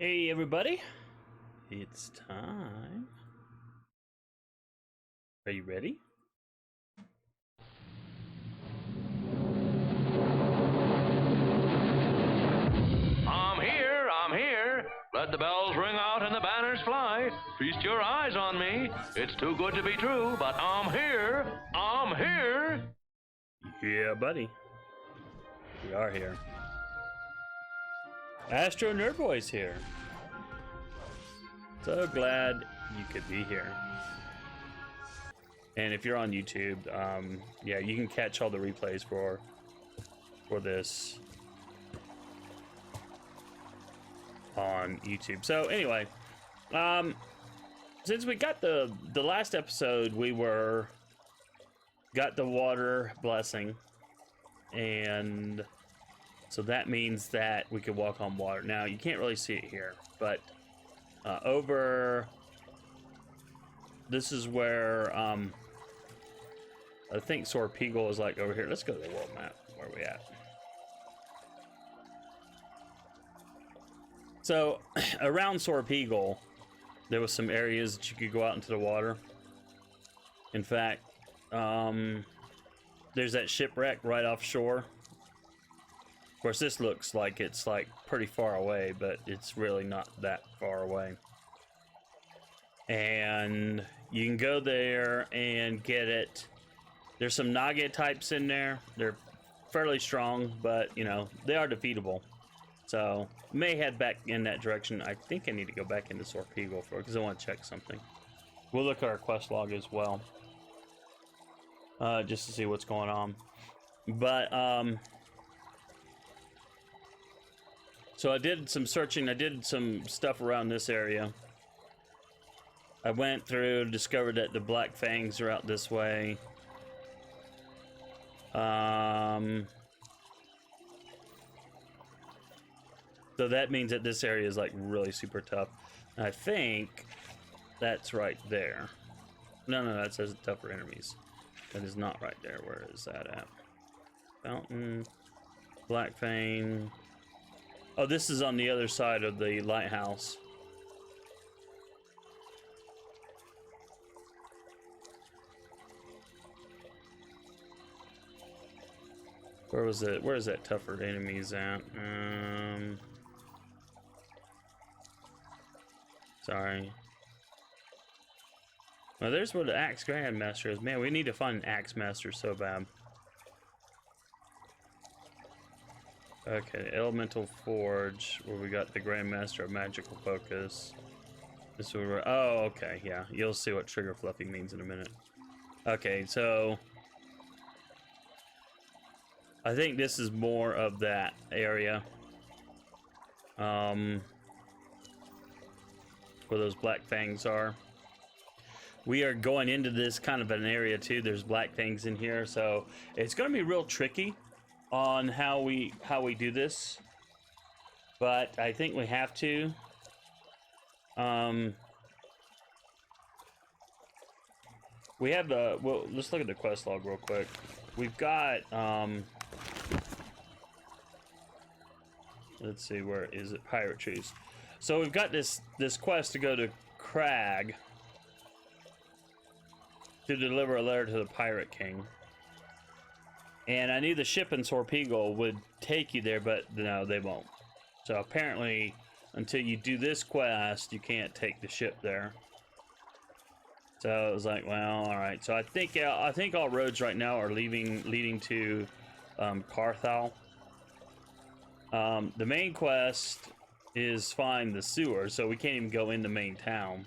Hey everybody, it's time. Are you ready? I'm here. Let the bells ring out and the banners fly. Feast your eyes on me. It's too good to be true, but I'm here. I'm here. Yeah, buddy. We are here. AstroNerdBoy's here. So glad you could be here. And if you're on YouTube, yeah, you can catch all the replays for this on YouTube. So anyway, since we got the last episode, we got the water blessing, and so that means that we could walk on water. Now you can't really see it here, but over this is where I think Sorpeagle is like over here. Let's go to the world map. Where are we at? So around Sorpeagle, there was some areas that you could go out into the water. In fact, there's that shipwreck right offshore. Of course, this looks like it's like pretty far away, but it's really not that far away. And you can go there and get it. There's some Naga types in there. They're fairly strong, but you know, they are defeatable. So may head back in that direction. I think I need to go back into Sorpeagle because I want to check something. We'll look at our quest log as well, just to see what's going on. But so I did some searching. I did some stuff around this area. I went through, discovered that the Black Fangs are out this way. So that means that this area is like really super tough. And I think that's right there. No, that says tougher enemies. That is not right there. Where is that at? Fountain, Black Fang. Oh, this is on the other side of the lighthouse. Where was it? Where is that tougher enemies at? Sorry. Well, there's where the Axe Grandmaster is. Man, we need to find an Axe Master so bad. Okay, Elemental Forge, where we got the Grandmaster of Magical Focus. This is where we're... Oh, okay, yeah. You'll see what Trigger Fluffy means in a minute. Okay, so... I think this is more of that area. Where those Black Fangs are. We are going into this kind of an area too. There's Black Fangs in here, so it's going to be real tricky on how we do this. But I think we have to. We have the... Well, let's look at the quest log real quick. We've got... let's see, where is it? Pirate Trees. So we've got this quest to go to Crag to deliver a letter to the Pirate King. And I knew the ship in Sorpeagle would take you there, but no, they won't. So apparently, until you do this quest, you can't take the ship there. So it was like, well, all right. So I think all roads right now are leading to Karthal. The main quest is find the sewer, so we can't even go in the main town.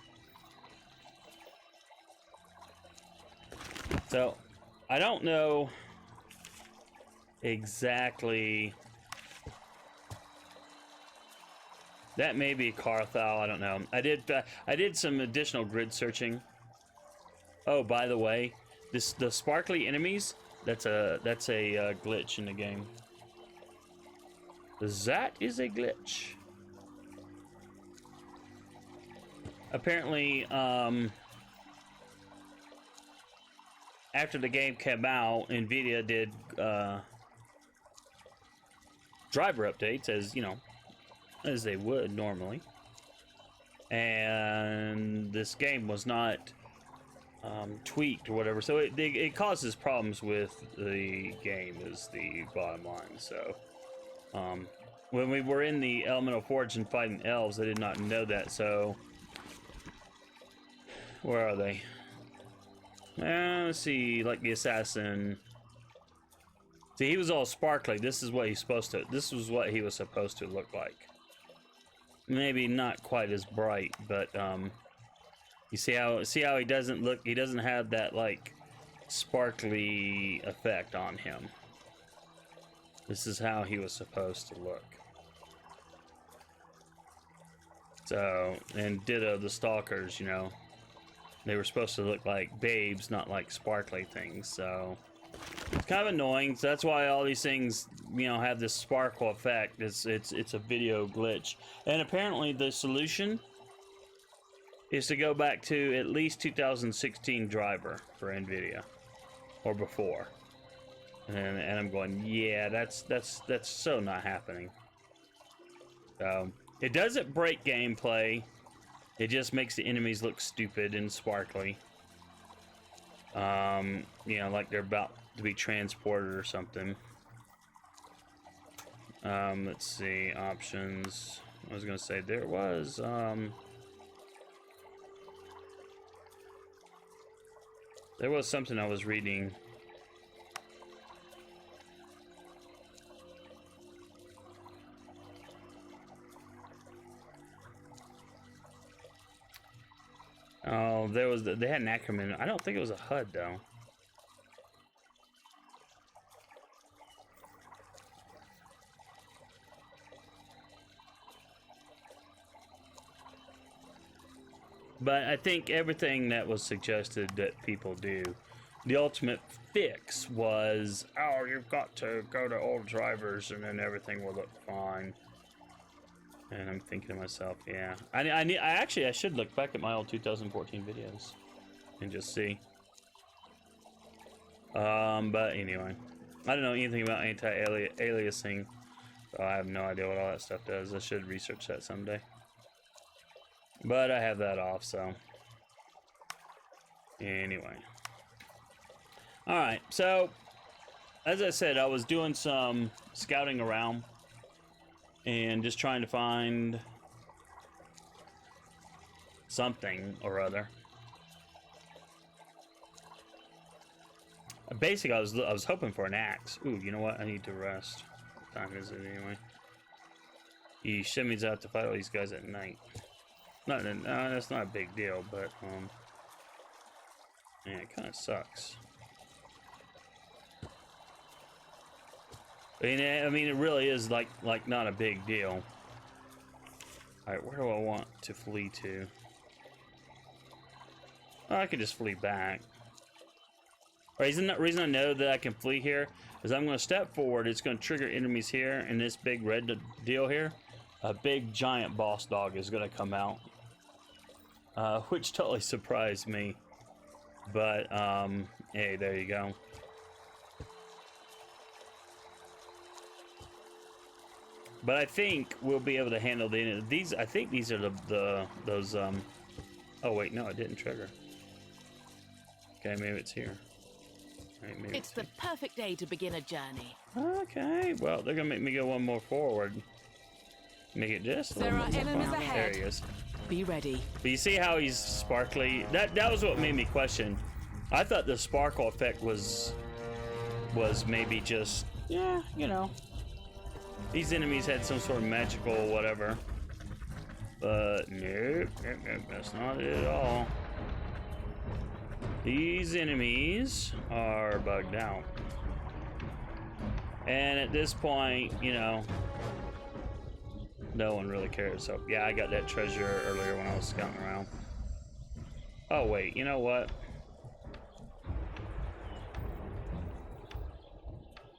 So I don't know exactly. That may be Karthal. I don't know. I did some additional grid searching. Oh, by the way, the sparkly enemies. That's a glitch in the game. That is a glitch. Apparently, after the game came out, NVIDIA did driver updates, as you know, as they would normally. and this game was not tweaked or whatever, so it causes problems with the game is the bottom line. So when we were in the Elemental Forge and fighting elves, I did not know that. So where are they? Let's see, like the assassin. See, he was all sparkly. This is what he's supposed to. This was what he was supposed to look like. Maybe not quite as bright, but you see how he doesn't look. He doesn't have that like sparkly effect on him. This is how he was supposed to look. So, and ditto the stalkers. You know, they were supposed to look like babes, not like sparkly things. So. It's kind of annoying, so that's why all these things, you know, have this sparkle effect. It's a video glitch. And apparently the solution is to go back to at least 2016 driver for NVIDIA. Or before. And I'm going, yeah, that's so not happening. So it doesn't break gameplay. It just makes the enemies look stupid and sparkly. You know, like they're about to be transported or something. Let's see, options. I was gonna say there was something I was reading. Oh, they had an acronym. I don't think it was a HUD though. But I think everything that was suggested that people do, the ultimate fix was, oh, you've got to go to old drivers and then everything will look fine. And I'm thinking to myself, yeah, I should look back at my old 2014 videos and just see. But anyway, I don't know anything about anti-aliasing, so I have no idea what all that stuff does. I should research that someday. But I have that off, so anyway. Alright, so as I said, I was doing some scouting around and just trying to find something or other. Basically, I was hoping for an axe. Ooh, you know what? I need to rest. What time is it anyway? He shimmies out to fight all these guys at night. That's not a big deal, but yeah, it kind of sucks. I mean, it really is like not a big deal. All right, where do I want to flee to? Oh, I could just flee back. All right, the reason I know that I can flee here is I'm going to step forward. It's going to trigger enemies here, and this big red deal here, a big giant boss dog is going to come out. Which totally surprised me, but hey, there you go. But I think we'll be able to handle these. I think these are those. Oh wait, no, it didn't trigger. Okay, maybe it's here. Right, maybe it's the perfect day to begin a journey. Okay, well they're gonna make me go one more forward. Make it just. There are enemies ahead. There he is. Be ready. But you see how he's sparkly? That was what made me question. I thought the sparkle effect was maybe just, yeah, you know, these enemies had some sort of magical whatever. But nope, that's not it at all. These enemies are bugged out. And at this point, you know, no one really cares. So yeah, I got that treasure earlier when I was scouting around. Oh wait, you know what?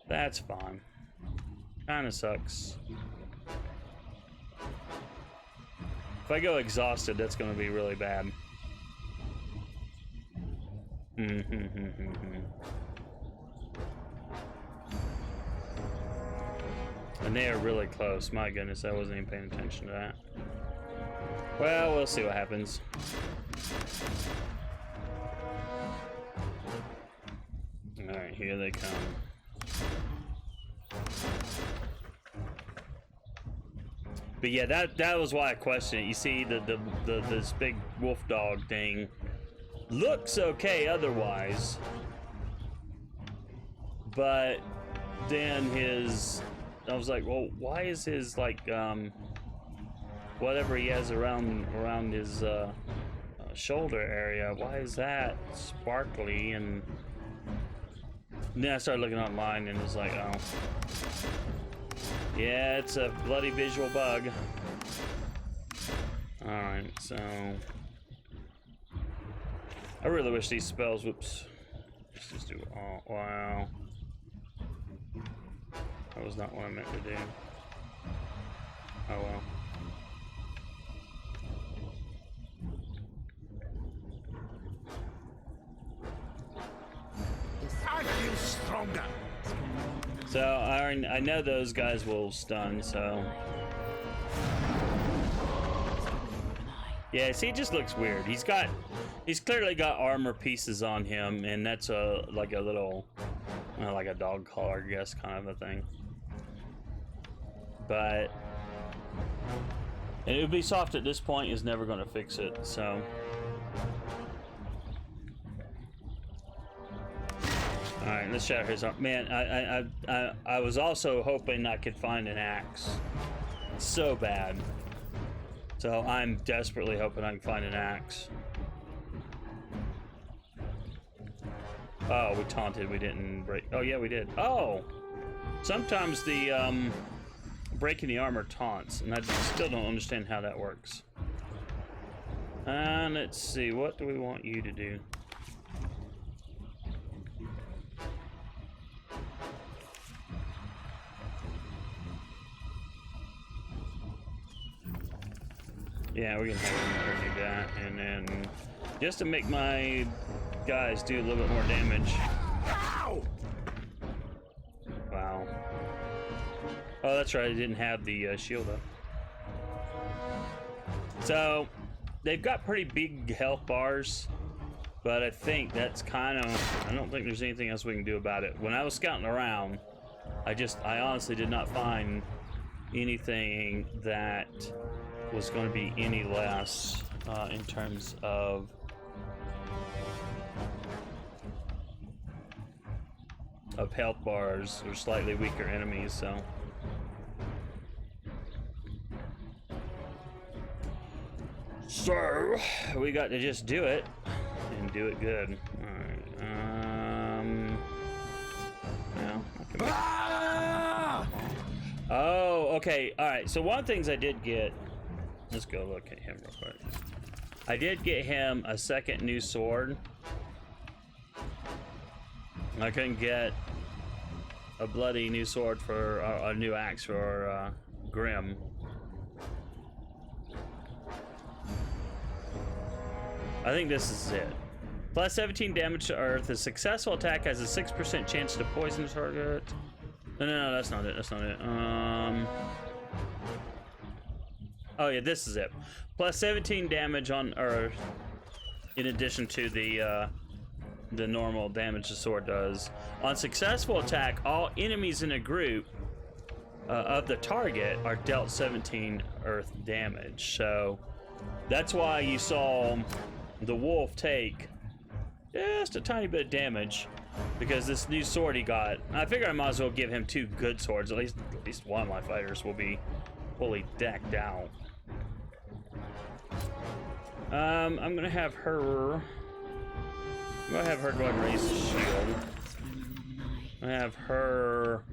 That's fine. Kinda sucks. If I go exhausted, that's gonna be really bad. And they are really close. My goodness, I wasn't even paying attention to that. Well, we'll see what happens. Alright, here they come. But yeah, that was why I questioned it. You see, this big wolf dog thing looks okay otherwise, but then I was like, well, why is his like whatever he has around his shoulder area, why is that sparkly? And then I started looking online and it's like, oh. Yeah, it's a bloody visual bug. Alright, so... I really wish these spells... Whoops. Let's just do... Oh, wow. That was not what I meant to do. Oh, well. I feel stronger. So, I know those guys will stun, so... Yeah, see, it just looks weird. He's clearly got armor pieces on him, and that's like a little, like a dog collar, I guess, kind of a thing. But... And Ubisoft at this point is never going to fix it, so... Alright, let's shatter his arm. Man, I was also hoping I could find an axe. So bad. So I'm desperately hoping I can find an axe. Oh, we taunted, we didn't break. Oh yeah, we did. Oh! Sometimes the breaking the armor taunts, and I still don't understand how that works. And let's see, what do we want you to do? Yeah, we're gonna have to do that, and then just to make my guys do a little bit more damage. Ow! Wow. Oh, that's right, I didn't have the shield up. So, they've got pretty big health bars, but I think that's kind of... I don't think there's anything else we can do about it. When I was scouting around, I honestly did not find anything that was going to be any less in terms of health bars or slightly weaker enemies, so we got to just do it and do it good. All right. Well, oh, okay. All right. So one of the things I did get. Let's go look at him real quick. I did get him a second new sword. I couldn't get a bloody new sword for a new axe for Grim. I think this is it. Plus 17 damage to Earth. A successful attack has a 6% chance to poison target. No, that's not it. That's not it. Oh yeah, this is it. Plus 17 damage on Earth, in addition to the normal damage the sword does. On successful attack, all enemies in a group of the target are dealt 17 Earth damage. So that's why you saw the wolf take just a tiny bit of damage, because this new sword he got. I figure I might as well give him two good swords. At least one of my fighters will be fully decked out. I'm gonna have her. I'm gonna have her go ahead and raise the shield. I have her.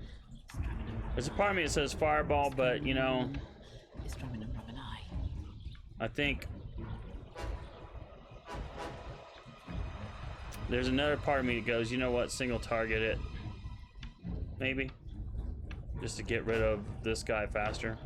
There's a part of me that says fireball, but you know, I think there's another part of me that goes, you know what, single target it. Maybe. Just to get rid of this guy faster.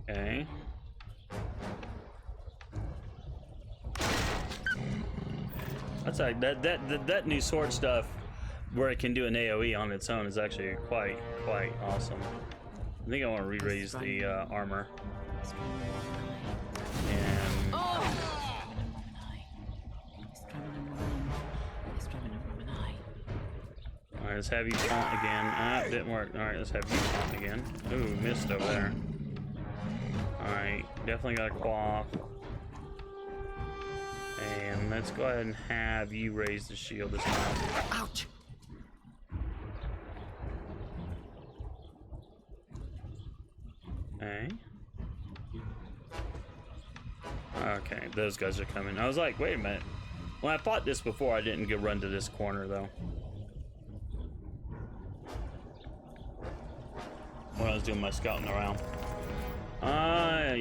Okay. That's like that new sword stuff, where it can do an AOE on its own, is actually quite awesome. I think I want to re-raise the armor. And alright, let's have you taunt again. Ah, didn't work. Alright, let's have you taunt again. Ooh, missed over there. Alright, definitely got a quaff. And let's go ahead and have you raise the shield this time. Ouch! Okay. Okay, those guys are coming. I was like, wait a minute. When I fought this before, I didn't get run to this corner though. When I was doing my scouting around. Yeah.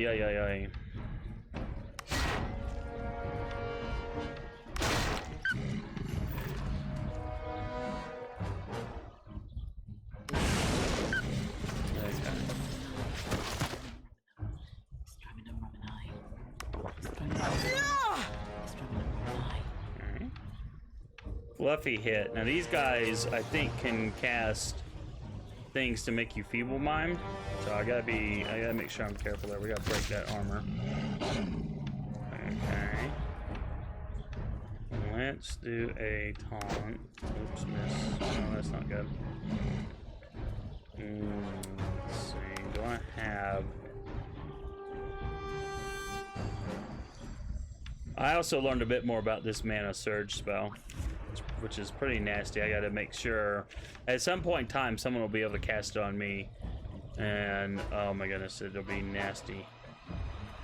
Fluffy hit. Now these guys, I think, can cast things to make you feeble-minded. So I gotta make sure I'm careful there. We gotta break that armor. Okay. Let's do a taunt. Oops, miss. No, that's not good. Let's see. Do I have? I also learned a bit more about this mana surge spell, which is pretty nasty. I gotta make sure at some point in time someone will be able to cast it on me, and oh my goodness, it'll be nasty.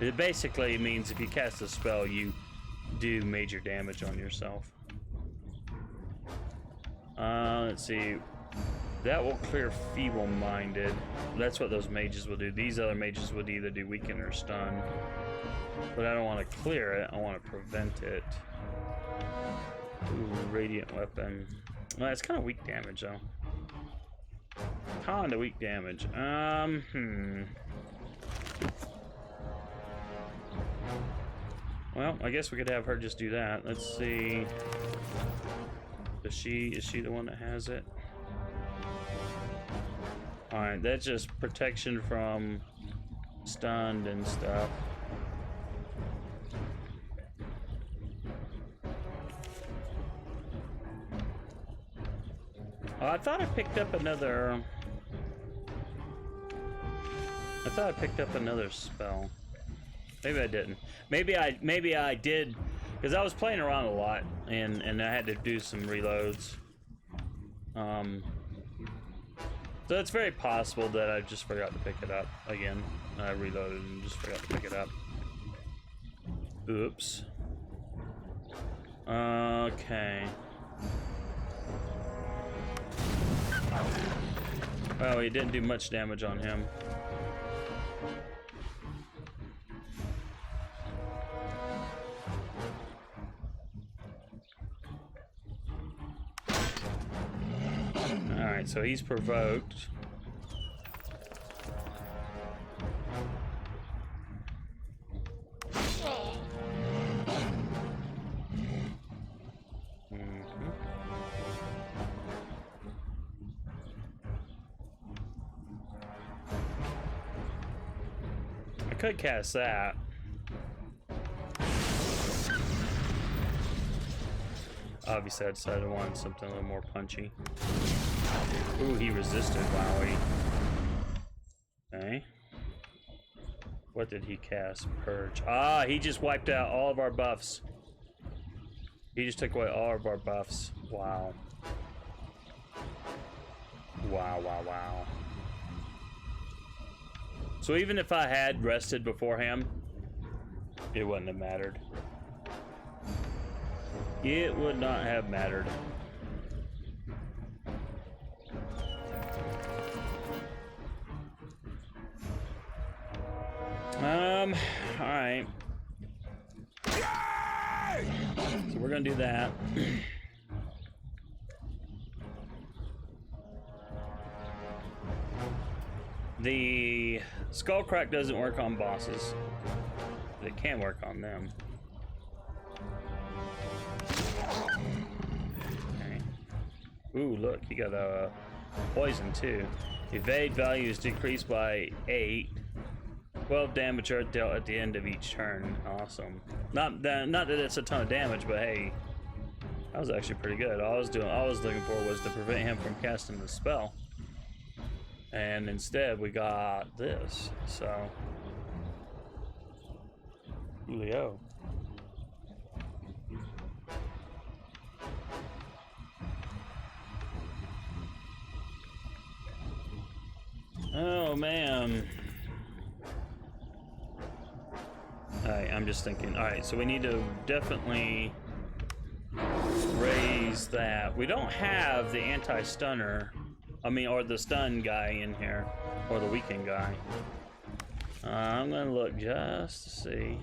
It basically means if you cast a spell, you do major damage on yourself. Let's see. That will clear feeble-minded. That's what those mages will do. These other mages would either do weaken or stun. But I don't want to clear it, I want to prevent it. Ooh, radiant weapon. Well, it's kind of weak damage though. Kinda weak damage. Well, I guess we could have her just do that. Let's see. Is she the one that has it? Alright, that's just protection from stunned and stuff. Oh, I thought I picked up another. I thought I picked up another spell. Maybe I didn't. Maybe I did, because I was playing around a lot and I had to do some reloads. So it's very possible that I just forgot to pick it up again. I reloaded and just forgot to pick it up. Oops. Okay. Oh, he didn't do much damage on him. Alright, so he's provoked. I could cast that. Obviously, I decided I wanted something a little more punchy. Ooh, he resisted, wowie. Okay. What did he cast? Purge. Ah, he just wiped out all of our buffs. He just took away all of our buffs. Wow. Wow. So even if I had rested beforehand, it wouldn't have mattered. It would not have mattered. Alright. So we're gonna do that. The Skullcrack doesn't work on bosses. It can work on them. Okay. Ooh, look, he got a poison too. Evade value is decreased by 8. 12 damage are dealt at the end of each turn. Awesome. Not that it's a ton of damage, but hey, that was actually pretty good. All I was looking for was to prevent him from casting the spell. And instead we got this. So Julio. Oh man. Alright, I'm just thinking. Alright, so we need to definitely raise that. We don't have the anti-stunner. I mean, or the stun guy in here. Or the weaken guy. I'm gonna look just to see.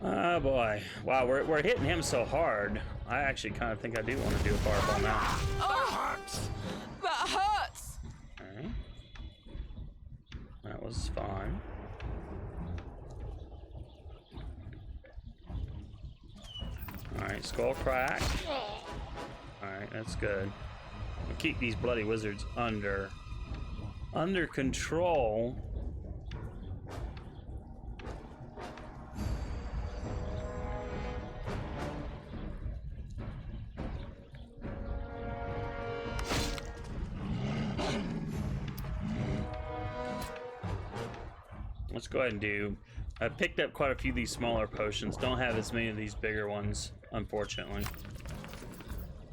Oh boy. Wow, we're hitting him so hard. I actually kind of think I do want to do a fireball now. Oh, that hurts. Alright. That was fine. Alright, skull crack. Alright, that's good. We'll keep these bloody wizards under control. Let's go ahead and do. I picked up quite a few of these smaller potions. Don't have as many of these bigger ones, unfortunately.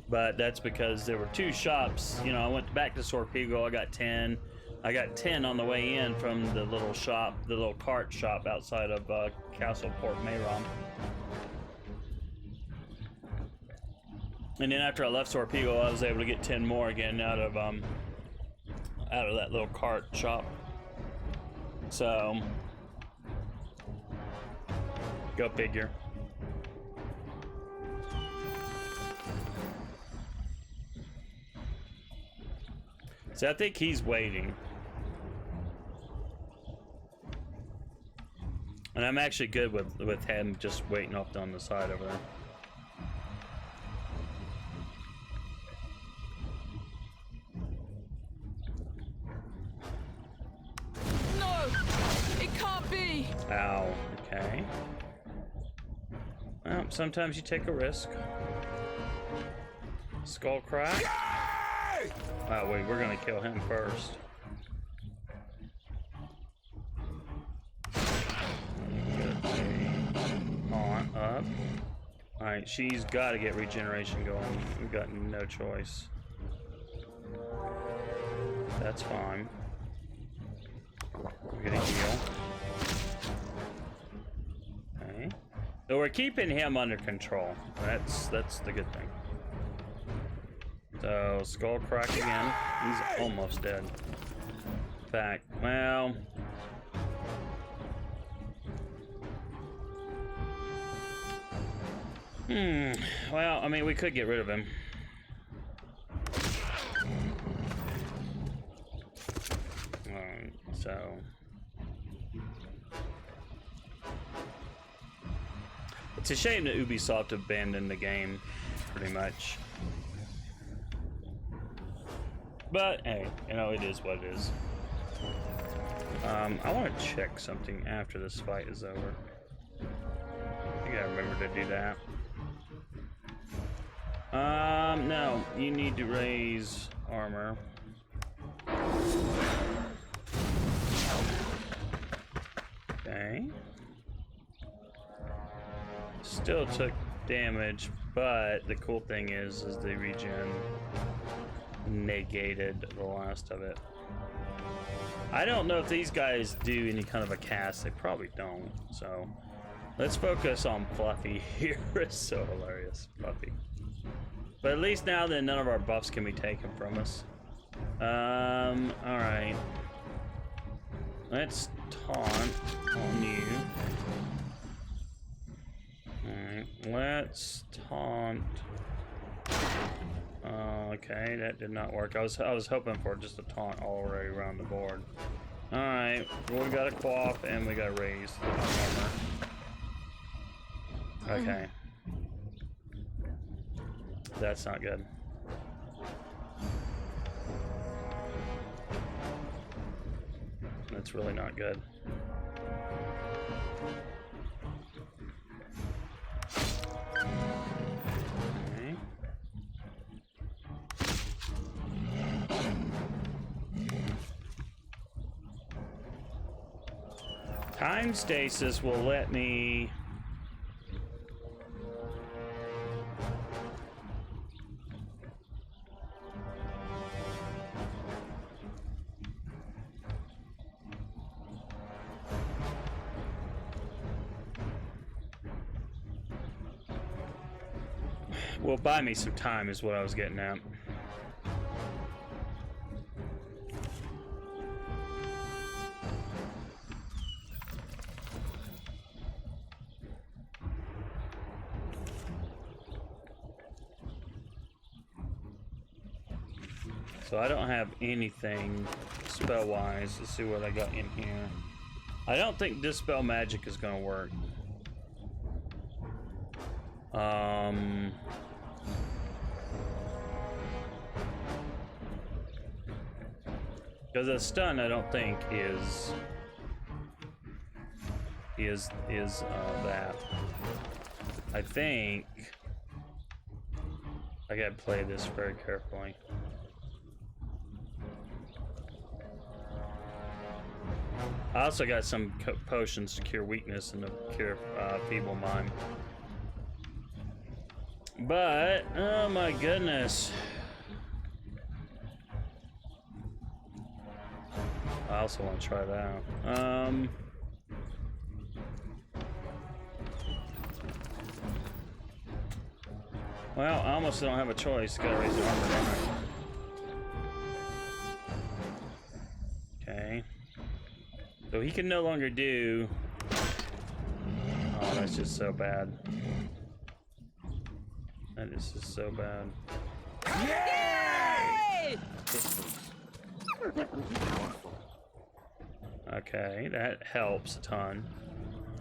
But that's because there were 2 shops. You know, I went back to Sorpigo. I got 10. I got 10 on the way in from the little shop, the little cart shop outside of Castle Port Mayrom. And then after I left Sorpigo, I was able to get 10 more again out of that little cart shop. So, go figure. So I think he's waiting. And I'm actually good with him just waiting off on the side over there. Ow, okay. Well, sometimes you take a risk. Skull crack. Oh wait, we're gonna kill him first. On up. Alright, she's gotta get regeneration going. We've got no choice. That's fine. We're gonna heal. So we're keeping him under control. That's the good thing. So skull crack again. He's almost dead. In fact, well, well, I mean, we could get rid of him. So. It's a shame that Ubisoft abandoned the game, pretty much. But hey, you know, it is what it is. I want to check something after this fight is over. I gotta remember to do that. No, you need to raise armor. Okay. Still took damage, but the cool thing is the regen negated the last of it. I don't know if these guys do any kind of a cast. They probably don't. So let's focus on Fluffy here. It's so hilarious, Fluffy. But at least now then none of our buffs can be taken from us. Alright. Let's taunt on you. Alright, let's taunt. Okay, that did not work. I was hoping for just a taunt already around the board. Alright, well, we got a quaff and we got a raise armor. Okay. That's not good. That's really not good. Okay. Time stasis will let me... will buy me some time is what I was getting at. So I don't have anything spell-wise. Let's see what I got in here. I don't think Dispel Magic is gonna work. Because a stun, I don't think is that. I think I gotta play this very carefully. I also got some potions to cure weakness and to cure feeble mind. But oh my goodness. I also want to try that out. Well, I almost don't have a choice. Gotta raise the armor, don't I? Okay. So he can no longer do... Oh, that's just so bad. That is just so bad. Yay! Okay, that helps a ton.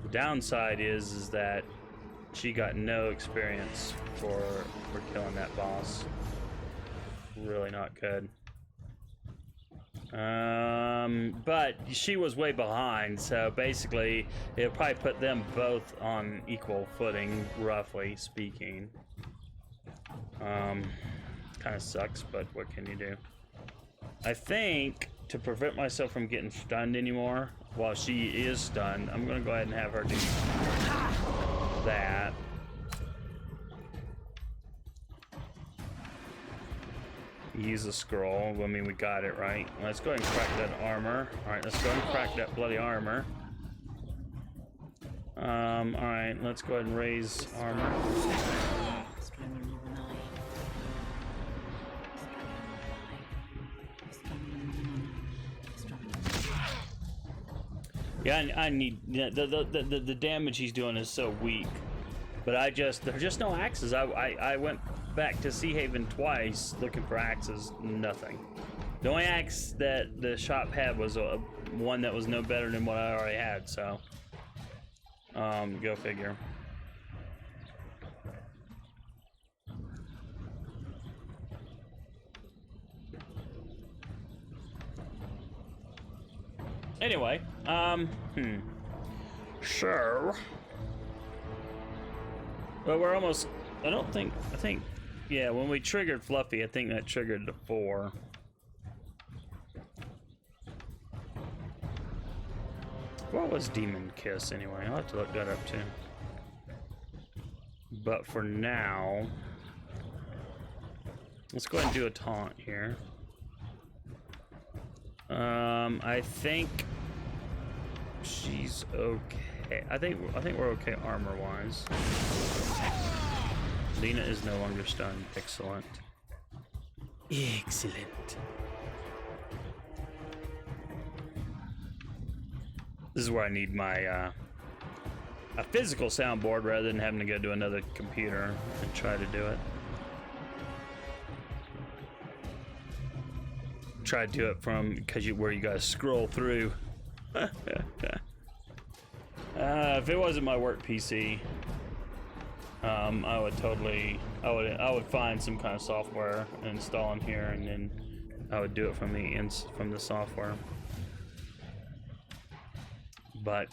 The downside is that she got no experience for killing that boss. Really not good. But she was way behind, so basically it'll probably put them both on equal footing, roughly speaking. Kind of sucks, but what can you do? I think to prevent myself from getting stunned anymore while she is stunned, I'm gonna go ahead and have her do that. Use a scroll. I mean, we got it, right? Let's go ahead and crack that armor. Alright, let's go ahead and crack that bloody armor. Alright, let's go ahead and raise armor. Yeah, I need the damage he's doing is so weak, but there's just no axes. I went back to Sea Haven twice looking for axes, nothing. The only axe that the shop had was one that was no better than what I already had. So, go figure. Anyway, sure. Well, we're almost, I think, yeah, when we triggered Fluffy, I think that triggered the 4. What was Demon Kiss anyway? I'll have to look that up too. But for now, let's go ahead and do a taunt here. I think she's okay. I think we're okay armor-wise. Lena is no longer stunned. Excellent. Excellent. This is where I need my a physical soundboard rather than having to go to another computer and try to do it. Try to do it from where you guys scroll through. If it wasn't my work PC, I would find some kind of software and install in here, and then I would do it from the software. But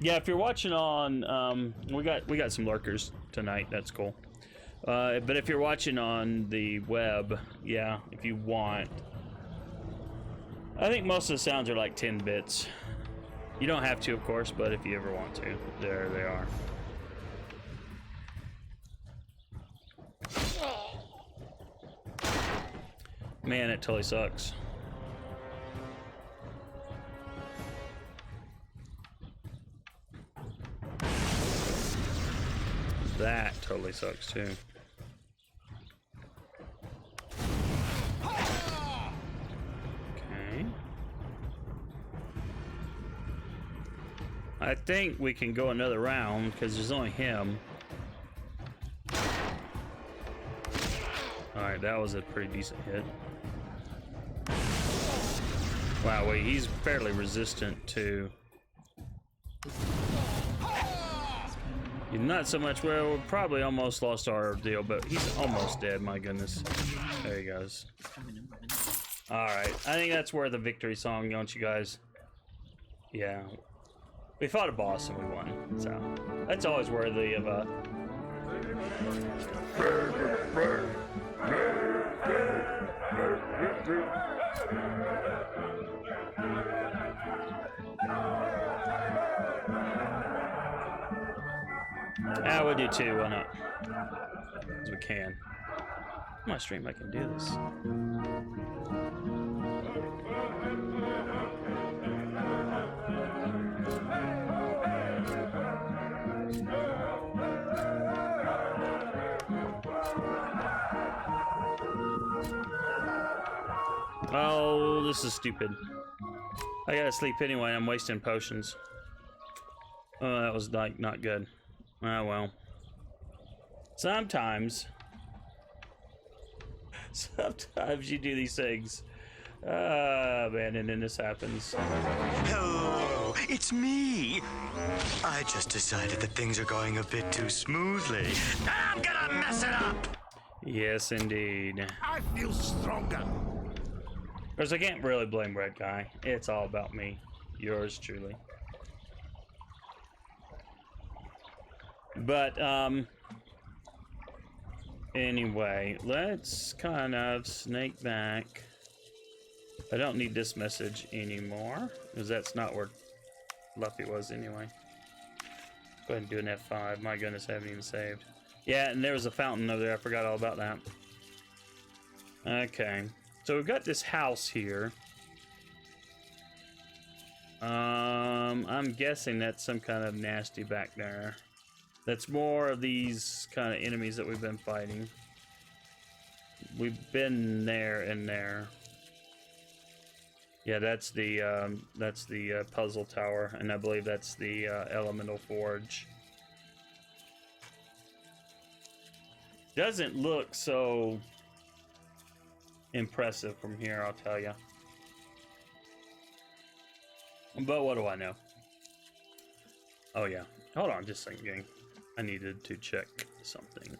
yeah, if you're watching on, we got some lurkers tonight. That's cool. But if you're watching on the web, yeah, if you want, I think most of the sounds are like 10 bits. You don't have to, of course, but if you ever want to, there they are. Man, it totally sucks. That totally sucks too. Okay. I think we can go another round because there's only him. Alright, that was a pretty decent hit. Wow, wait, he's fairly resistant to... Not so much, well, we probably almost lost our deal, but he's almost dead, my goodness. There he goes. Alright, I think that's worth a victory song, don't you guys? Yeah. We fought a boss and we won, so that's always worthy of a... Ah, we'll do two, why not? As we can. On my stream, I can do this. Oh, this is stupid. I gotta sleep anyway, I'm wasting potions. Oh, that was like not good. Oh well. Sometimes you do these things. Man, and then this happens. Hello, it's me. I just decided that things are going a bit too smoothly. I'm gonna mess it up. Yes, indeed. I feel stronger. Because I can't really blame Red Guy. It's all about me. Yours truly. But, anyway, let's kind of snake back. I don't need this message anymore, because that's not where Luffy was anyway. Go ahead and do an F5. My goodness, I haven't even saved. Yeah, and there was a fountain over there. I forgot all about that. Okay. So we've got this house here. I'm guessing that's some kind of nasty back there. That's more of these kind of enemies that we've been fighting. We've been there and there. Yeah, that's the puzzle tower, and I believe that's the elemental forge. Doesn't look so impressive from here, I'll tell you. But what do I know? Oh yeah, hold on just a second, gang. I needed to check something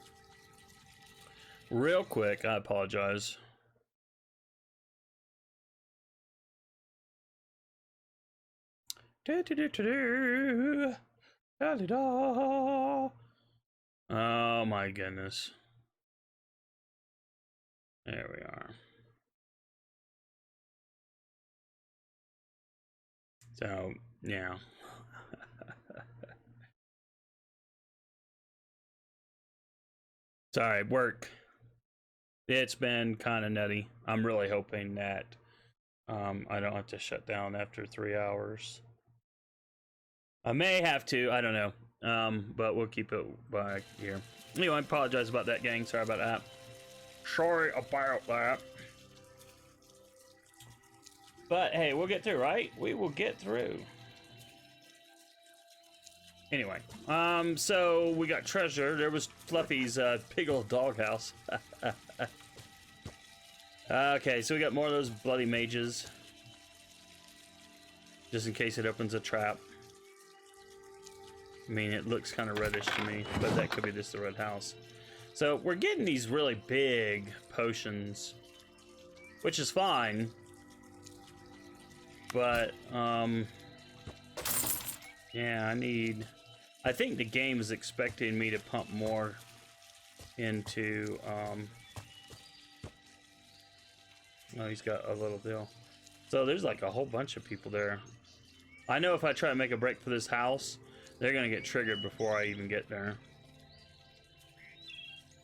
real quick. I apologize. Oh my goodness. There we are. So, yeah. Sorry, work. It's been kind of nutty. I'm really hoping that I don't have to shut down after 3 hours. I may have to, I don't know. But we'll keep it back here. Anyway, I apologize about that, gang. Sorry about that. Sorry about that. But hey, we'll get through, right? We will get through. Anyway, so we got treasure. There was Fluffy's pig old doghouse. Okay, so we got more of those bloody mages. Just in case it opens a trap. I mean, it looks kind of reddish to me, but that could be just the red house. So we're getting these really big potions, which is fine. But, yeah, I think the game is expecting me to pump more into, oh, he's got a little deal. So there's like a whole bunch of people there. I know if I try to make a break for this house, they're gonna get triggered before I even get there.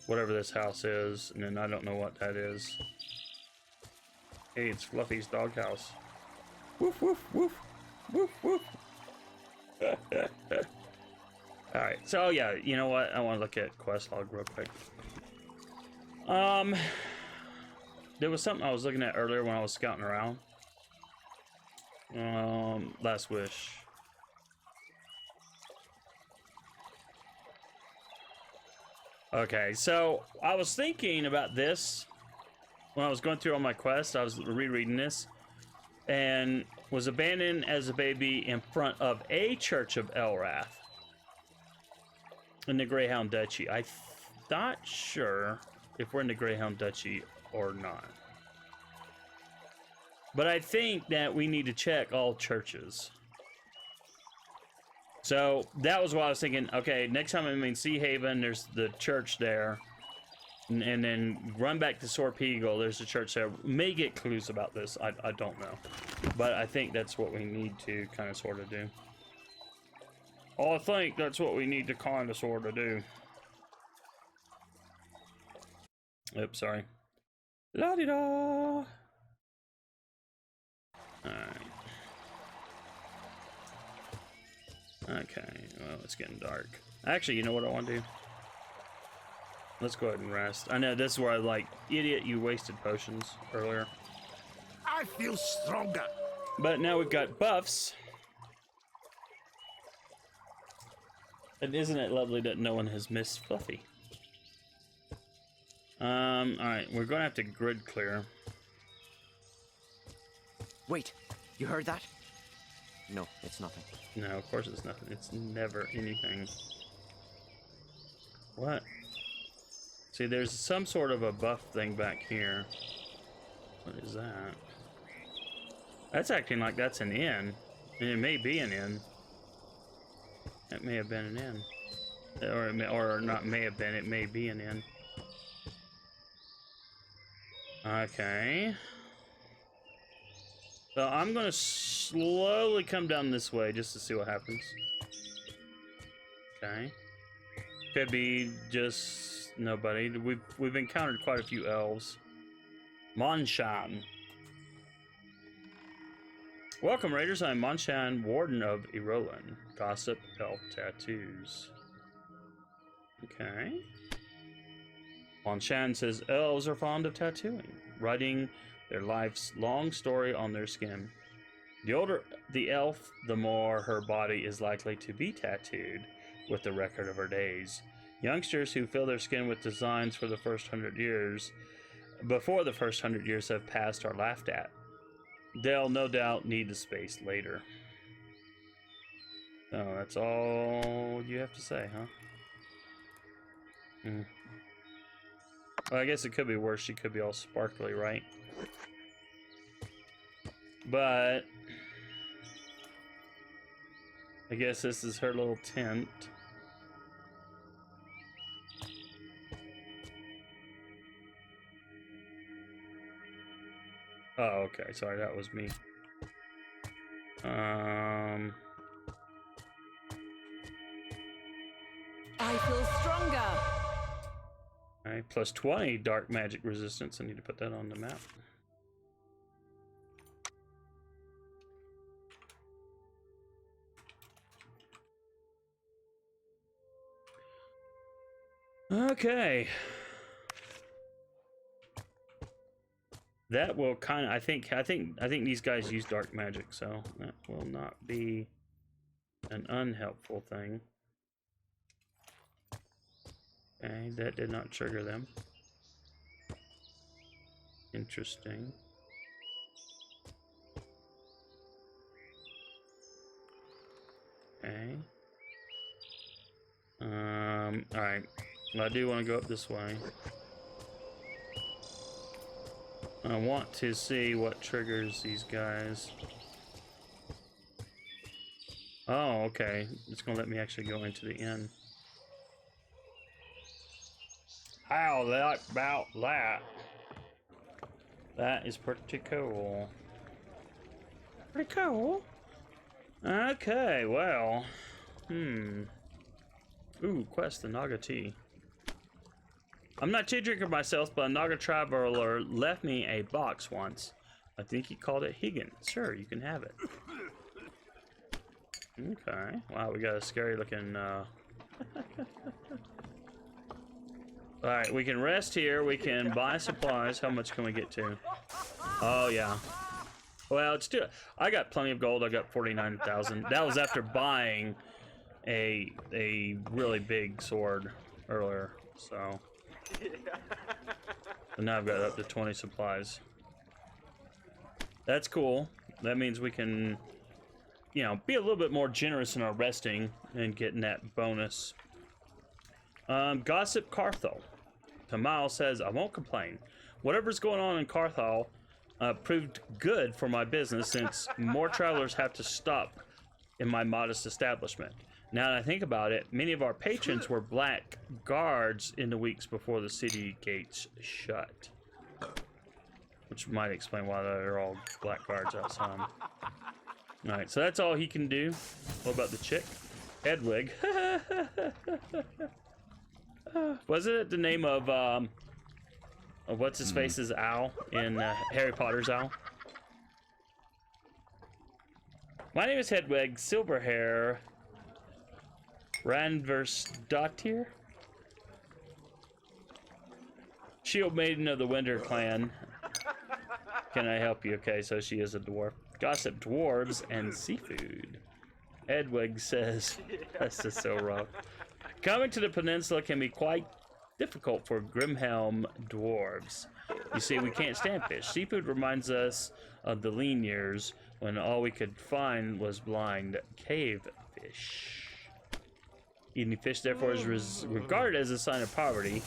Whatever this house is, and then I don't know what that is. Hey, it's Fluffy's doghouse. Woof, woof, woof, woof, woof. Alright, so yeah, you know what? I want to look at quest log real quick. There was something I was looking at earlier when I was scouting around. Last wish. Okay, so I was thinking about this when I was going through all my quests. I was rereading this, and was abandoned as a baby in front of a church of Elrath in the Greyhound Duchy. I'm not sure if we're in the Greyhound Duchy or not, but I think that we need to check all churches. So that was what I was thinking. Okay, next time I'm in Sea Haven, there's the church there, and then run back to Sorpeagle, there's a church there. May get clues about this, I don't know, but I think that's what we need to kind of sort of do. I think that's what we need to kind of sort of do. Oops, sorry. La-di-da! Alright. Okay, well, it's getting dark. Actually, you know what I want to do? Let's go ahead and rest. I know this is where I like, idiot, you wasted potions earlier. I feel stronger. But now we've got buffs. And isn't it lovely that no one has missed Fluffy? Alright, we're gonna have to grid clear. Wait, you heard that? No, it's nothing. No, of course it's nothing. It's never anything. What? See, there's some sort of a buff thing back here. What is that? That's acting like that's an inn. And it may be an inn. It may have been an inn. Or not may have been, it may be an inn. Okay. So I'm gonna slowly come down this way just to see what happens. Okay. Could be just nobody. We've encountered quite a few elves. Monshan. Welcome, Raiders. I'm Monshan, Warden of Irolan. Gossip, elf tattoos. Okay. Monshan says elves are fond of tattooing, writing their life's long story on their skin. The older the elf, the more her body is likely to be tattooed with the record of her days. Youngsters who fill their skin with designs for the first 100 years, before the first 100 years have passed, are laughed at. They'll no doubt need the space later. So that's all you have to say, huh? Well, I guess it could be worse. She could be all sparkly, right? But I guess this is her little tent. Oh, okay. Sorry, that was me. I feel stronger. Alright, plus 20 dark magic resistance. I need to put that on the map. Okay. That will kind of, I think these guys use dark magic, so that will not be an unhelpful thing. Okay, that did not trigger them. Interesting. Okay. Alright. Well, I do want to go up this way. I want to see what triggers these guys. Oh, okay. It's gonna let me actually go into the inn. How about that? That is pretty cool. Pretty cool. Okay, well. Ooh, quest the Naga tea. I'm not tea drinker myself, but a Naga traveler left me a box once. I think he called it Higgin. Sure, you can have it. Okay. Wow, we got a scary looking Alright, we can rest here, we can buy supplies. How much can we get to? Oh yeah. Well, it's still, I got plenty of gold. I got 49,000. That was after buying a really big sword earlier, so. And now I've got up to 20 supplies. That's cool. That means we can, you know, be a little bit more generous in our resting and getting that bonus. Gossip Karthal. Kamal says, I won't complain. Whatever's going on in Karthal proved good for my business since more travelers have to stop in my modest establishment. Now that I think about it, many of our patrons were black guards in the weeks before the city gates shut. Which might explain why they're all black guards outside. Alright, so that's all he can do. What about the chick? Hedwig. Wasn't it the name of what's his face's owl in Harry Potter's owl? My name is Hedwig, silver hair, Randversdottir, Shield Maiden of the Winter Clan. Can I help you? Okay, so she is a dwarf. Gossip dwarves and seafood. Hedwig says, that's just so rough. Coming to the peninsula can be quite difficult for Grimhelm dwarves. You see, we can't stand fish. Seafood reminds us of the lean years when all we could find was blind cave fish. Eating fish, therefore, is regarded as a sign of poverty,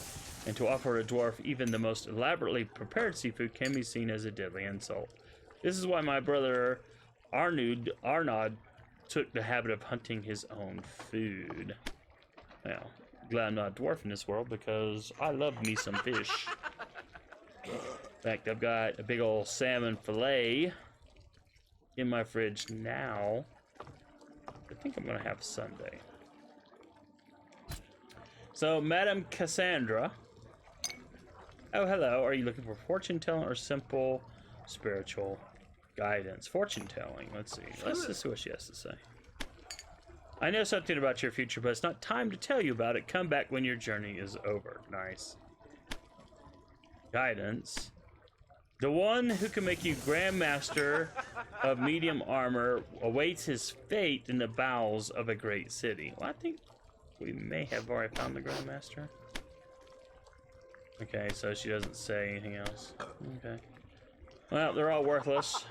and to offer a dwarf even the most elaborately prepared seafood can be seen as a deadly insult. This is why my brother Arnaud took the habit of hunting his own food. Well, glad I'm not a dwarf in this world because I love me some fish. In fact, I've got a big old salmon fillet in my fridge now. I think I'm gonna have Sunday. So, Madam Cassandra. Oh, hello. Are you looking for fortune telling or simple spiritual guidance? Fortune telling. Let's see. Let's just see what she has to say. I know something about your future, but it's not time to tell you about it. Come back when your journey is over. Nice. Guidance. The one who can make you Grand Master of medium armor awaits his fate in the bowels of a great city. Well, I think we may have already found the Grand Master. Okay, so she doesn't say anything else. Okay. Well, they're all worthless.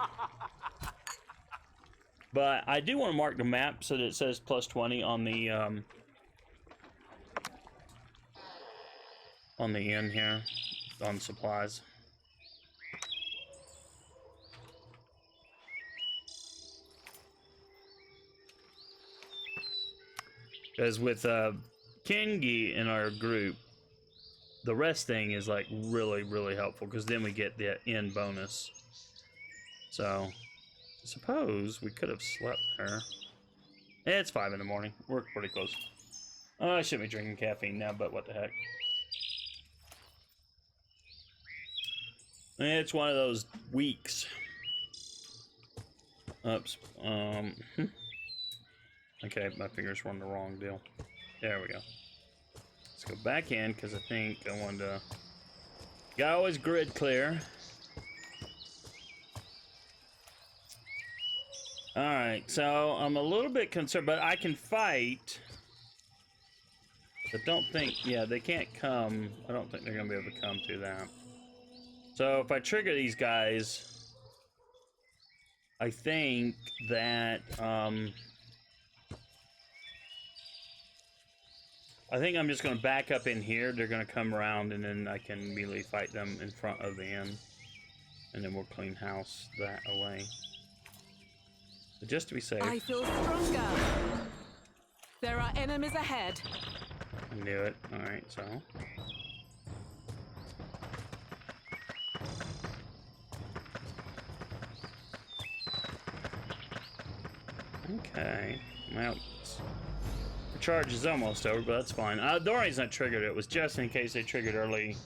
But I do want to mark the map so that it says plus 20 on the end here, on supplies. Because with Kengi in our group, the rest thing is like really, really helpful because then we get the end bonus. So, I suppose we could have slept there. It's 5 in the morning. We're pretty close. Oh, I shouldn't be drinking caffeine now, but what the heck. It's one of those weeks. Oops. Okay, my fingers were on the wrong deal. There we go. Let's go back in because I think I wanted to. Gotta always grid clear. Alright, so I'm a little bit concerned, but I can fight. But don't think, yeah, they can't come. I don't think they're gonna be able to come through that. So if I trigger these guys, I think that, I think I'm just gonna back up in here. They're gonna come around and then I can immediately fight them in front of the inn. And then we'll clean house that away. But just to be safe. I feel stronger. There are enemies ahead. I knew it. Alright, so. Okay. Well, the charge is almost over, but that's fine. The only reason I triggered it was just in case they triggered early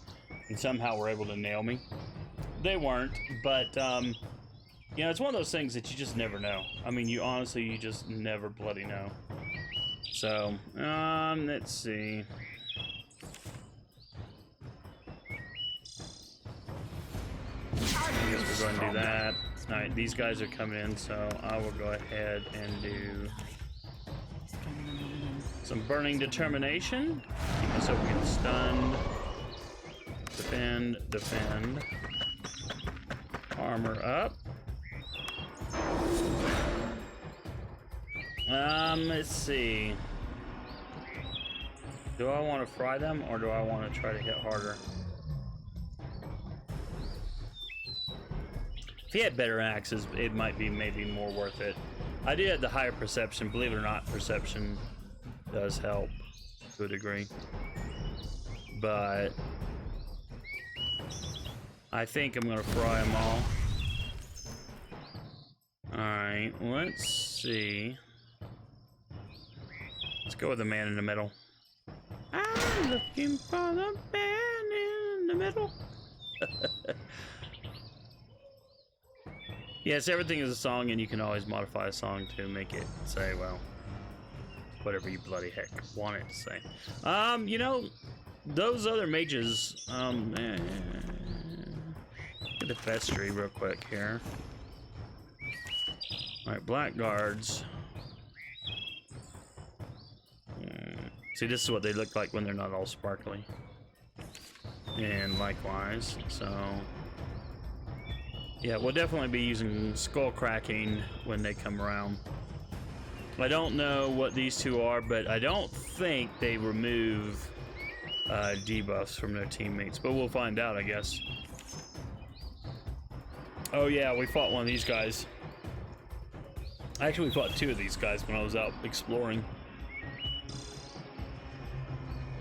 and somehow were able to nail me. They weren't, but, you know, it's one of those things that you just never know. I mean, you honestly, you just never bloody know. So, let's see. I guess we're going to do that. Alright, these guys are coming in, so I will go ahead and do some burning determination. Keep myself getting stunned. Defend, defend. Armor up. Let's see. Do I want to fry them or do I want to try to hit harder? If he had better axes, it might be maybe more worth it. I did have the higher perception. Believe it or not, perception does help to a degree. But I think I'm gonna fry them all. Alright, let's see. Let's go with the man in the middle. I'm looking for the man in the middle. Yes, everything is a song, and you can always modify a song to make it say, well, whatever you bloody heck want it to say. You know, those other mages, get the vestry real quick here. Alright, blackguards. See, this is what they look like when they're not all sparkly. And likewise, so... yeah, we'll definitely be using skull cracking when they come around. I don't know what these two are, but I don't think they remove debuffs from their teammates, but we'll find out, I guess. Oh yeah, we fought one of these guys. Actually, we fought two of these guys when I was out exploring.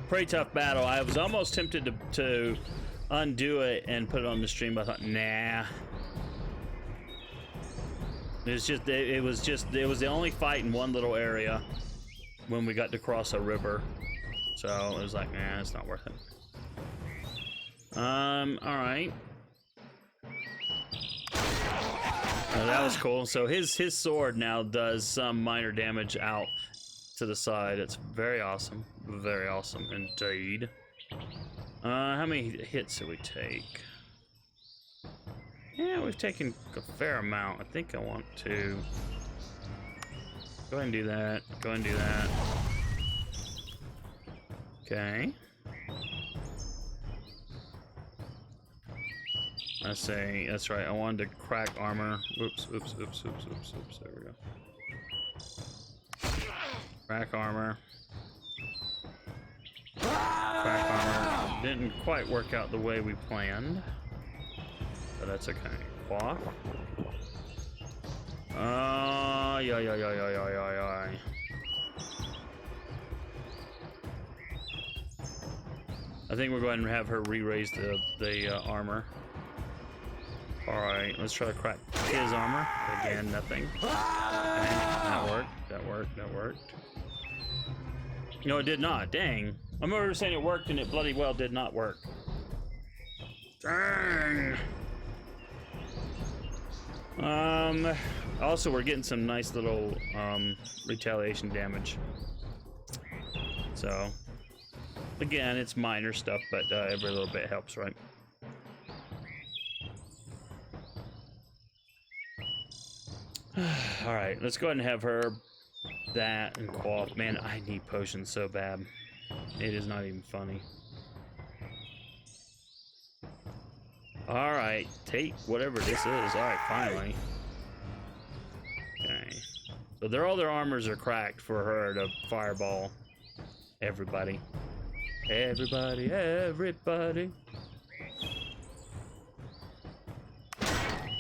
Pretty tough battle. I was almost tempted to undo it and put it on the stream, but I thought, nah. It was the only fight in one little area when we got to cross a river. So it was like, nah, it's not worth it. Alright. That was cool. So his sword now does some minor damage out to the side. It's very awesome. Very awesome indeed. How many hits did we take? Yeah, we've taken a fair amount. I think I want to go ahead and do that. Go ahead and do that. Okay. I say, that's right. I wanted to crack armor. Oops, oops, oops, oops, oops, oops. There we go. Crack armor. Crack armor. Didn't quite work out the way we planned. But that's okay. Cloth. Yeah. I think we're going to have her re-raise the armor. Alright, let's try to crack his armor. Again, nothing. Okay, that worked. That worked. No, it did not. Dang. I remember saying it worked and it bloody well did not work. Dang. Also, we're getting some nice little retaliation damage. So Again, it's minor stuff, but every little bit helps, right? All right, let's go ahead and have her that and quaff. Man, I need potions so bad. It is not even funny. All right, take whatever this is. All right, finally. Okay. So all their armors are cracked for her to fireball everybody. Everybody, everybody.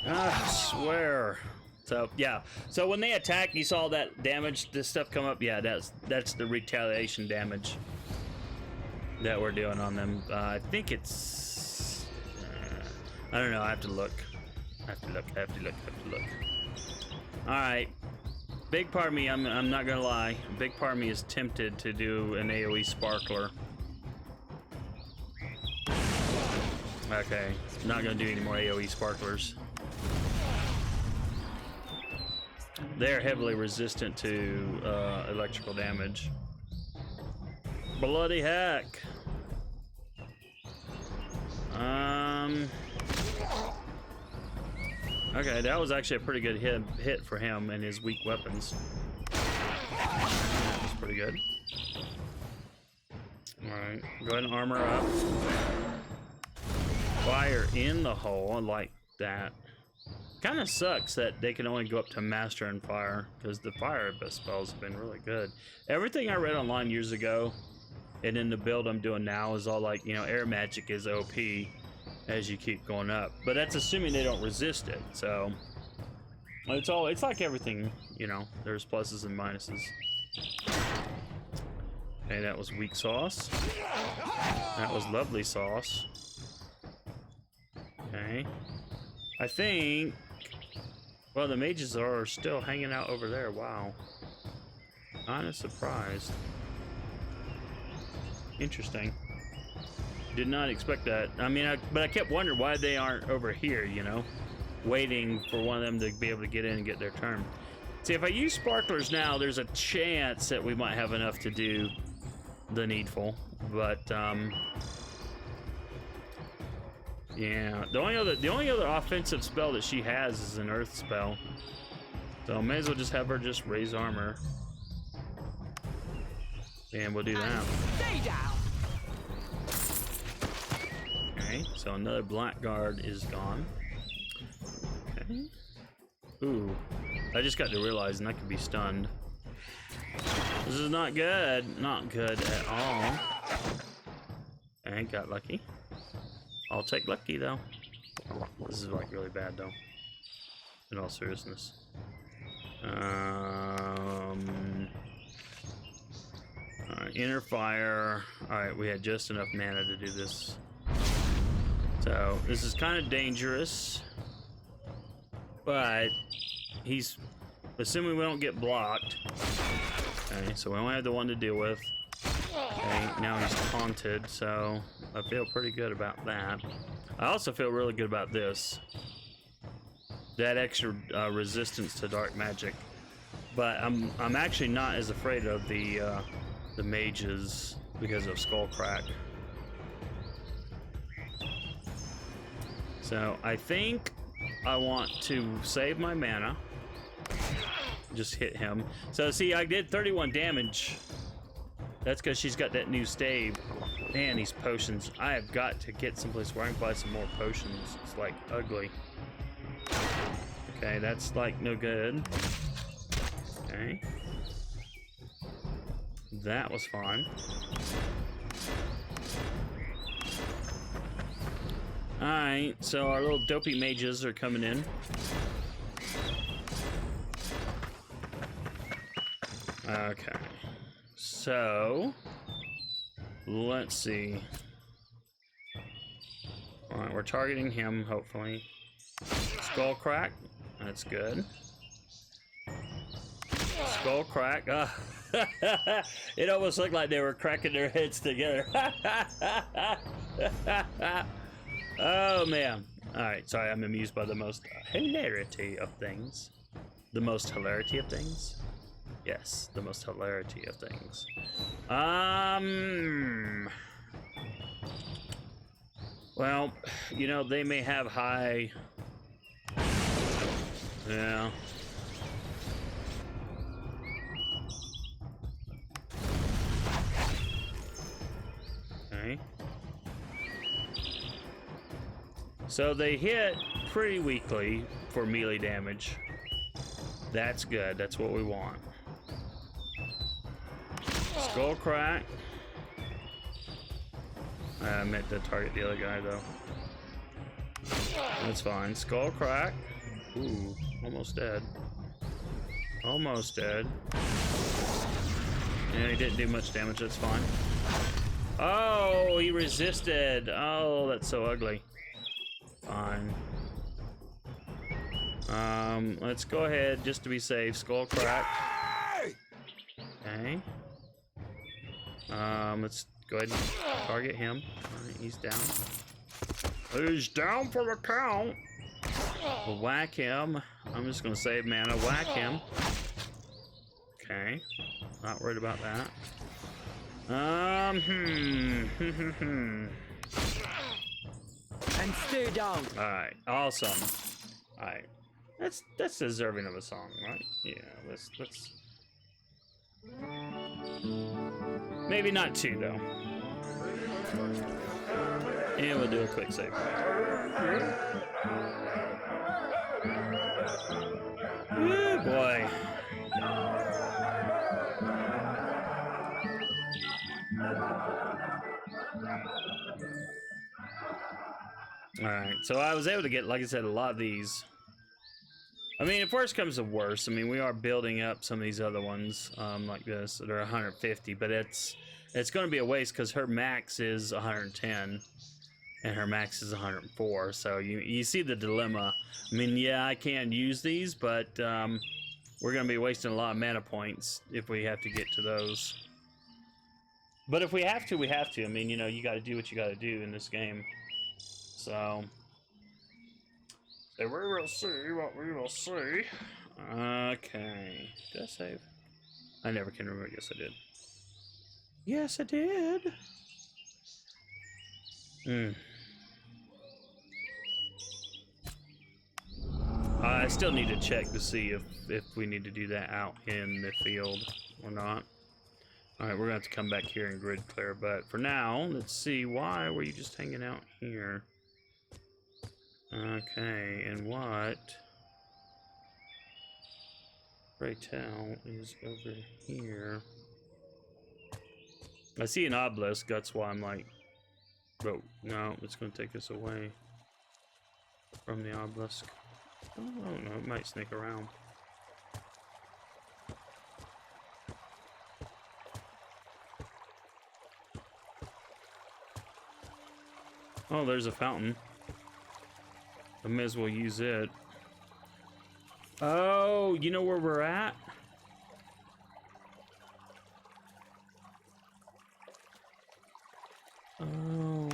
I swear. So yeah. So when they attack, you saw that damage, this stuff come up. Yeah, that's the retaliation damage that we're doing on them. I think it's. I don't know. I have to look. I have to look. All right. Big part of me, I'm not gonna lie. A big part of me is tempted to do an AOE sparkler. Okay, not gonna do any more AOE sparklers. They're heavily resistant to electrical damage. Bloody heck. Okay, that was actually a pretty good hit for him and his weak weapons. That's pretty good. Alright, go ahead and armor up. Fire in the hole, I like that. Kind of sucks that they can only go up to Master and Fire, because the fire spells have been really good. Everything I read online years ago, and in the build I'm doing now, is all like, you know, air magic is OP as you keep going up, but that's assuming they don't resist it. So it's like everything, you know, there's pluses and minuses. Okay, that was weak sauce. That was lovely sauce. Okay, I think, well, the mages are still hanging out over there. Wow, kind of surprised. Interesting. Did not expect that. I mean, but I kept wondering why they aren't over here, you know, waiting for one of them to be able to get in and get their turn. See, if I use sparklers now, there's a chance that we might have enough to do the needful, but yeah, the only other offensive spell that she has is an earth spell, so I may as well just have her just raise armor, and we'll do that. Stay down. Okay, so another blackguard is gone. Okay. Ooh, I just got to realizing I could be stunned. This is not good. Not good at all. Okay, got lucky. I'll take lucky though. This is like really bad though. In all seriousness. Alright, inner fire. Alright, we had just enough mana to do this. So this is kind of dangerous, but he's assuming we don't get blocked. Okay, so we only have the one to deal with. Okay, now he's taunted, so I feel pretty good about that. I also feel really good about this. That extra resistance to dark magic, but I'm actually not as afraid of the mages because of Skullcrack. So I think I want to save my mana. Just hit him. So see, I did 31 damage. That's because she's got that new stave. Man, these potions. I have got to get someplace where I can buy some more potions. It's like ugly. Okay, that's like no good. Okay. That was fine. Alright, so our little dopey mages are coming in. Okay. So, let's see. Alright, we're targeting him, hopefully. Skullcrack, that's good. Skullcrack, it almost looked like they were cracking their heads together. Oh man. Alright, sorry, I'm amused by the most hilarity of things. The most hilarity of things? Yes, the most hilarity of things. Well, you know, they may have high... Yeah. Okay. So they hit pretty weakly for melee damage. That's good. That's what we want. Skull crack. I meant to target the other guy though. That's fine. Skull crack. Ooh, almost dead. Almost dead. And he didn't do much damage. That's fine. Oh, he resisted. Oh, that's so ugly. Fine. Let's go ahead just to be safe. Skull crack. Okay. Let's go ahead and target him. Alright, he's down. He's down for the count. We'll whack him. I'm just gonna save mana. Whack him. Okay. Not worried about that. And stay down. Alright, awesome. Alright. That's deserving of a song, right? Yeah, let's maybe not two though. And we'll do a quick save. Oh boy. Alright, so I was able to get, like I said, a lot of these. I mean, if worse comes to worse, I mean, we are building up some of these other ones, like this, that are 150, but it's going to be a waste because her max is 110, and her max is 104, so you see the dilemma. I mean, yeah, I can use these, but we're going to be wasting a lot of mana points if we have to get to those. But if we have to, we have to. I mean, you know, you got to do what you got to do in this game. So we will see what we will see. Okay. Did I save? I never can remember. Yes, I did. Yes, I did. I still need to check to see if we need to do that out in the field or not. Alright, we're going to have to come back here and grid clear, but for now, let's see, why were you just hanging out here? Okay, and what? Pray tell is over here. I see an obelisk, that's why I'm like, oh, no, it's going to take us away from the obelisk. Oh, I don't know, it might sneak around. Oh, there's a fountain. I may as well use it. Oh, you know where we're at? Oh.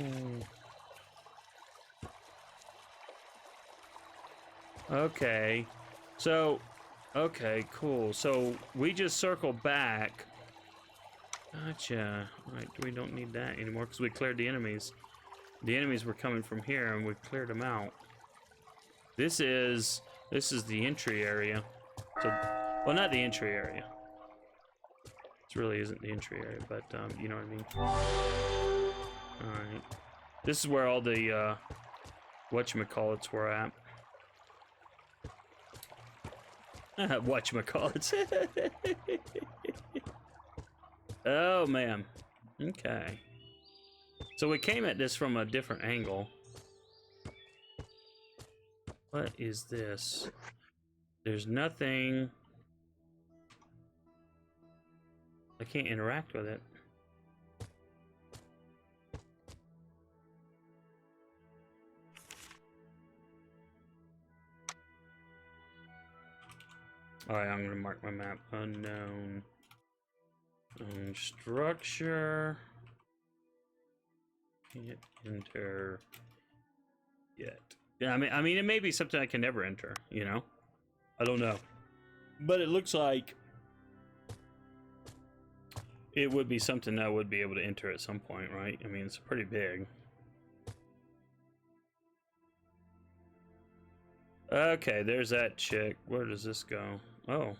Okay. So, okay, cool. So, we just circle back. Gotcha. Alright, we don't need that anymore because we cleared the enemies. The enemies were coming from here and we cleared them out. This is the entry area. So, well, not the entry area. This really isn't the entry area, but you know what I mean. All right. This is where all the whatchamacallits were at. Whatchamacallits. Oh man. Okay. So we came at this from a different angle. What is this? There's nothing. I can't interact with it. Alright, I'm gonna mark my map. Unknown. Structure. Can't enter yet. Yeah, I mean, it may be something I can never enter, you know? I don't know. But it looks like it would be something I would be able to enter at some point, right? I mean, it's pretty big. Okay, there's that chick. Where does this go? Oh.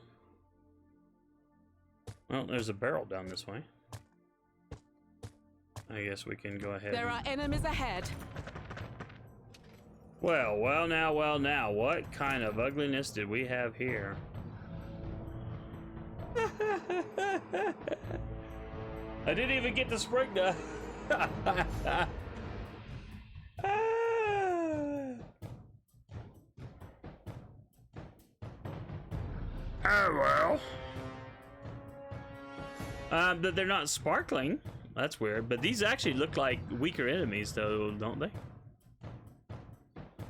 Well, there's a barrel down this way. I guess we can go ahead. There are enemies ahead. Well now. What kind of ugliness did we have here? I didn't even get to spring the. Oh well. But they're not sparkling. That's weird. But these actually look like weaker enemies, though, don't they?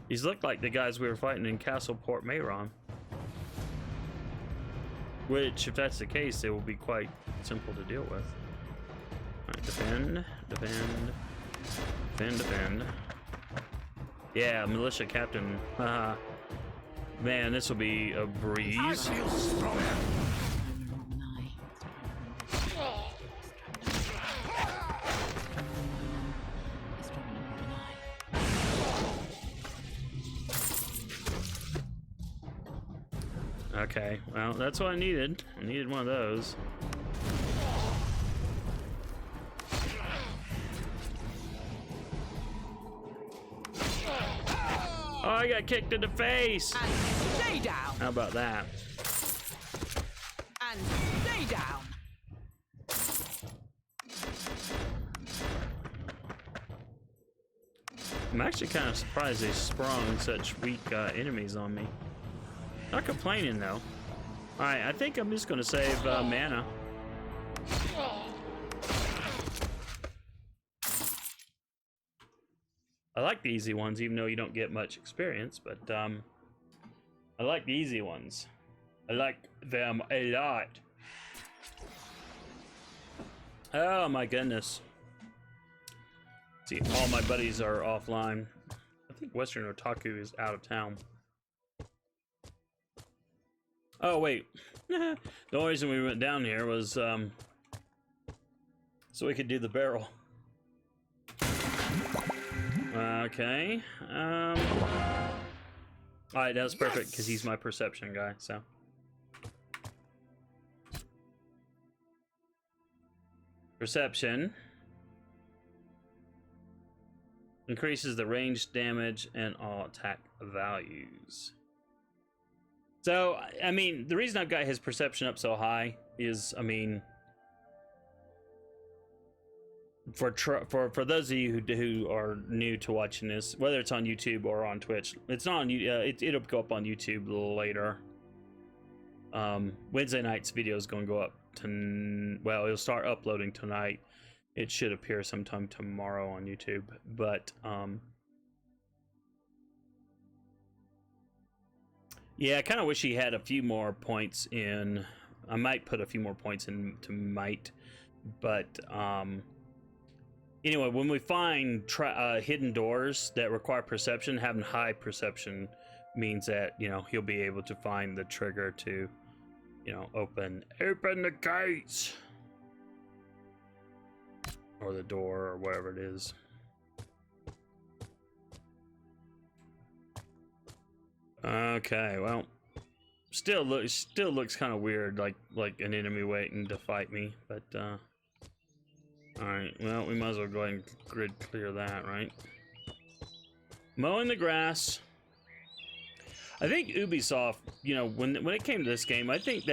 These look like the guys we were fighting in Castle Port Mayron. Which, if that's the case, they will be quite simple to deal with. Alright, defend. Yeah, militia captain. Haha. Man, this will be a I breeze. feel stronger. Okay, well, that's what I needed. I needed one of those. Oh, I got kicked in the face! And stay down. How about that? And stay down. I'm actually kind of surprised they sprung such weak enemies on me. Not complaining though. Alright, I think I'm just gonna save mana. I like the easy ones, even though you don't get much experience, but I like the easy ones. I like them a lot. Oh my goodness. See, all my buddies are offline. I think Western Otaku is out of town. Oh wait, the only reason we went down here was so we could do the barrel. Okay. Alright, that's perfect because he's my perception guy, so. Perception increases the range, damage, and all attack values. So, I mean, the reason I've got his perception up so high is, I mean, for those of you who are new to watching this, whether it's on YouTube or on Twitch, it's not on it'll go up on YouTube later. Wednesday night's video is going to go up to, well, it'll start uploading tonight. It should appear sometime tomorrow on YouTube, but yeah, I kind of wish he had a few more points in. I might put a few more points into might, but anyway, when we find hidden doors that require perception, having high perception means that, you know, he'll be able to find the trigger to, you know, open the gates or the door or whatever it is. Okay, well, still looks kind of weird, like an enemy waiting to fight me, but all right, well, we might as well go ahead and grid clear that, right? Mowing the grass. I think Ubisoft, you know, when it came to this game, don't get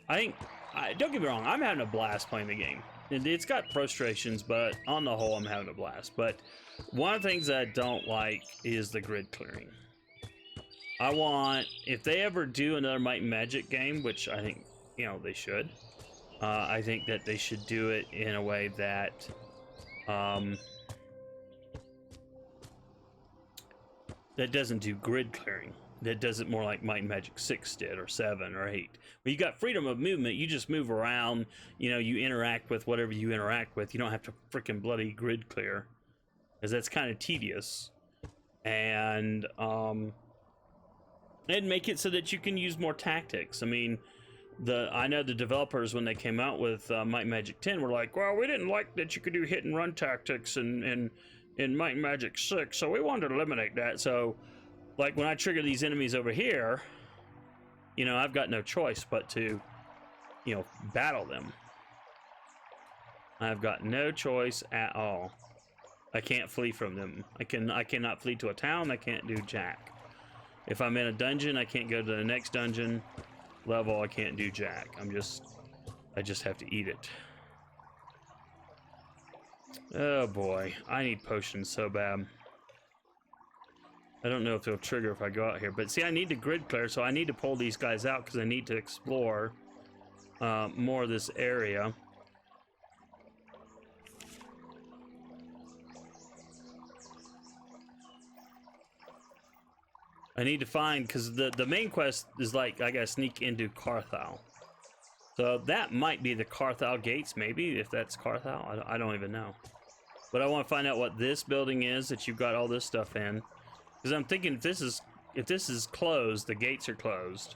me wrong, I'm having a blast playing the game. It's got frustrations, but on the whole, I'm having a blast. But one of the things that I don't like is the grid clearing. I want, if they ever do another Might and Magic game, which I think, you know, they should, I think that they should do it in a way that that doesn't do grid clearing. That does it more like Might and Magic 6 did, or 7 or 8. But you got freedom of movement. You just move around. You know, you interact with whatever you interact with. You don't have to freaking bloody grid clear, because that's kind of tedious. And make it so that you can use more tactics. I mean, I know the developers, when they came out with Might and Magic 10, were like, well, we didn't like that you could do hit and run tactics in Might and Magic 6, so we wanted to eliminate that. So like when I trigger these enemies over here, you know, I've got no choice but to, you know, battle them. I've got no choice at all. I can't flee from them. I cannot flee to a town. I can't do jack. If I'm in a dungeon, I can't go to the next dungeon level. I can't do jack. I just have to eat it. Oh boy, I need potions so bad. I don't know if they'll trigger if I go out here, but see, I need to grid clear, so I need to pull these guys out because I need to explore more of this area. I need to find, because the main quest is like, I gotta sneak into Karthal. So that might be the Karthal gates, maybe, if that's Karthal. I don't even know. But I want to find out what this building is that you've got all this stuff in. Because I'm thinking if this is closed, the gates are closed.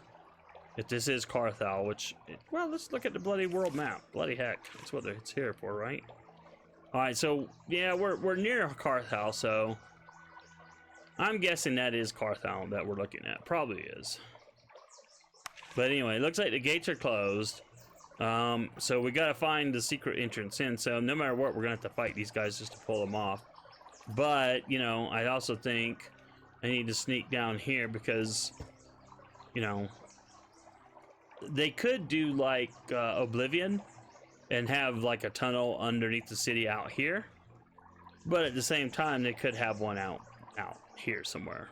If this is Karthal, which, well, let's look at the bloody world map. Bloody heck, that's what it's here for, right? All right, so yeah, we're near Karthal, so I'm guessing that is Karthal that we're looking at. Probably is. But anyway, it looks like the gates are closed. So we gotta find the secret entrance in. So no matter what, we're gonna have to fight these guys just to pull them off. But, you know, I also think I need to sneak down here because, you know, they could do like Oblivion and have like a tunnel underneath the city out here. But at the same time, they could have one out here somewhere.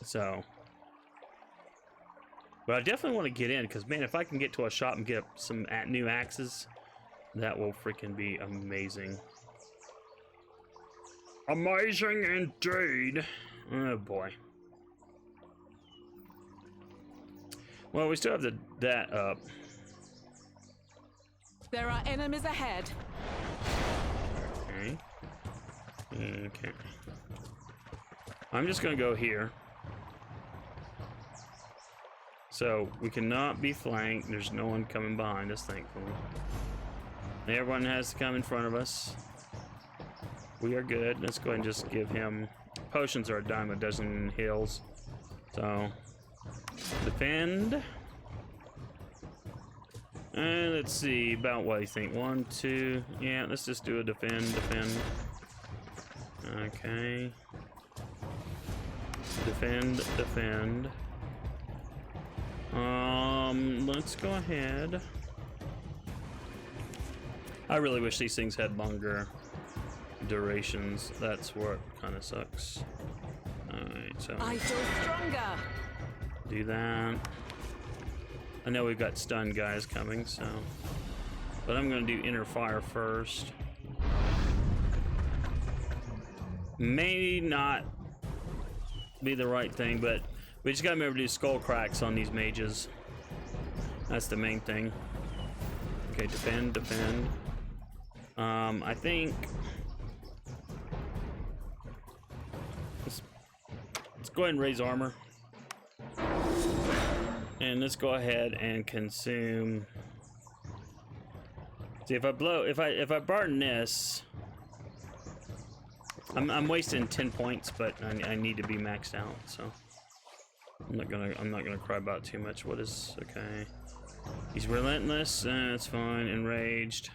So, but I definitely want to get in because, man, if I can get to a shop and get some new axes, that will freaking be amazing. Amazing indeed. Oh boy. Well, we still have that up. There are enemies ahead. Okay. Okay. I'm just gonna go here. So we cannot be flanked. There's no one coming behind us, thankfully. Everyone has to come in front of us. We are good. Let's go ahead and just give him potions are a dime a dozen heals. So defend. And let's see about what you think. 1, 2. Yeah, let's just do a defend. Okay. Defend. Let's go ahead. I really wish these things had longer durations. That's what kind of sucks. Alright, so I feel stronger. do that. I know we've got stun guys coming, so, but I'm gonna do inner fire first. May not be the right thing, but we just gotta remember to do skull cracks on these mages. That's the main thing. Okay, defend. I think let's go ahead and raise armor. And let's go ahead and consume. See, if I burn this, I'm wasting 10 points, but I need to be maxed out, so I'm not gonna cry about it too much. What is okay? He's relentless. That's fine. Enraged.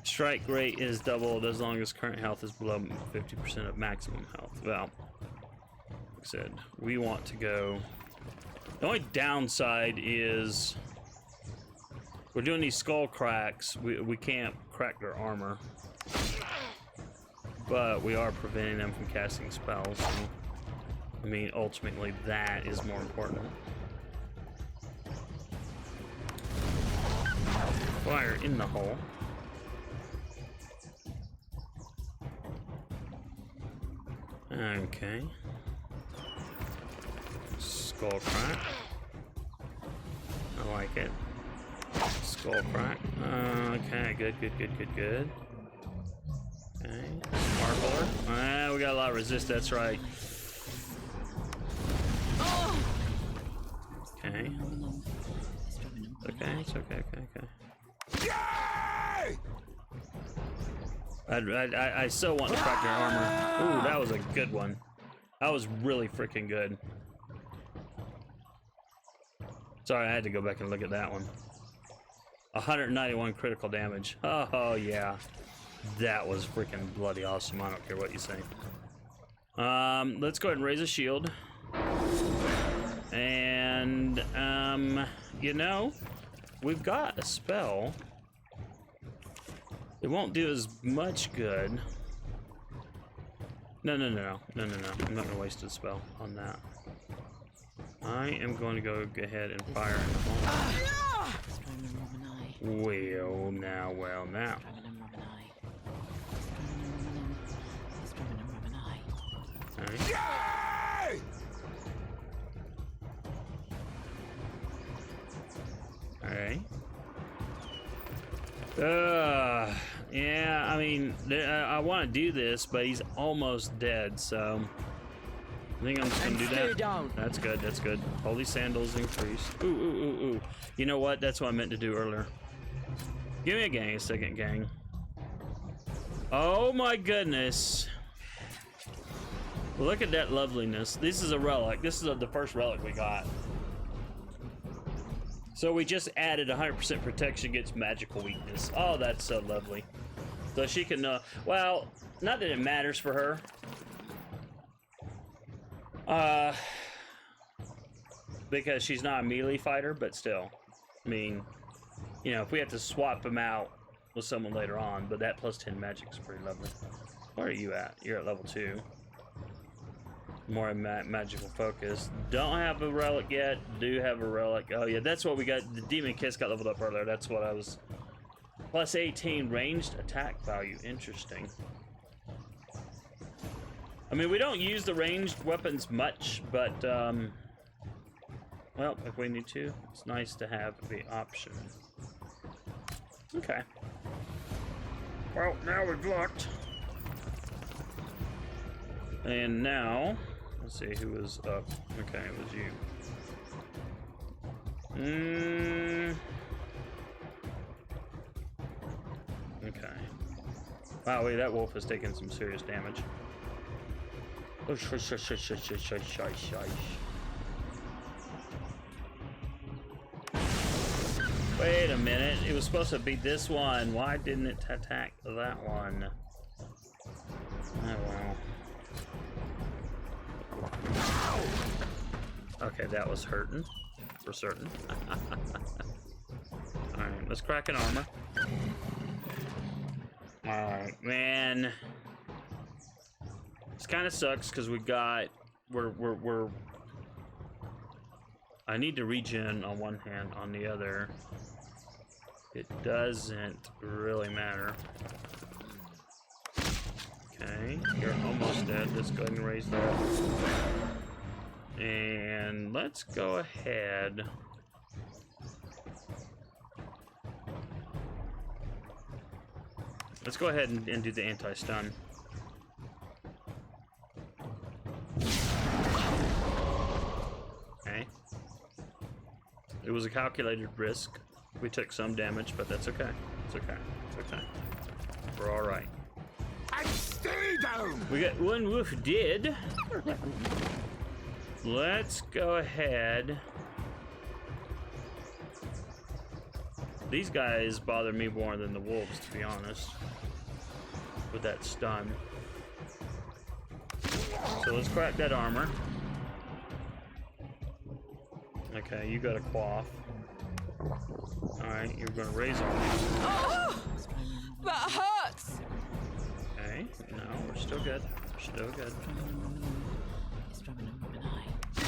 Strike rate is doubled as long as current health is below 50% of maximum health. Well, like I said, we want to go. The only downside is we're doing these skull cracks. We can't crack their armor, but we are preventing them from casting spells. So, I mean, ultimately, that is more important. Fire in the hole. Okay. Skull crack. I like it. Skull crack. Okay, good. Okay. Sparkler. We got a lot of resist, that's right. Okay. Okay, it's okay. I so want to crack their armor. Ooh, that was a good one. That was really freaking good. Sorry, I had to go back and look at that one. 191 critical damage. Oh yeah. That was freaking bloody awesome. I don't care what you say. Let's go ahead and raise a shield. And, you know, we've got a spell. It won't do as much good. No. I'm not gonna waste a spell on that. I am going to go ahead and fire in the hole. Well, now. Yay! Alright. Yeah, I mean, I want to do this, but he's almost dead, so I think I'm just gonna do that. Down. That's good, that's good. Holy sandals increased. Ooh. You know what? That's what I meant to do earlier. Give me a second gang. Oh my goodness. Look at that loveliness. This is a relic. This is the first relic we got. So we just added 100% protection against magical weakness. Oh, that's so lovely. So she can, well, not that it matters for her. Because she's not a melee fighter, but still. I mean, you know, if we have to swap him out with someone later on, but that plus 10 magic is pretty lovely. Where are you at? You're at level 2. More magical focus. Don't have a relic yet. Do have a relic. Oh yeah, that's what we got. The demon kiss got leveled up earlier. That's what I was. Plus 18 ranged attack value. Interesting. I mean, we don't use the ranged weapons much, but well, if we need to, it's nice to have the option. Okay. Well, now we've looked. And now, let's see who was up. Okay, it was you. Okay. Wow, wait, that wolf has taken some serious damage. Oh, shush. Wait a minute, it was supposed to be this one. Why didn't it attack that one? Oh, well. Okay, that was hurting, for certain. Alright, let's crack an armor. Alright, man. This kind of sucks, because we're I need to regen on one hand, on the other it doesn't really matter. Okay, you're almost dead. Let's go ahead and raise that. And let's go ahead. Let's go ahead and do the anti-stun. Okay. It was a calculated risk. We took some damage, but that's okay. It's okay. It's okay. We're all right. And stay down! We got one wolf dead. Let's go ahead. These guys bother me more than the wolves, to be honest. With that stun. So let's crack that armor. Okay, you got a cloth. Alright, you're gonna raise armor. Oh, that hurts. Okay, no, we're still good. We're still good.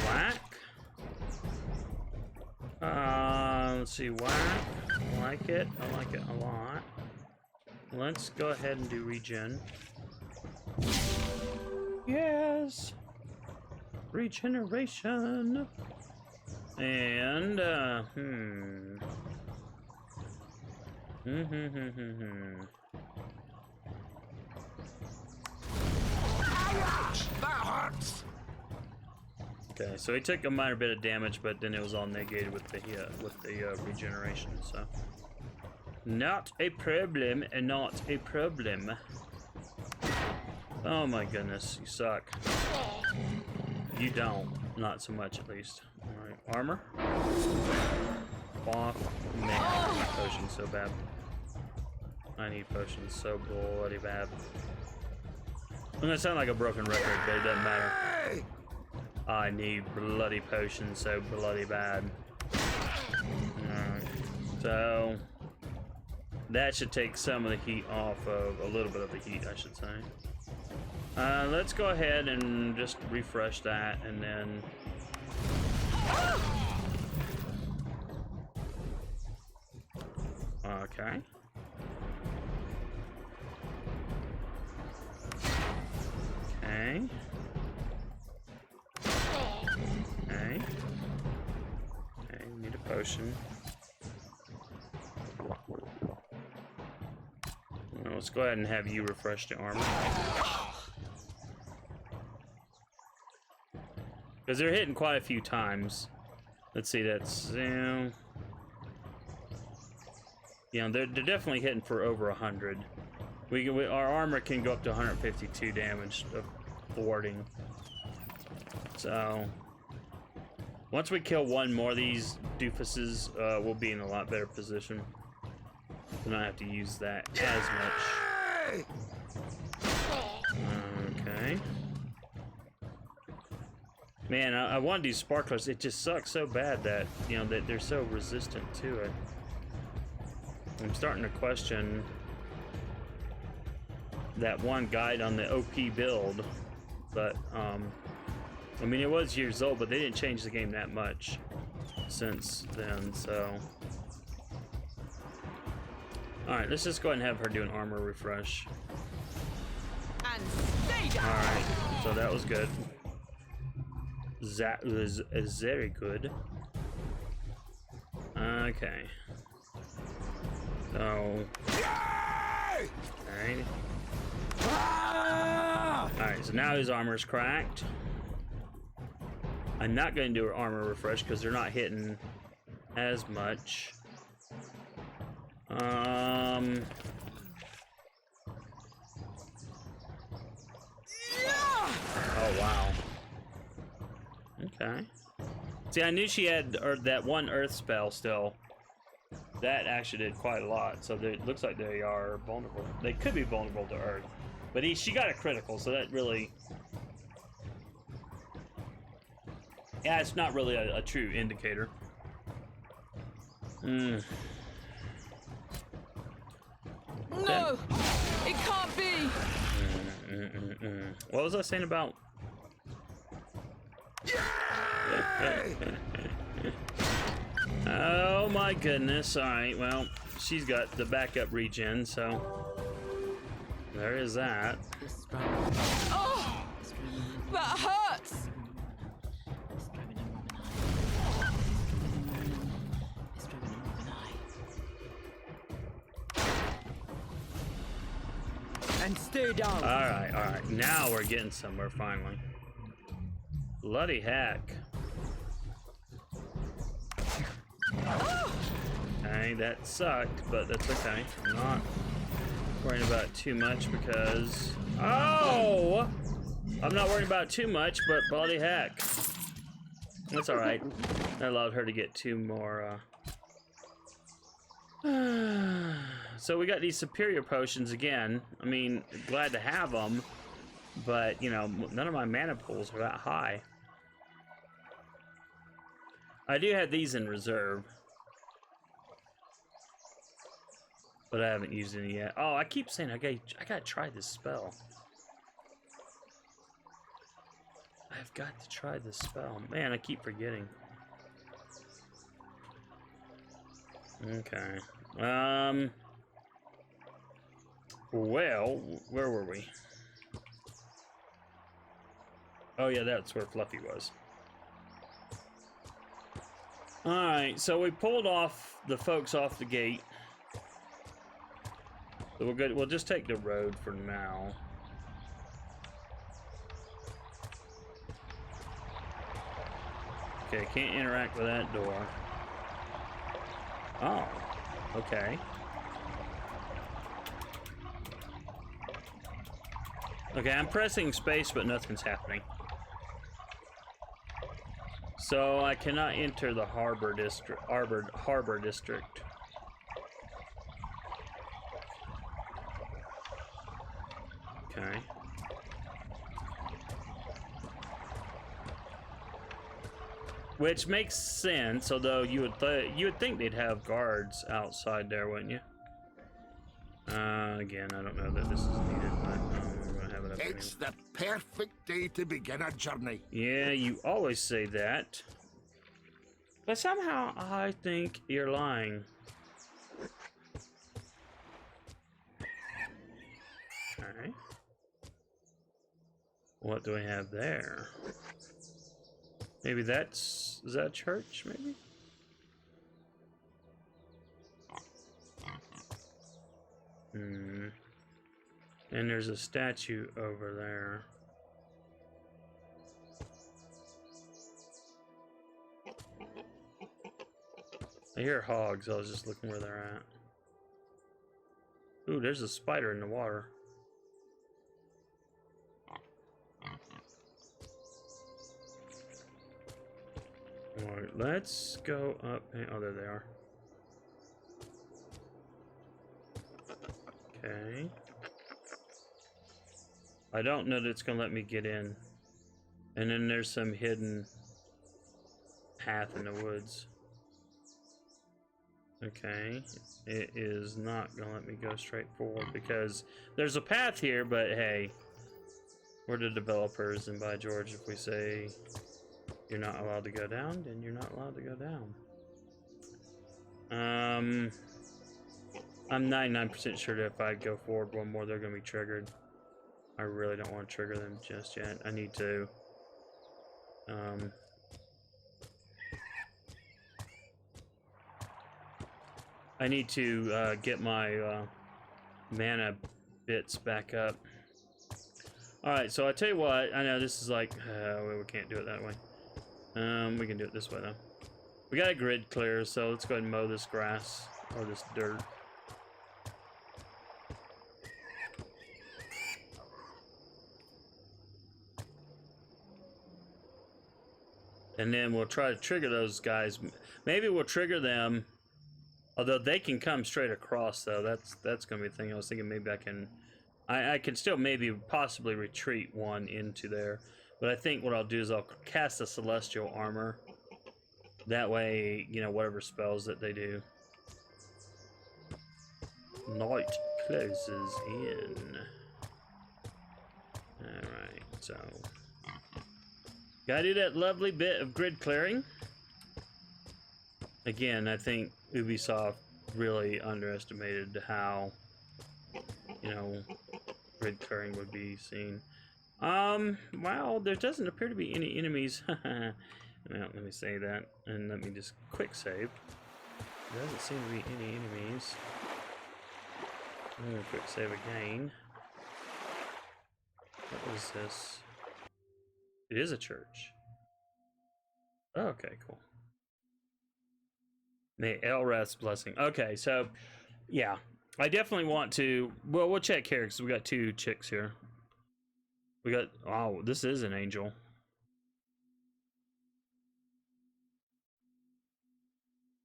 Whack. Let's see, whack. I like it. I like it a lot. Let's go ahead and do regen. Yes. Regeneration. And That hurts! Okay, so he took a minor bit of damage, but then it was all negated with the regeneration. So, not a problem, and not a problem. Oh my goodness, you suck. You don't. Not so much, at least. Alright, armor. Off. Man, I need potions so bad. I need potions so bloody bad. I'm gonna sound like a broken record, but it doesn't matter. I need bloody potions so bloody bad. Alright, so that should take some of the heat off of, a little bit of the heat, I should say. Let's go ahead and just refresh that, and then... Okay. Okay. Okay. Okay, we need a potion. Well, let's go ahead and have you refresh the armor. Because they're hitting quite a few times. Let's see, that's... you know, they're definitely hitting for over 100. Our armor can go up to 152 damage of thwarting. So... once we kill one more of these doofuses, we'll be in a lot better position. We don't have to use that as much. Okay. Man, I want to do sparklers. It just sucks so bad that, you know, that they're so resistant to it. I'm starting to question that one guide on the OP build, but I mean, it was years old, but they didn't change the game that much since then, so. Alright, let's just go ahead and have her do an armor refresh. And stay down. Alright, so that was good. That was very good. Okay. So. Alright. Alright, so now his armor's cracked. I'm not going to do her armor refresh because they're not hitting as much. Oh wow. Okay. See, I knew she had that one earth spell still. That actually did quite a lot. So it looks like they are vulnerable. They could be vulnerable to earth, but she got a critical, so that really. Yeah, it's not really a true indicator. No, it can't be. What was I saying about? Oh my goodness! All right, well, she's got the backup regen, so there is that. Oh, that hurts. And stay down. All right. Now we're getting somewhere finally. Bloody heck. Okay, that sucked, but that's okay. I'm not worrying about it too much because... Oh! I'm not worrying about it too much, but bloody heck. That's alright. That allowed her to get 2 more, So we got these superior potions again. I mean, glad to have them, but, you know, none of my mana pools are that high. I do have these in reserve, but I haven't used any yet. Oh, I keep saying I gotta try this spell. I've got to try this spell. Man, I keep forgetting. Okay. Well, where were we? Oh yeah, that's where Fluffy was. Alright, so we pulled off the folks off the gate. So we're good. We'll just take the road for now. Okay, can't interact with that door. Oh, okay. Okay, I'm pressing space, but nothing's happening. So I cannot enter the Harbour District. Harbour District. Okay. Which makes sense, although you would think they'd have guards outside there, wouldn't you? Again, I don't know that this is needed, but we're gonna have it up It's anyway. the perfect day to begin a journey. Yeah, you always say that. But somehow I think you're lying. Okay. What do we have there? Maybe is that church, maybe? Hmm. And there's a statue over there. I hear hogs, I was just looking where they're at. Ooh, there's a spider in the water. Alright, let's go up and, oh, there they are. Okay. I don't know that it's gonna let me get in. And then there's some hidden path in the woods. Okay. It is not gonna let me go straight forward because there's a path here, but hey, we're the developers, and by George, if we say you're not allowed to go down, then you're not allowed to go down. I'm 99% sure that if I go forward one more, they're gonna be triggered. I really don't want to trigger them just yet. I need to get my mana bits back up. Alright, so I tell you what, I know this is like, we can't do it that way. We can do it this way though. We got a grid clear, so let's go ahead and mow this grass, or this dirt. And then we'll try to trigger those guys. Maybe we'll trigger them, although they can come straight across though. That's gonna be the thing. I was thinking maybe I can still maybe possibly retreat one into there. But I think what I'll do is I'll cast a celestial armor. That way, you know, whatever spells that they do. Night closes in. Alright, so gotta do that lovely bit of grid clearing. Again, I think Ubisoft really underestimated how, you know, grid clearing would be seen. Well, there doesn't appear to be any enemies. Well, let me say that, and let me just quick save. There doesn't seem to be any enemies. I'm gonna quick save again. What is this? It is a church. Oh, okay, cool. May Elrath's blessing. Okay, so yeah, I definitely want to. Well, we'll check here because we got two chicks here. We got. Oh, this is an angel.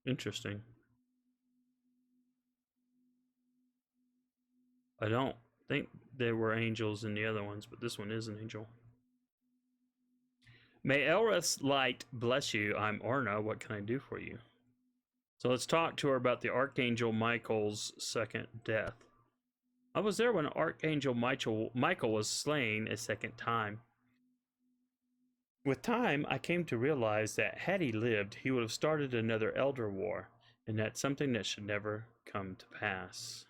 Interesting. I don't think there were angels in the other ones, but this one is an angel. May Elrath's light bless you. I'm Orna. What can I do for you? So let's talk to her about the Archangel Michael's second death. I was there when Archangel Michael was slain a second time. With time, I came to realize that had he lived, he would have started another Elder War, and that's something that should never come to pass.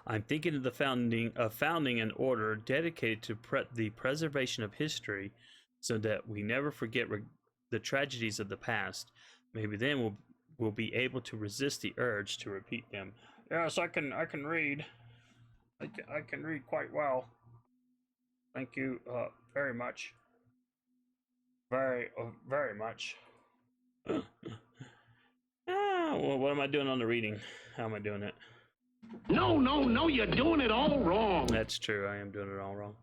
I'm thinking of founding an order dedicated to the preservation of history, so that we never forget the tragedies of the past. Maybe then we'll be able to resist the urge to repeat them. Yes, I can read. I can read quite well. Thank you very much. Very much. Well, what am I doing on the reading? How am I doing it? No, you're doing it all wrong. That's true. I am doing it all wrong.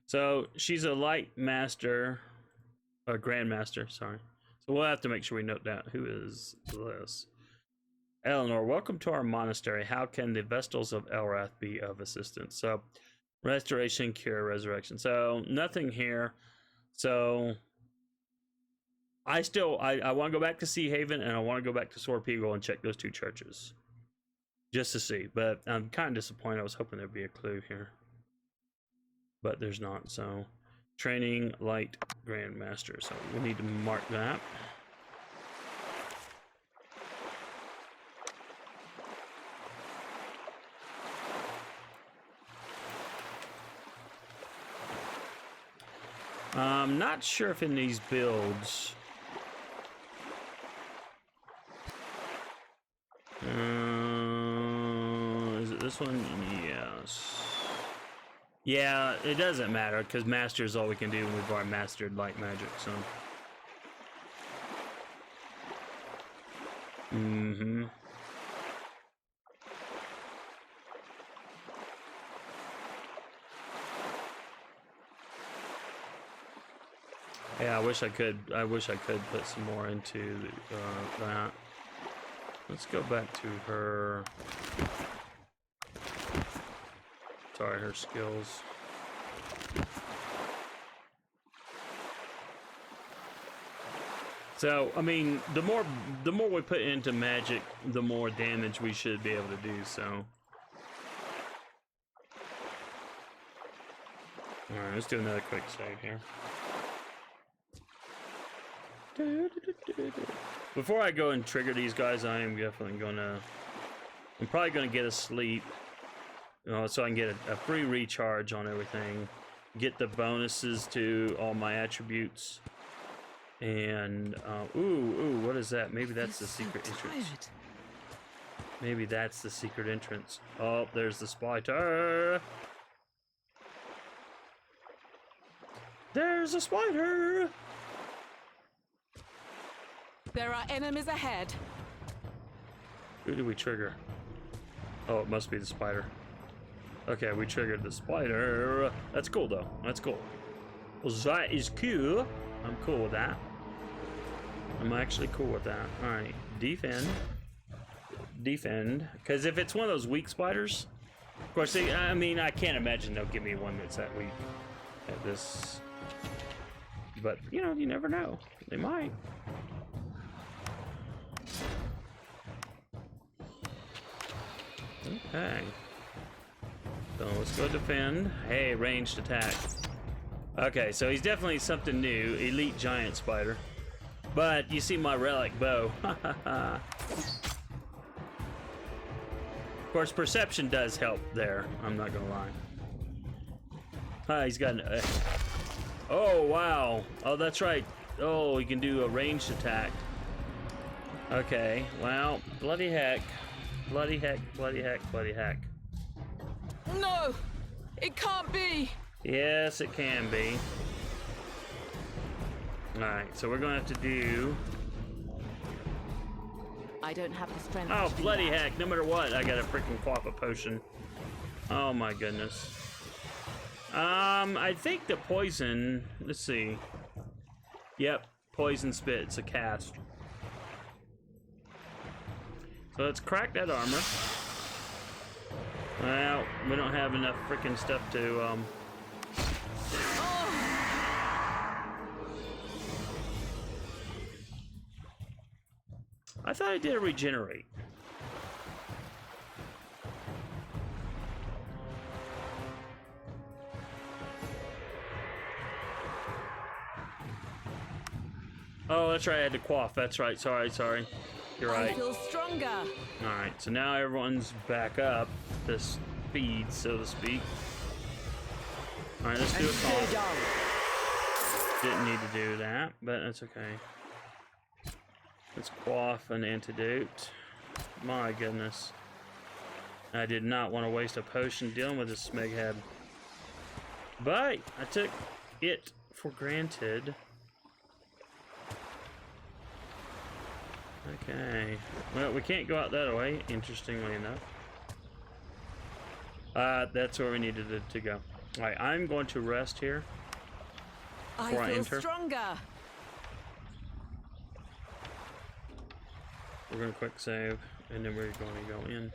So she's a light master, a grandmaster. Sorry. So we'll have to make sure we note down who is this. Eleanor, welcome to our monastery. How can the Vestals of Elrath be of assistance? So, restoration, cure, resurrection. So nothing here. So I want to go back to Sea Haven, and I want to go back to Sorpeagle and check those two churches. Just to see, but I'm kind of disappointed. I was hoping there'd be a clue here, but there's not. So, training light grandmaster. So we need to mark that. I'm not sure if in these builds. Is it this one? Yes. Yeah, it doesn't matter because master is all we can do, and we've already mastered light magic. So. Yeah, I wish I could put some more into that. Let's go back to her. Sorry, her skills. So, I mean, the more we put into magic, the more damage we should be able to do, so. Alright, let's do another quick save here. Before I go and trigger these guys, I am definitely gonna... I'm probably gonna get a sleep. So I can get a free recharge on everything. Get the bonuses to all my attributes. And, ooh, what is that? Maybe that's the secret entrance. Maybe that's the secret entrance. Oh, there's the spider. There's a spider. There are enemies ahead. Who did we trigger? Oh, it must be the spider. Okay, we triggered the spider. That's cool, though. That's cool. Well, that is cool. I'm cool with that. I'm actually cool with that. Alright, defend. Defend. Because if it's one of those weak spiders, of course, I mean, I can't imagine they'll give me one that's that weak at this. But, you know, you never know. They might. Okay. So let's go defend. Hey, ranged attack. Okay, so he's definitely something new. Elite giant spider. But you see my relic bow. Of course, perception does help there. I'm not gonna lie. He's got an... oh, wow. Oh, that's right. Oh, he can do a ranged attack. Okay, well, bloody heck. Bloody heck, bloody heck, bloody heck. No! It can't be! Yes, it can be. Alright, so we're gonna have to do... I don't have the strength. oh, to do bloody that. heck, no matter what, I gotta freaking quaff a potion. Oh my goodness. I think the poison... let's see. Yep, poison spit, it's a cast. So let's crack that armor. Well, we don't have enough freaking stuff to, I thought I did a regenerate. Oh, that's right, I had to quaff. That's right, sorry. You're right. I feel stronger. Alright, so now everyone's back up to speed, so to speak. Alright, let's do a call. Didn't need to do that, but that's okay. Let's quaff an antidote. My goodness. I did not want to waste a potion dealing with this smeghead. But I took it for granted. Okay. Well, we can't go out that way, interestingly enough. That's where we needed it to go. All right, I'm going to rest here before I feel enter. stronger. We're gonna quick save, and then we're going to go in.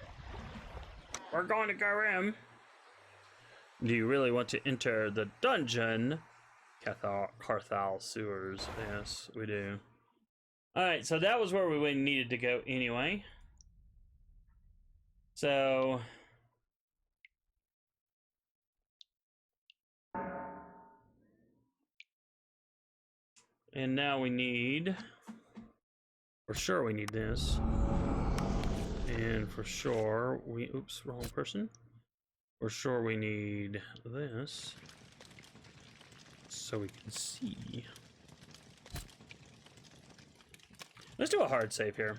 We're going to go in. Do you really want to enter the dungeon? Karthal sewers. Yes, we do. Alright, so that was where we needed to go anyway. So... and now we need... for sure we need this. And for sure we... oops, wrong person. For sure we need this. So we can see. Let's do a hard save here.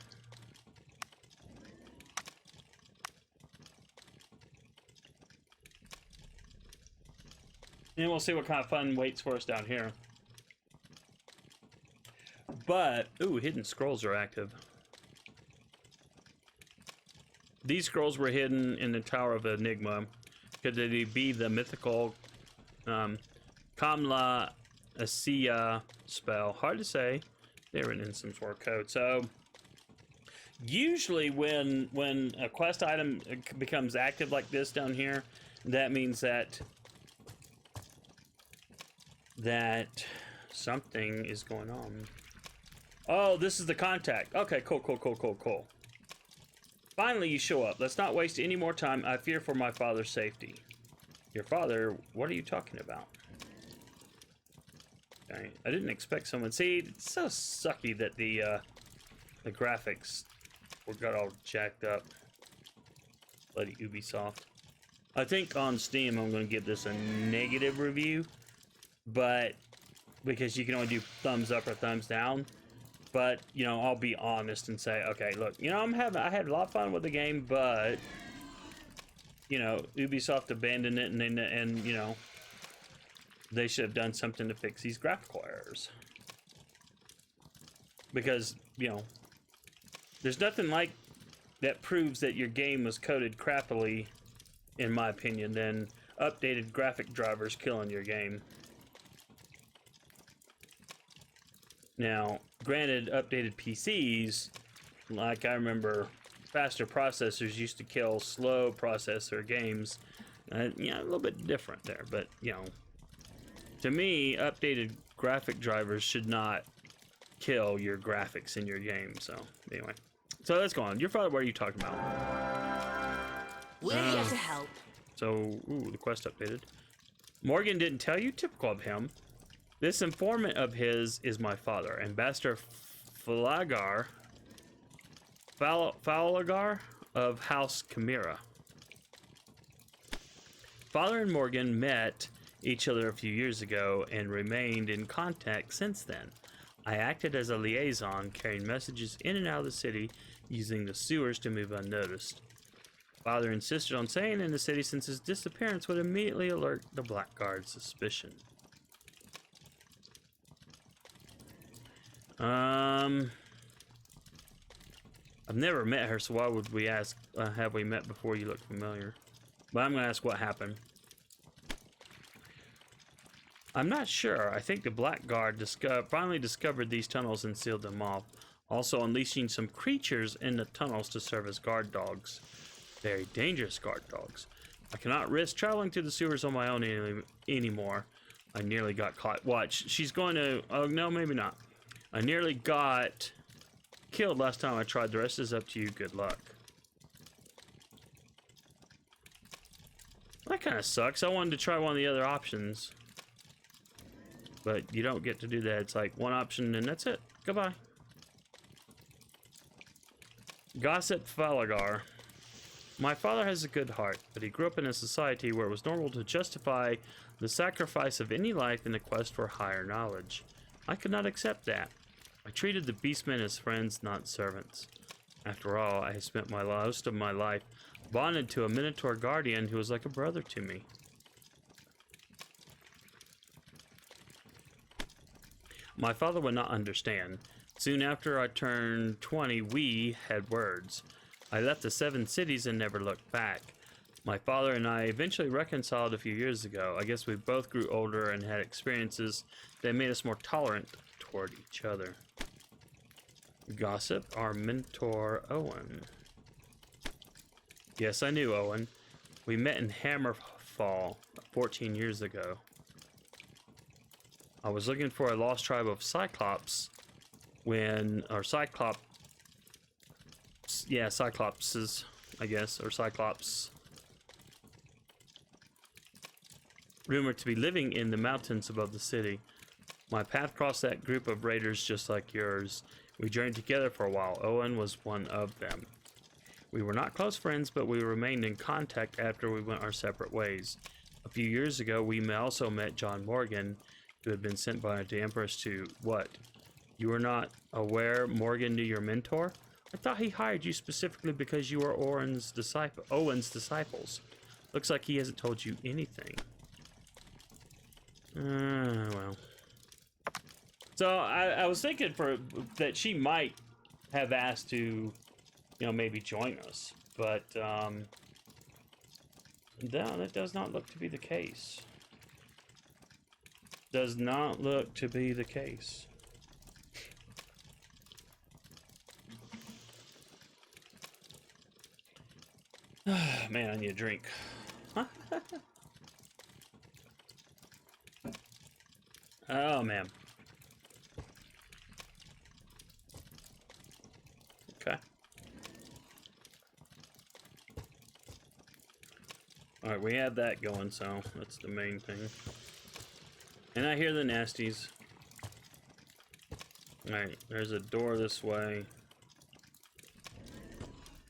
And we'll see what kind of fun waits for us down here. But, ooh, hidden scrolls are active. These scrolls were hidden in the Tower of Enigma. Could they be the mythical Kamla Asiya spell? Hard to say. They're an instance war code. So usually when a quest item becomes active like this down here, that means that something is going on. Oh, this is the contact. Okay, cool. Finally, you show up. Let's not waste any more time. I fear for my father's safety. Your father? What are you talking about? Okay, I didn't expect someone. See, it's so sucky that the graphics got all jacked up. Bloody Ubisoft. I think on Steam I'm going to give this a negative review, but because you can only do thumbs up or thumbs down. But, you know, I'll be honest and say, okay, look, you know, I had a lot of fun with the game, but, you know, Ubisoft abandoned it, and you know, they should have done something to fix these graphical errors. Because, you know, there's nothing like that proves that your game was coded crappily, in my opinion, than updated graphic drivers killing your game. Now, granted, updated PCs, like I remember, faster processors used to kill slow processor games. You know, a little bit different there, but, you know, to me, updated graphic drivers should not kill your graphics in your game. So, anyway. So, let's go on. Your father, what are you talking about? We're here to help. So, ooh, the quest updated. Morgan didn't tell you? Typical of him. This informant of his is my father, Ambassador Falagar, Falagar of House Chimera. Father and Morgan met each other a few years ago and remained in contact since then. I acted as a liaison, carrying messages in and out of the city, using the sewers to move unnoticed. Father insisted on staying in the city since his disappearance would immediately alert the Blackguard's suspicion. I've never met her, so why would we ask, have we met before? You look familiar. But I'm going to ask what happened. I'm not sure. I think the Blackguard finally discovered these tunnels and sealed them off, also unleashing some creatures in the tunnels to serve as guard dogs. Very dangerous guard dogs. I cannot risk traveling through the sewers on my own anymore. I nearly got caught. Watch, she's going to... oh, no, maybe not. I nearly got killed last time I tried. The rest is up to you. Good luck. That kind of sucks. I wanted to try one of the other options. But you don't get to do that. It's like one option and that's it. Goodbye. Gossip Falagar. My father has a good heart, but he grew up in a society where it was normal to justify the sacrifice of any life in the quest for higher knowledge. I could not accept that. I treated the beastmen as friends, not servants. After all, I had spent most of my life bonded to a Minotaur guardian who was like a brother to me. My father would not understand. Soon after I turned 20, we had words. I left the 7 cities and never looked back. My father and I eventually reconciled a few years ago. I guess we both grew older and had experiences that made us more tolerant toward each other. Gossip, our mentor, Owen. Yes, I knew Owen. We met in Hammerfall 14 years ago. I was looking for a lost tribe of Cyclops Cyclopses, I guess, or Cyclops. Rumored to be living in the mountains above the city. My path crossed that group of raiders just like yours. We journeyed together for a while. Owen was one of them. We were not close friends, but we remained in contact after we went our separate ways. A few years ago, we also met John Morgan, who had been sent by the Empress to what? You were not aware Morgan knew your mentor? I thought he hired you specifically because you were Owen's disciples. Looks like he hasn't told you anything. Well. So I was thinking that she might have asked to, you know, maybe join us, but no, that does not look to be the case. Does not look to be the case. Man, I need a drink. Oh, man. Okay. Alright, we had that going, so that's the main thing. And I hear the nasties. Alright, there's a door this way.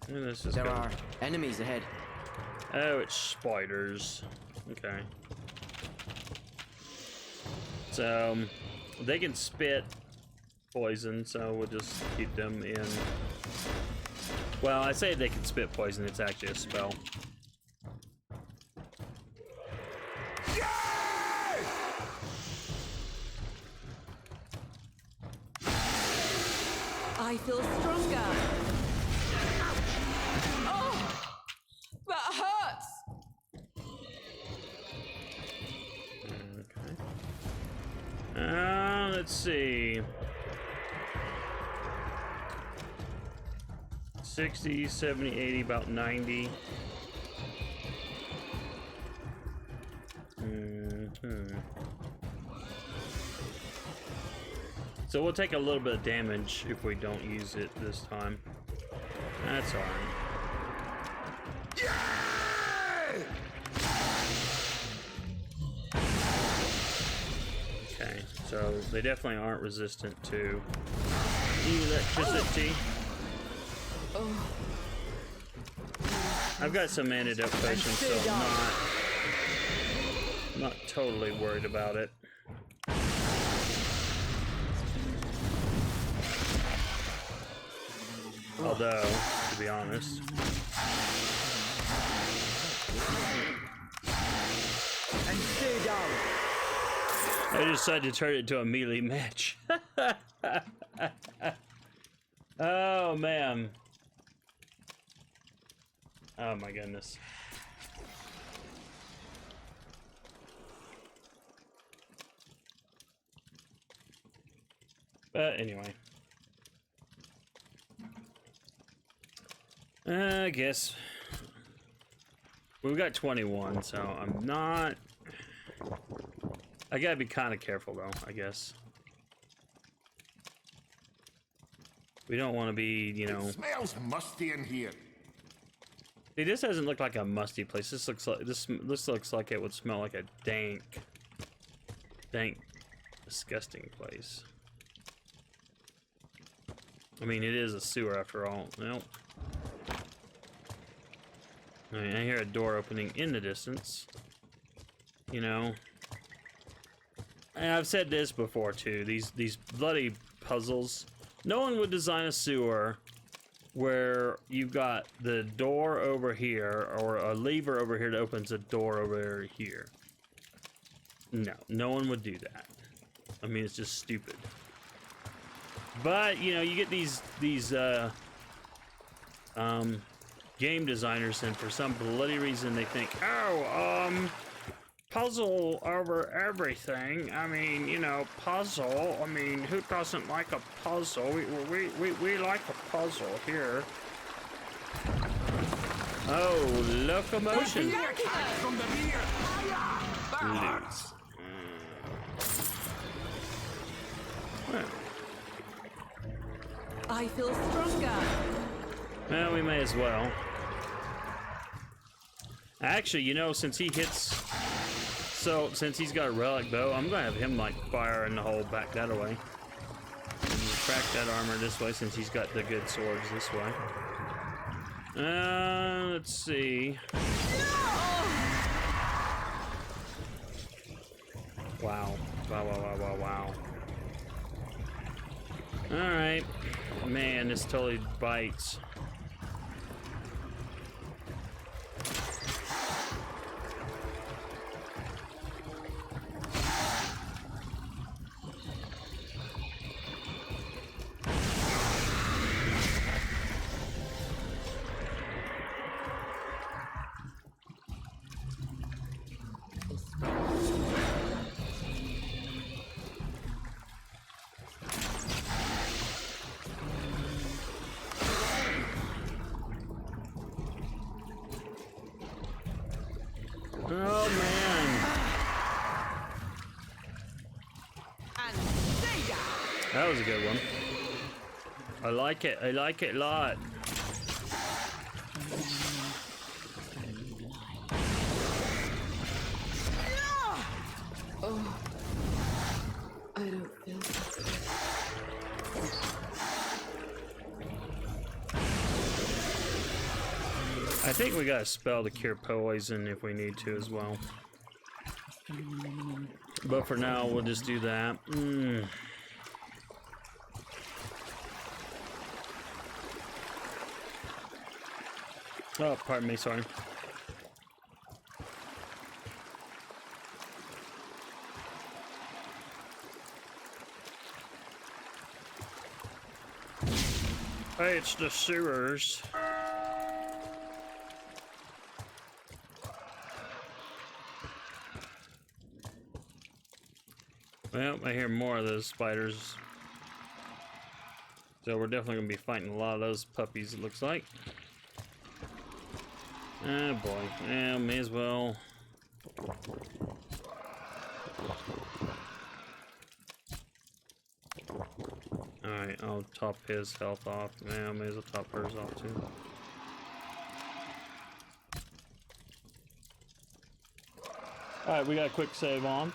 And this is There are enemies ahead. Oh, it's spiders. Okay. So, they can spit poison, so we'll just keep them in. Well, I say they can spit poison, it's actually a spell. I feel stronger. Oh, that hurts. Okay. Let's see. 60, 70, 80, about 90. So we'll take a little bit of damage if we don't use it this time. That's alright. Okay, so they definitely aren't resistant to electricity. I've got some antidote potions, so I'm not totally worried about it. Although, to be honest, I decided to turn it into a melee match. Oh man. Oh my goodness. But anyway. I guess we've got 21, so I'm not. I gotta be kind of careful though, I guess. We don't want to be, you know. It smells musty in here. See, this doesn't look like a musty place. This looks like this looks like it would smell like a dank, disgusting place. I mean, it is a sewer after all. Well. Alright, I hear a door opening in the distance. You know, and I've said this before too. These bloody puzzles. No one would design a sewer where you've got the door over here or a lever over here that opens a door over here. No one would do that. I mean, it's just stupid. But you know, you get these game designers, and for some bloody reason they think, oh, puzzle over everything. I mean, you know, puzzle. I mean, who doesn't like a puzzle? We like a puzzle here. Oh, locomotion. From the rear! Loose. Well, I feel stronger. well, we may as well. Actually, you know, since he hits... So, since he's got a relic bow, I'm gonna have him, like, fire in the hole back that way. And track that armor this way, since he's got the good swords this way. Let's see. Wow. Wow. Alright. Man, this totally bites. Oh man, And see ya. that was a good one. I like it a lot. I don't feel so good. I think we got a spell to cure poison if we need to as well. But for now, we'll just do that. Oh, pardon me, sorry. Hey, it's the sewers. Well, I hear more of those spiders. So we're definitely going to be fighting a lot of those puppies, it looks like. Oh boy. Yeah, may as well. Alright, I'll top his health off. Yeah, may as well top hers off too. Alright, we got a quick save on.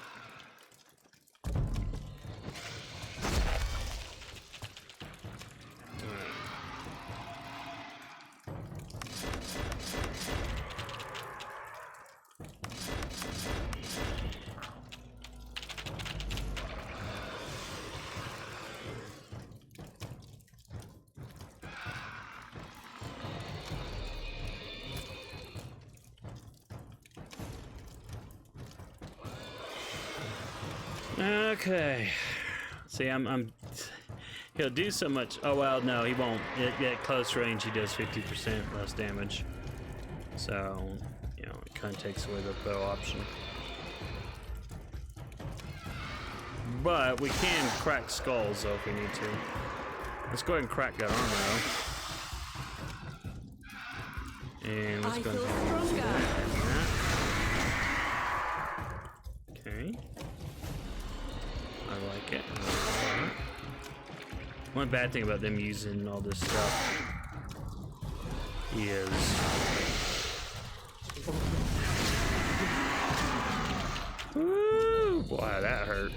Okay. See, he'll do so much. Oh well, no, he won't. At close range, he does 50% less damage. So, you know, it kind of takes away the bow option. But we can crack skulls though if we need to. Let's go ahead and crack that armor though. And let's I go feel ahead and stronger. okay. I like it. One bad thing about them using all this stuff is woo, boy, that hurt.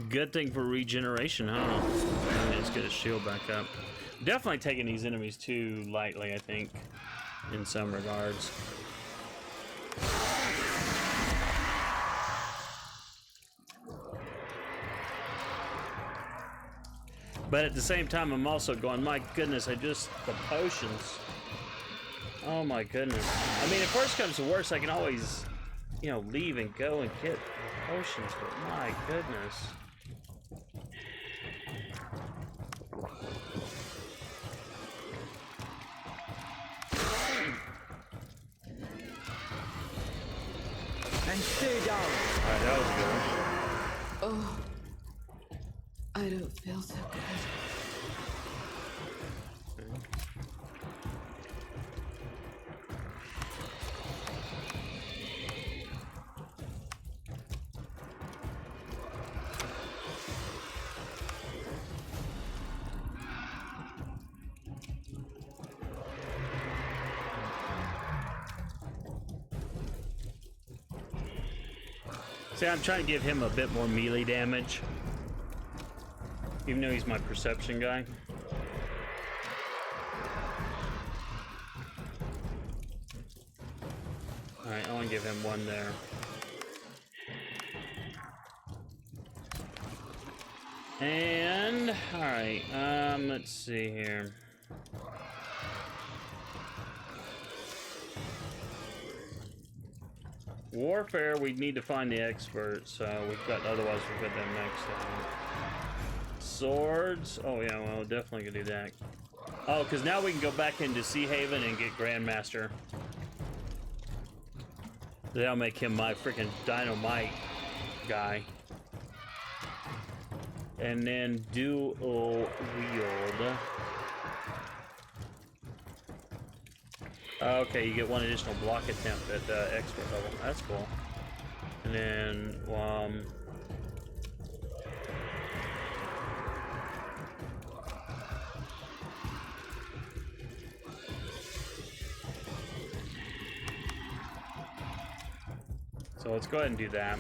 Good thing for regeneration, huh? Let's get his shield back up. Definitely taking these enemies too lightly, I think, in some regards. But at the same time, I'm also going, my goodness, the potions. Oh my goodness. I mean, if worst comes to worst, I can always, you know, leave and go and get potions, but my goodness. And stay down. Alright, that was good. Oh, I don't feel so good. See, I'm trying to give him a bit more melee damage. Even though he's my perception guy. Alright, I want to give him one there. And, alright, let's see here. Warfare, we need to find the experts, so otherwise we've got them next time. Swords, oh yeah, well, definitely can do that. Oh, because now we can go back into Sea Haven and get Grandmaster. That'll make him my freaking dynamite guy. And then dual wield. Okay, you get one additional block attempt at expert level. That's cool. And then, so let's go ahead and do that.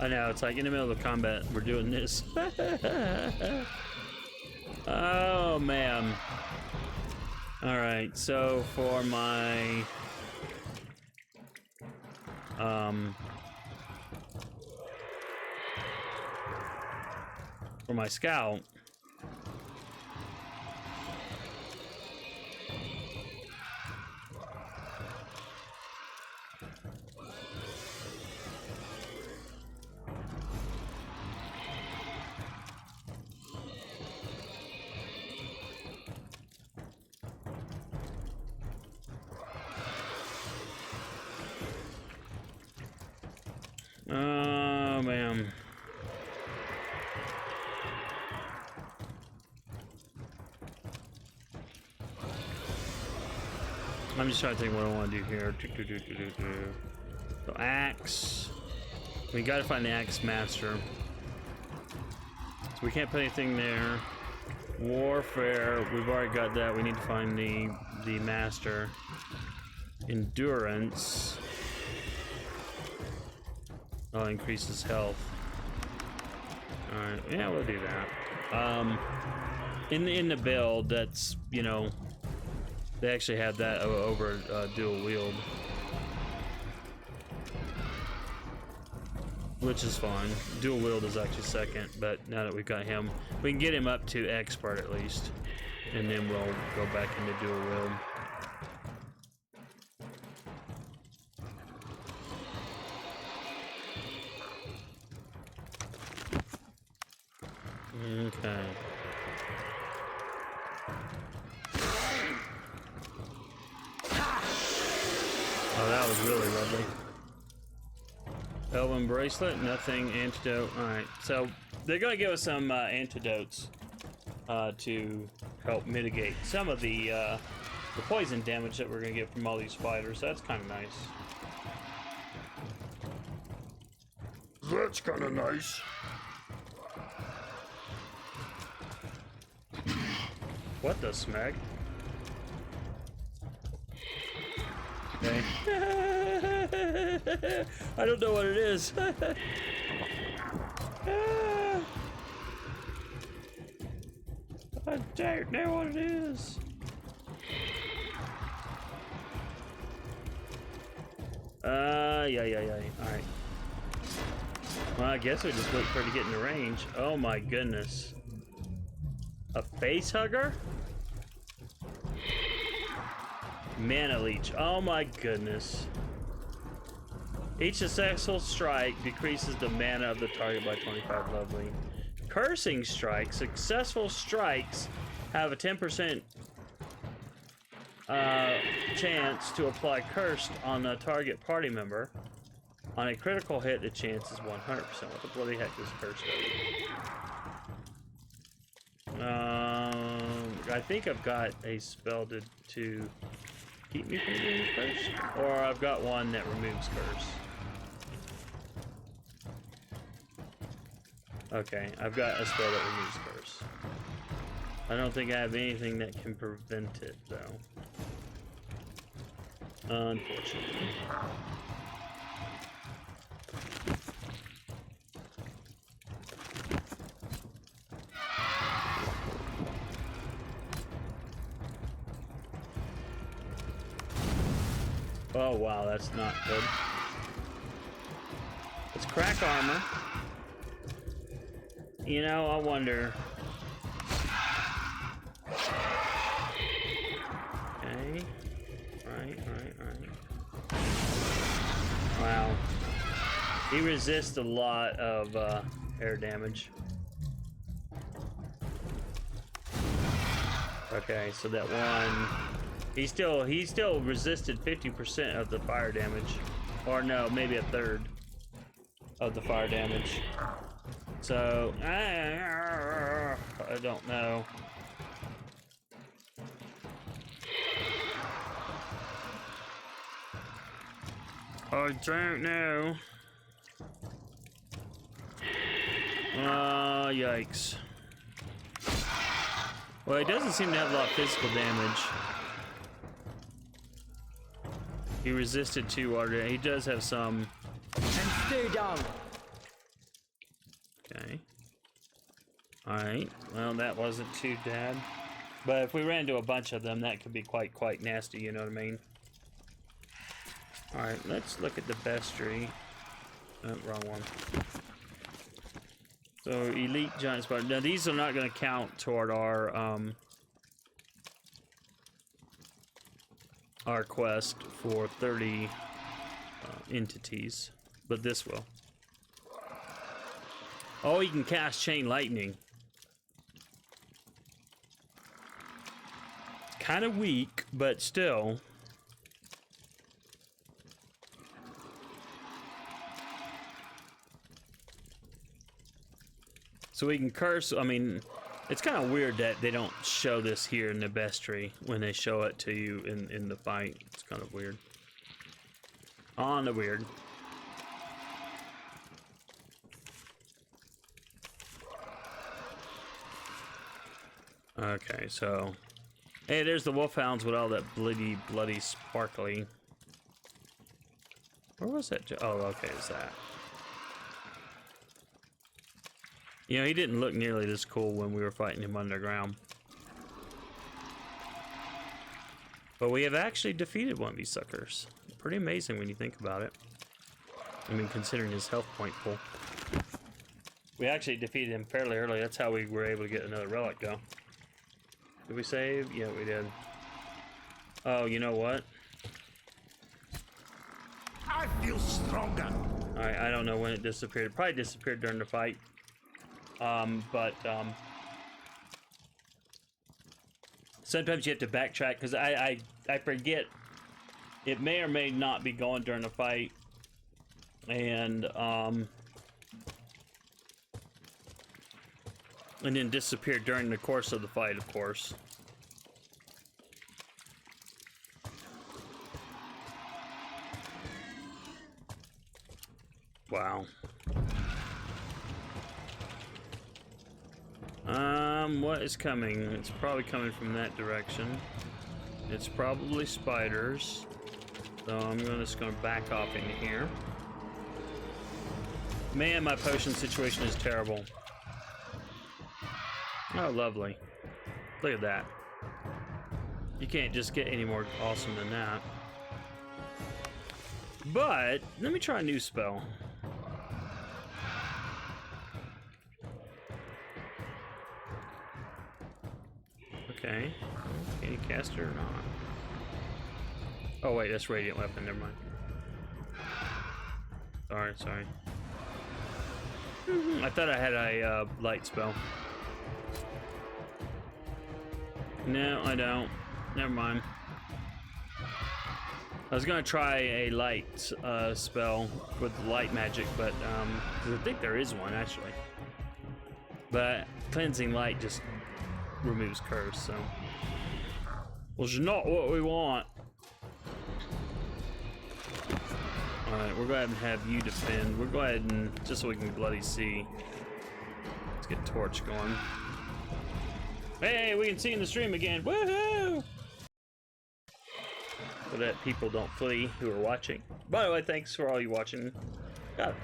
I know, it's like in the middle of the combat, we're doing this. Oh, man. Alright, so for my... for my scout... Oh, man. I'm just trying to think what I want to do here. So, axe. We gotta find the axe master. So we can't put anything there. Warfare, we've already got that. We need to find the master. Endurance. Oh, increases health. Alright, yeah, we'll do that. In the build, that's, you know, they actually had that over dual wield. Which is fine. Dual wield is actually second, but now that we've got him, we can get him up to expert at least. And then we'll go back into dual wield. Okay. Oh, that was really lovely. Elven bracelet, nothing. Antidote. Alright, so they're going to give us some antidotes to help mitigate some of the poison damage that we're going to get from all these fighters. That's kind of nice. That's kind of nice. What the smeg? Okay. I don't know what it is. I don't know what it is. Yeah. Alright. Well, I guess we just wait for it to get in the range. Oh my goodness. A Facehugger? Mana leech. Oh my goodness. Each successful strike decreases the mana of the target by 25. Lovely. Cursing strike. Successful strikes have a 10% chance to apply cursed on a target party member. On a critical hit, the chance is 100%. What the bloody heck is cursed over? I think I've got a spell to keep me from being cursed, or I've got one that removes curse. Okay, I've got a spell that removes curse. I don't think I have anything that can prevent it, though. Unfortunately. Oh wow, that's not good. Let's crack armor. You know, I wonder. Okay. Right. Wow. He resists a lot of air damage. Okay, so that one. He still resisted 50% of the fire damage. Or no, maybe a third of the fire damage. So I don't know. I don't know. Yikes. Well, he doesn't seem to have a lot of physical damage. He resisted 2 water. He does have some. And stay down. Okay. Alright. Well, that wasn't too bad. But if we ran into a bunch of them, that could be quite nasty, you know what I mean? Alright, let's look at the bestiary. Oh, wrong one. So, elite giant spider. Now, these are not going to count toward our quest for 30 entities, but this will. Oh, you can cast chain lightning. Kind of weak, but still. So we can curse. I mean, it's kind of weird that they don't show this here in the bestiary when they show it to you in the fight. It's kind of weird. On the weird. Okay, so hey, there's the wolfhounds with all that bloody sparkly. Where was that? Oh, okay, it's that. You know, he didn't look nearly this cool when we were fighting him underground. But we have actually defeated one of these suckers. Pretty amazing when you think about it. I mean, considering his health point pool. We actually defeated him fairly early. That's how we were able to get another relic, though. Did we save? Yeah, we did. Oh, you know what? I feel stronger. Alright, I don't know when it disappeared. It probably disappeared during the fight. Sometimes you have to backtrack because I forget. It may or may not be going during the fight, and then disappeared during the course of the fight, of course. Wow. What is coming? It's probably coming from that direction. It's probably spiders. So I'm just gonna back off in here. Man, my potion situation is terrible. Oh, lovely. Look at that. You can't just get any more awesome than that. But, let me try a new spell. Okay. Can you cast it or not? Oh wait, that's radiant weapon. Never mind. Sorry. I thought I had a light spell. No, I don't. Never mind. I was gonna try a light spell with light magic, but I think there is one actually. But cleansing light just removes curse, so which is not what we want. All right, we'll go ahead and have you defend. We'll go ahead and just so we can bloody see. Let's get torch going. Hey, we can see in the stream again. Woohoo! So that people don't flee who are watching. By the way, thanks for all you watching. Got a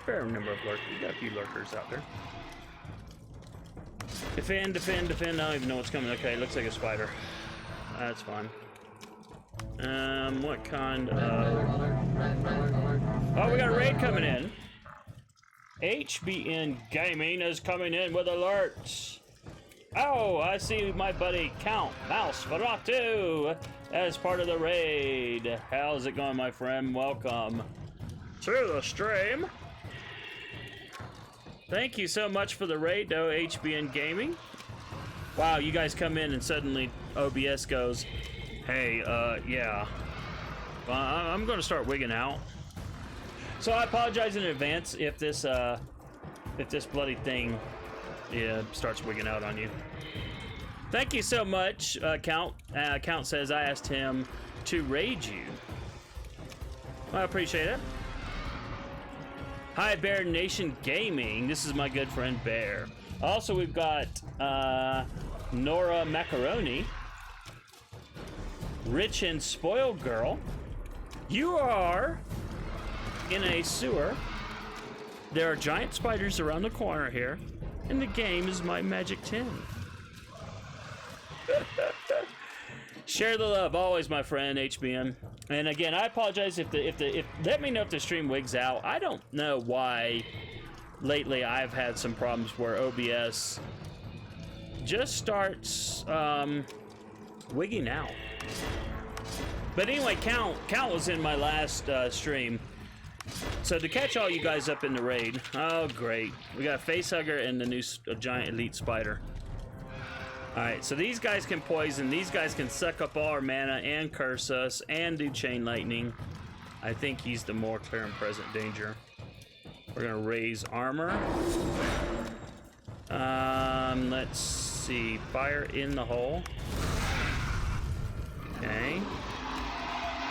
fair number of lurkers. We got a few lurkers out there. Defend. I don't even know what's coming. Okay, looks like a spider. That's fine. What kind of... Oh, we got a raid coming in. HBN Gaming is coming in with alerts. Oh, I see my buddy Count Mouse Ferratu as part of the raid. How's it going, my friend? Welcome to the stream. Thank you so much for the raid, though, HBN Gaming. Wow, you guys come in and suddenly OBS goes, hey, yeah. Well, I'm going to start wigging out. So I apologize in advance if this bloody thing, yeah, starts wigging out on you. Thank you so much, Count. Count says I asked him to raid you. I appreciate it. Hi, Bear Nation Gaming. This is my good friend Bear. Also, we've got Nora Macaroni, Rich and Spoiled Girl. You are in a sewer. There are giant spiders around the corner here, and the game is My Magic 10. Share the love, always, my friend HBM. And again, I apologize if let me know if the stream wigs out. I don't know why lately I've had some problems where OBS just starts wigging out. But anyway, Count was in my last stream. So to catch all you guys up in the raid, oh great, we got Facehugger and the new giant elite spider. All right, so these guys can poison, these guys can suck up all our mana and curse us and do chain lightning. I think he's the more clear and present danger. We're gonna raise armor. Let's see, fire in the hole. Okay.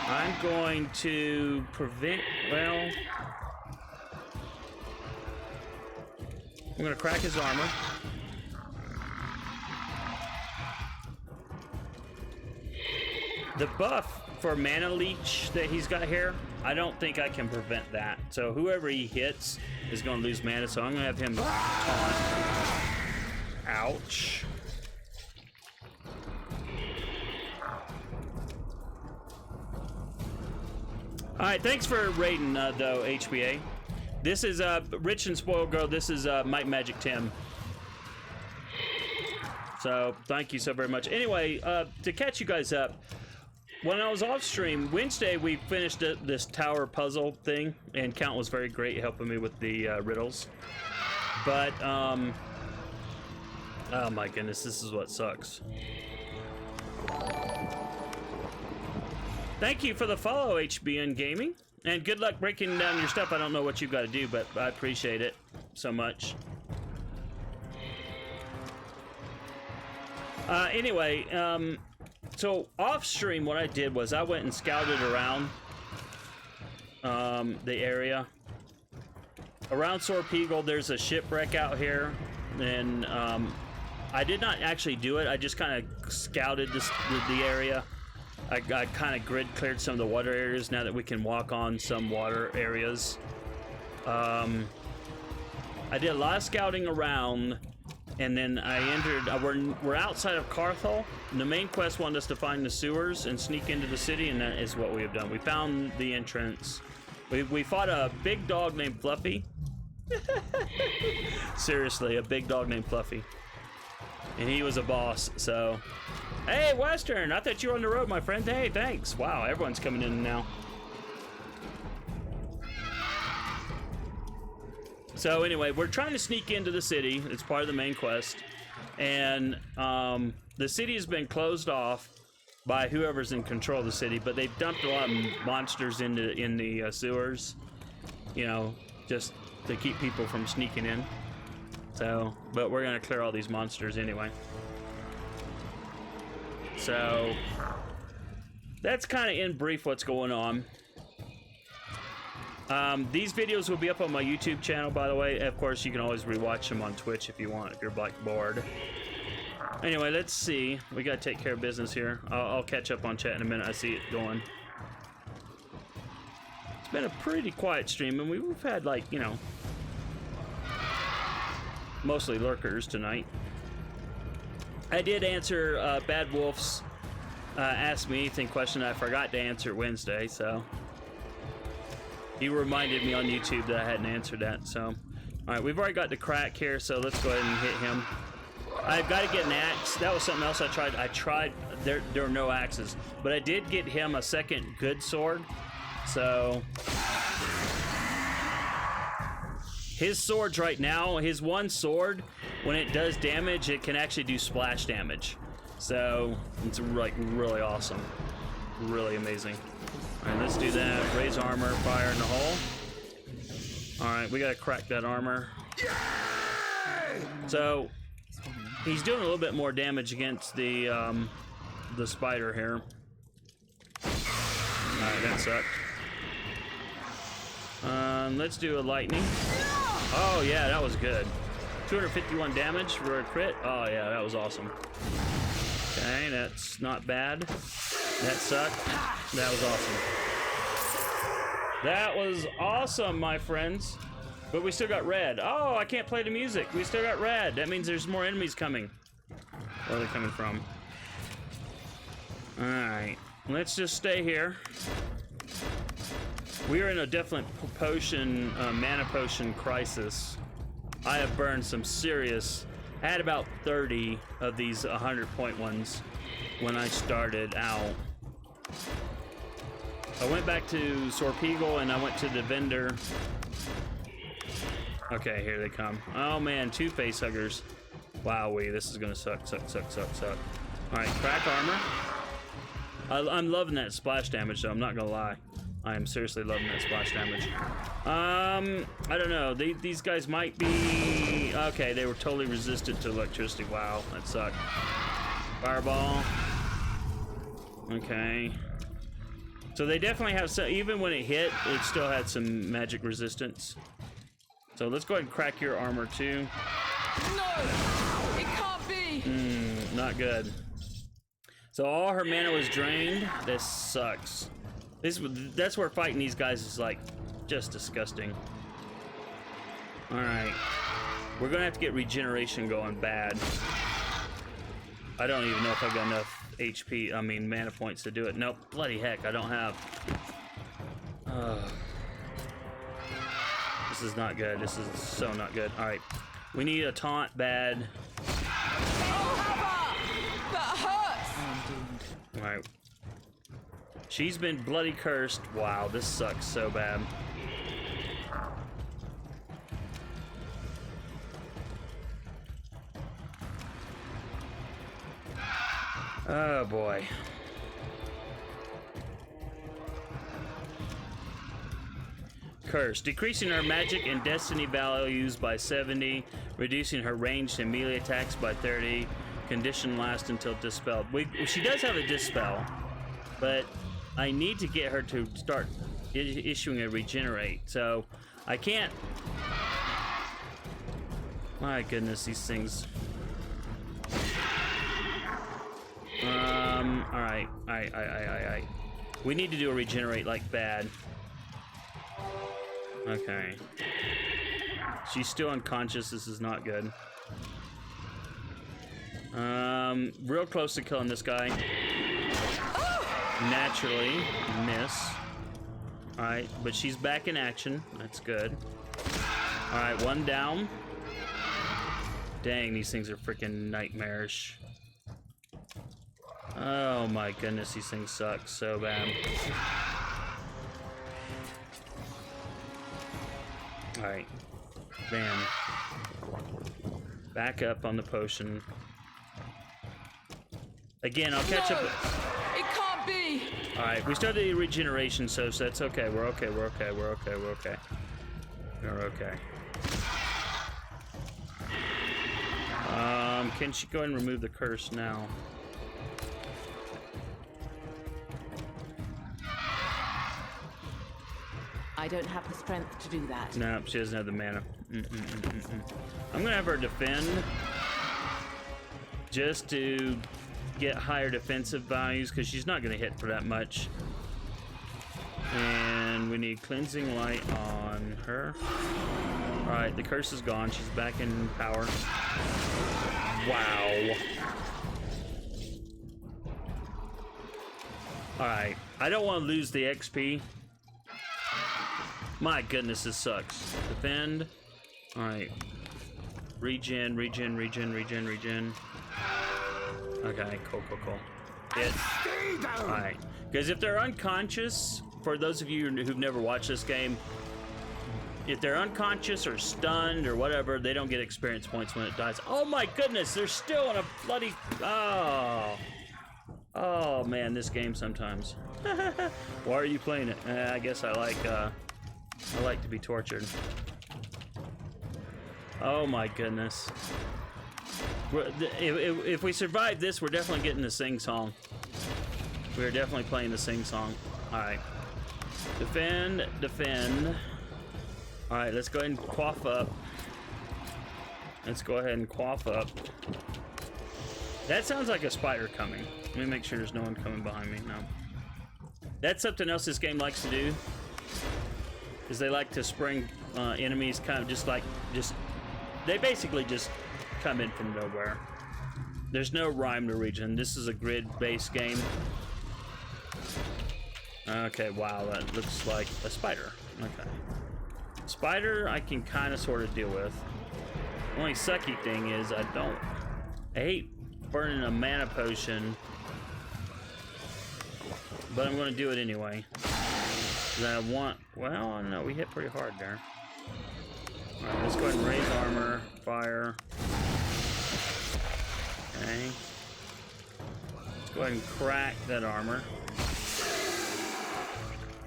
I'm going to prevent, well, I'm gonna crack his armor. The buff for mana leech that he's got here, I don't think I can prevent that. So whoever he hits is gonna lose mana, so I'm gonna have him taunt. Ouch. Alright, thanks for raiding, though, HBA. This is, Rich and Spoiled Girl. This is, Might Magic Tim. So, thank you so very much. Anyway, to catch you guys up, when I was off stream, Wednesday, we finished this tower puzzle thing, and Count was very great helping me with the, riddles. But, oh my goodness, this is what sucks. Thank you for the follow, HBN Gaming. And good luck breaking down your stuff. I don't know what you've got to do, but I appreciate it so much. Anyway, so off stream, what I did was I went and scouted around the area. Around Sorpeagle, there's a shipwreck out here. And I did not actually do it. I just kind of scouted the area. I kind of grid cleared some of the water areas now that we can walk on some water areas. I did a lot of scouting around, and then I entered. We're outside of Karthal. The main quest wanted us to find the sewers and sneak into the city, and that is what we have done. We found the entrance. We fought a big dog named Fluffy. Seriously, a big dog named Fluffy. And he was a boss, so. Hey, Western, I thought you were on the road, my friend. Hey, thanks. Wow, everyone's coming in now. So anyway, we're trying to sneak into the city. It's part of the main quest. And the city has been closed off by whoever's in control of the city, but they've dumped a lot of monsters in the sewers, you know, just to keep people from sneaking in. So, but we're gonna clear all these monsters anyway. So, that's kind of in brief what's going on. These videos will be up on my YouTube channel, by the way. Of course, you can always rewatch them on Twitch if you want, if you're like bored. Anyway, let's see. We gotta take care of business here. I'll catch up on chat in a minute. I see it going. It's been a pretty quiet stream, and we've had, like, you know, mostly lurkers tonight. I did answer Bad Wolf's Ask Me Anything question. I forgot to answer Wednesday, so he reminded me on YouTube that I hadn't answered that. So, all right, we've already got the crack here, so let's go ahead and hit him. I've got to get an axe. That was something else I tried. There were no axes, but I did get him a second good sword. So his swords right now, his one sword, when it does damage, it can actually do splash damage. So it's like really awesome, really amazing. All right, let's do that. Raise armor, fire in the hole. All right, we gotta crack that armor. So he's doing a little bit more damage against the spider here. All right, that sucked. Let's do a lightning. Oh yeah, that was good. 251 damage for a crit. Oh yeah, that was awesome. Okay, that's not bad. That sucked. That was awesome. That was awesome, my friends. But we still got red. Oh, I can't play the music. We still got red. That means there's more enemies coming. Where are they coming from? All right, let's just stay here. We are in a definite potion, mana potion crisis. I have burned some serious. I had about 30 of these 100-point ones when I started out. I went back to Sorpeagle and I went to the vendor. Okay, here they come. Oh man, 2 Facehuggers. Wowee, this is gonna suck. All right, crack armor. I'm loving that splash damage, though. I'm not gonna lie. I am seriously loving that splash damage. I don't know. These guys might be... Okay, they were totally resistant to electricity. Wow, that sucked. Fireball. Okay. So they definitely have some... Even when it hit, it still had some magic resistance. So let's go ahead and crack your armor, too. No! It can't be! Not good. So all her mana was drained. This sucks. That's where fighting these guys is like just disgusting. All right, we're gonna have to get regeneration going bad. I don't even know if I've got enough HP. I mean mana points to do it. Nope. Bloody heck, I don't have. This is not good. This is so not good. All right, we need a taunt bad. That hurts! All right. She's been bloody cursed. Wow, this sucks so bad. Oh boy. Curse. Decreasing her magic and destiny values by 70, reducing her ranged and melee attacks by 30. Condition lasts until dispelled. She does have a dispel, but I need to get her to start issuing a regenerate. So I can't. My goodness, these things. All right. We need to do a regenerate like bad. Okay. She's still unconscious. This is not good. Real close to killing this guy. Naturally, miss. All right, but she's back in action. That's good. All right, one down. Dang, these things are freaking nightmarish. Oh my goodness, these things suck so bad. Alright. Man. Back up on the potion. Again, I'll catch up. It can't be! Alright, we started the regeneration, so that's okay. We're okay, we're okay, we're okay, we're okay. We're okay. Can she go ahead and remove the curse now? I don't have the strength to do that. No, she doesn't have the mana. I'm gonna have her defend just to get higher defensive values because she's not gonna hit for that much. And we need cleansing light on her. All right, the curse is gone. She's back in power. Wow. All right, I don't want to lose the XP. My goodness, this sucks. Defend. All right. Regen, regen, regen, regen, regen. Okay, cool, cool, cool. Hit. All right. Because if they're unconscious, for those of you who've never watched this game, if they're unconscious or stunned or whatever, they don't get experience points when it dies. Oh my goodness, they're still in a bloody... Oh. Oh man, this game sometimes. Why are you playing it? I guess I like to be tortured. Oh my goodness. If we survive this, we're definitely getting the sing-song. We're definitely playing the sing-song. Alright. Defend, defend. Alright, let's go ahead and quaff up. Let's go ahead and quaff up. That sounds like a spider coming. Let me make sure there's no one coming behind me. No. That's something else this game likes to do. Is they like to spring enemies kind of they basically just come in from nowhere. There's no rhyme to reason. This is a grid-based game. Okay, wow, that looks like a spider. Okay. Spider, I can kind of sort of deal with. The only sucky thing is I hate burning a mana potion, but I'm going to do it anyway. Well, no, we hit pretty hard there. Alright, let's go ahead and raise armor, fire. Okay. Let's go ahead and crack that armor.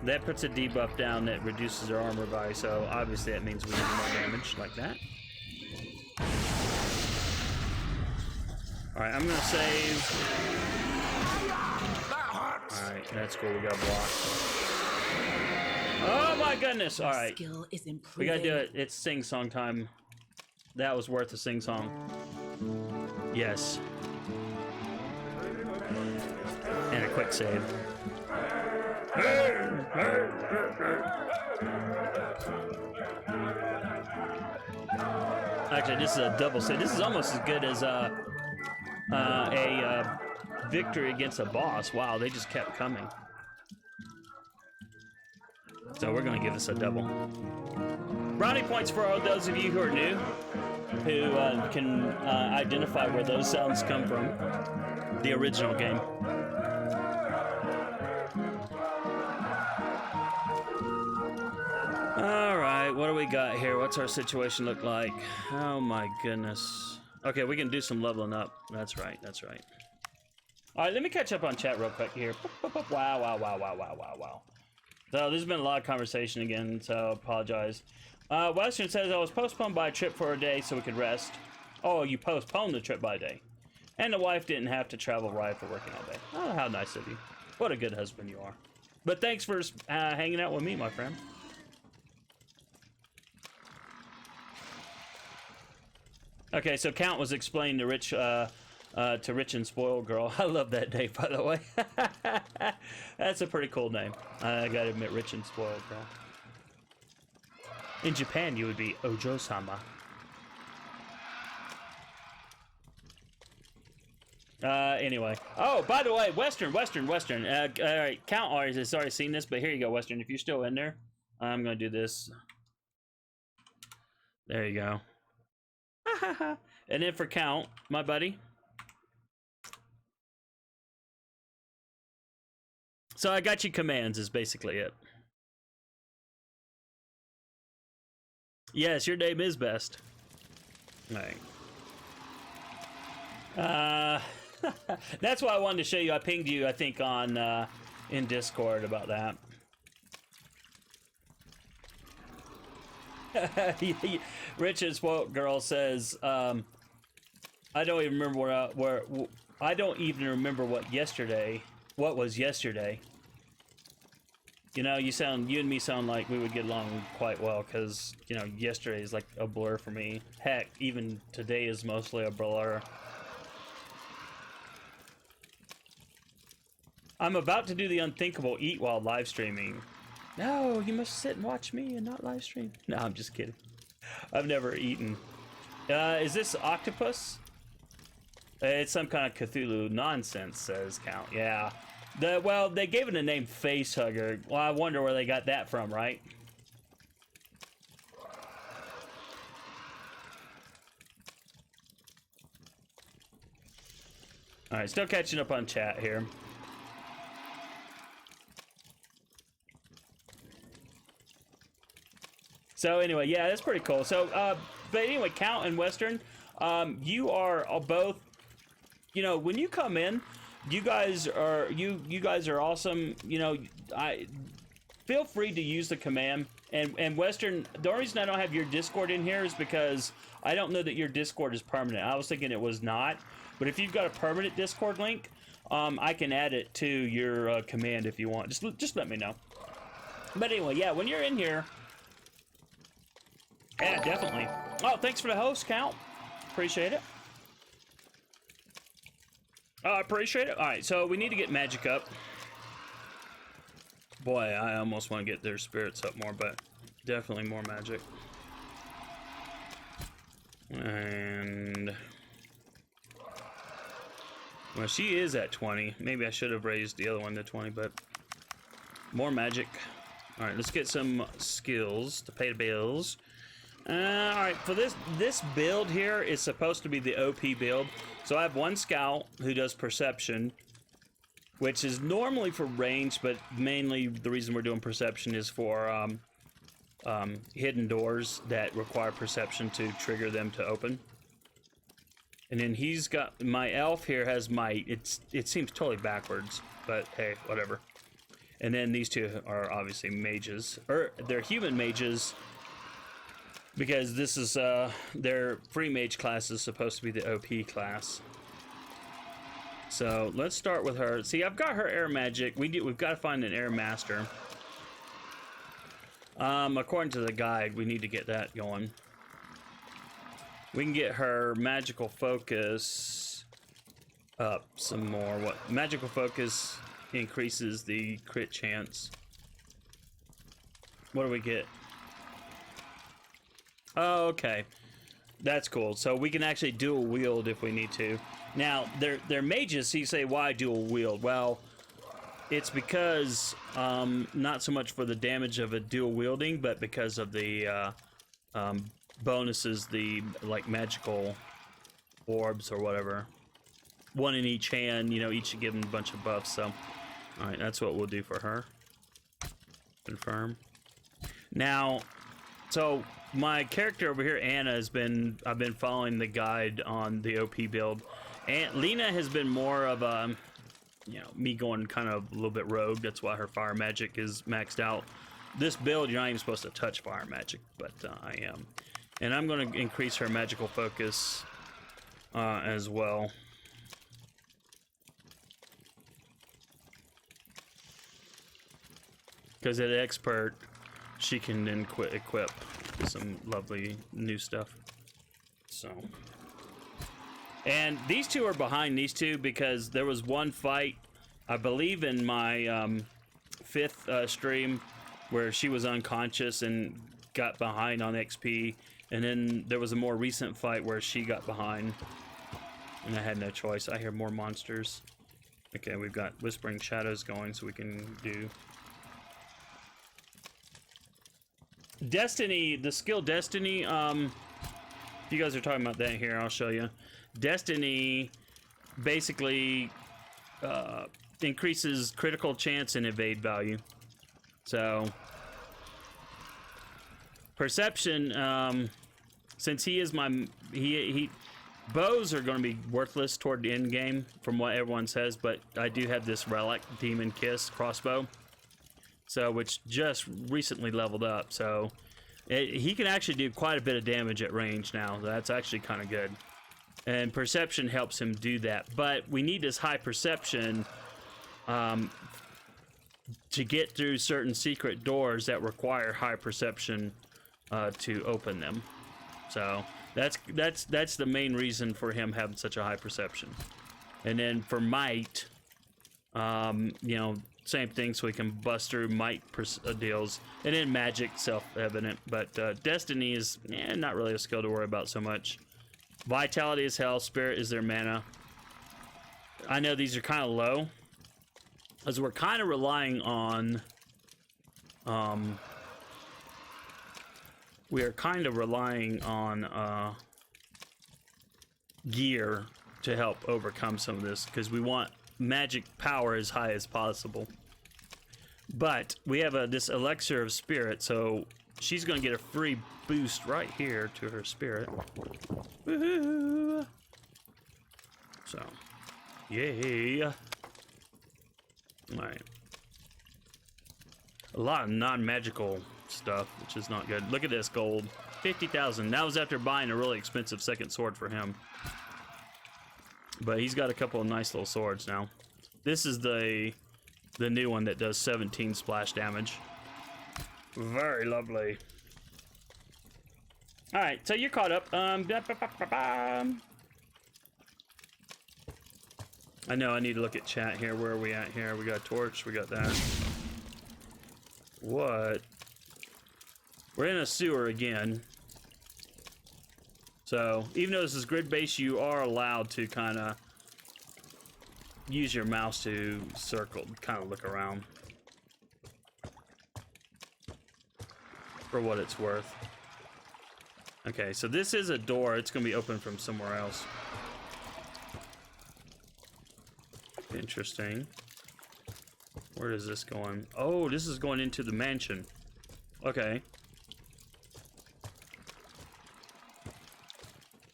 That puts a debuff down that reduces our armor value, so obviously that means we need more damage, like that. Alright, I'm gonna save. Alright, that's cool, we got blocked. Oh my goodness! Alright. Skill is improving. We gotta do it. It's sing-song time. That was worth a sing-song. Yes. And a quick save. Actually, this is a double save. This is almost as good as a victory against a boss. Wow, they just kept coming. So we're going to give this a double. Brownie points for all those of you who are new, who can identify where those sounds come from. The original game. All right, what do we got here? What's our situation look like? Oh my goodness. Okay, we can do some leveling up. That's right, that's right. All right, let me catch up on chat real quick here. Wow, wow, wow, wow, wow, wow, wow. So there's been a lot of conversation again, so I apologize. Western says I was postponed by a trip for a day so we could rest. Oh, you postponed the trip by a day. And the wife didn't have to travel right for working all day. Oh, how nice of you. What a good husband you are. But thanks for hanging out with me, my friend. Okay, so Count was explaining to Rich and Spoiled Girl. I love that name, by the way. That's a pretty cool name. I gotta admit, Rich and Spoiled Girl. In Japan, you would be Ojo-sama. Anyway. Oh, by the way, Western. All right, Count has already seen this, but here you go, Western. If you're still in there, I'm gonna do this. There you go. And then for Count, my buddy. So I got you commands is basically it. Yes, your name is best. All right. That's why I wanted to show you. I pinged you, I think, on in Discord about that. Richard Spoilt Girl says, I don't even remember I don't even remember what was yesterday. You know, you and me sound like we would get along quite well, because, you know, yesterday is like a blur for me. Heck, even today is mostly a blur. I'm about to do the unthinkable, eat while live streaming. No, you must sit and watch me and not live stream. No, I'm just kidding. I've never eaten. Is this octopus? It's some kind of Cthulhu nonsense, says Count. Yeah. Well, they gave it a name, Facehugger. Well, I wonder where they got that from, right? Alright, still catching up on chat here. So anyway, yeah, that's pretty cool. So, but anyway, Count and Western, you are both, you know, when you come in, you guys are awesome. You know, I feel free to use the command. And Western, the only reason I don't have your Discord in here is because I don't know that your Discord is permanent. I was thinking it was not, but if you've got a permanent Discord link, I can add it to your command if you want. Just let me know. But anyway, yeah, when you're in here, yeah, definitely. Oh, thanks for the host, Count. Appreciate it. I appreciate it. All right, so we need to get magic up. Boy, I almost want to get their spirits up more, but definitely more magic. And well, she is at 20. Maybe I should have raised the other one to 20, but more magic. All right, let's get some skills to pay the bills. All right, for this build here is supposed to be the OP build. So I have one scout who does perception, which is normally for range, but mainly the reason we're doing perception is for hidden doors that require perception to trigger them to open. And then he's got, my elf here has might. It seems totally backwards, but hey, whatever. And then these two are obviously mages, or they're human mages, because this is their free mage class is supposed to be the OP class. So let's start with her. See, I've got her air magic. We've got to find an air master. According to the guide, we need to get that going. We can get her magical focus up some more. What magical focus increases the crit chance. What do we get? Oh, okay. That's cool. So we can actually dual wield if we need to. Now, they're mages, so you say, why dual wield? Well, it's because, not so much for the damage of a dual wielding, but because of the bonuses, the, like, magical orbs or whatever. One in each hand, you know, each should give them a bunch of buffs, so. Alright, that's what we'll do for her. Confirm. Now, so my character over here, Anna, I've been following the guide on the OP build. And Lena has been more of a, you know, me going kind of a little bit rogue. That's why her fire magic is maxed out. This build, you're not even supposed to touch fire magic, but I am. And I'm going to increase her magical focus as well. Because at expert, she can then equip some lovely new stuff. So, and these two are behind these two because there was one fight, I believe in my fifth stream, where she was unconscious and got behind on XP, and then there was a more recent fight where she got behind, and I had no choice. I hear more monsters. Okay, we've got Whispering Shadows going, so we can do Destiny, the skill Destiny. If you guys are talking about that here, I'll show you. Destiny basically increases critical chance and evade value. So perception, since he is my bows are going to be worthless toward the end game from what everyone says, but I do have this relic demon kiss crossbow, so which just recently leveled up, so he can actually do quite a bit of damage at range now. That's actually kind of good, and perception helps him do that. But we need this high perception to get through certain secret doors that require high perception to open them. So that's the main reason for him having such a high perception. And then for might, you know, same thing, so we can bust through might deals. And then magic, self-evident, but destiny is not really a skill to worry about so much. Vitality is hell, spirit is their mana. I know these are kind of low, as we're kind of relying on we are kind of relying on gear to help overcome some of this, because we want magic power as high as possible. But we have this elixir of spirit, so she's going to get a free boost right here to her spirit. Woohoo! So, yay! All right. A lot of non-magical stuff, which is not good. Look at this gold, 50,000. That was after buying a really expensive second sword for him. But he's got a couple of nice little swords now. This is the new one that does 17 splash damage. Very lovely. All right, so you're caught up. I know I need to look at chat here. Where are we at here? We got a torch. We got that. What? We're in a sewer again. So, even though this is grid-based, you are allowed to kind of use your mouse to circle, kind of look around. For what it's worth. Okay, so this is a door. It's going to be open from somewhere else. Interesting. Where is this going? Oh, this is going into the mansion. Okay.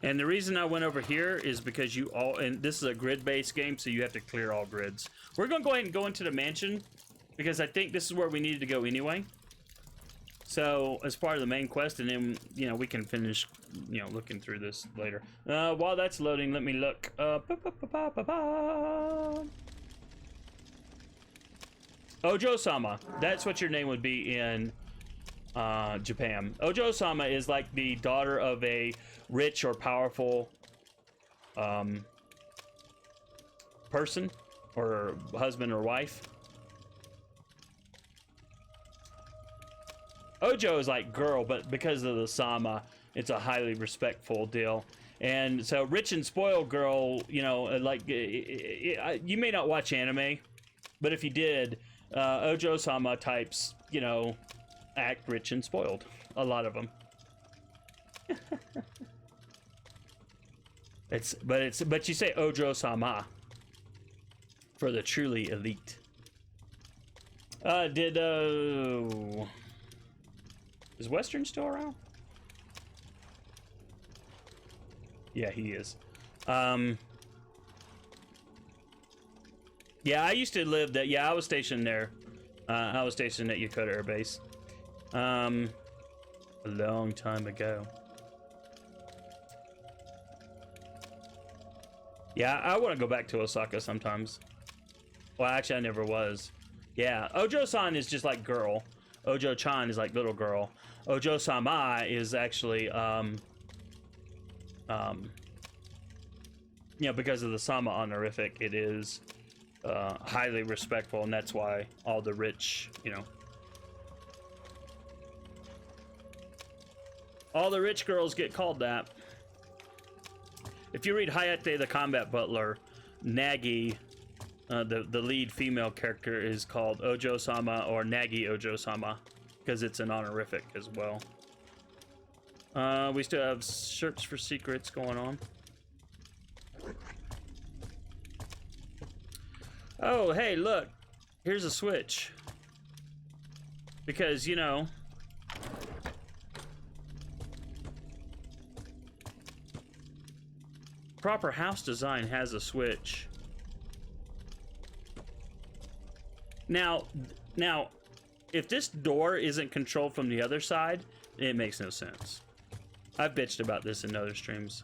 And the reason I went over here is because and this is a grid-based game, so you have to clear all grids. We're going to go ahead and go into the mansion, because I think this is where we needed to go anyway. So, as part of the main quest, and then, you know, we can finish, you know, looking through this later. While that's loading, let me look. Ojo-sama. That's what your name would be in Japan. Ojo-sama is like the daughter of a rich or powerful person, or husband or wife. Ojo is like girl, but because of the sama, it's a highly respectful deal. And so rich and spoiled girl, you know, like you may not watch anime, but if you did, Ojo-sama types, you know, act rich and spoiled. A lot of them. But you say Ojo-sama for the truly elite. Is Western still around? Yeah, he is. Yeah, I used to live that. Yeah, I was stationed there. I was stationed at Yokota Air Base. A long time ago. Yeah, I want to go back to Osaka sometimes. Well, actually, I never was. Yeah, Ojo-san is just like girl. Ojo-chan is like little girl. Ojo-sama is actually, you know, because of the sama honorific, it is highly respectful, and that's why all the rich, you know, all the rich girls get called that. If you read Hayate the Combat Butler, Nagi, the lead female character, is called Ojo-sama or Nagi Ojo-sama, because it's an honorific as well. We still have search for secrets going on. Oh, hey, look. Here's a switch. Because, you know... proper house design has a switch. Now, if this door isn't controlled from the other side, it makes no sense. I've bitched about this in other streams.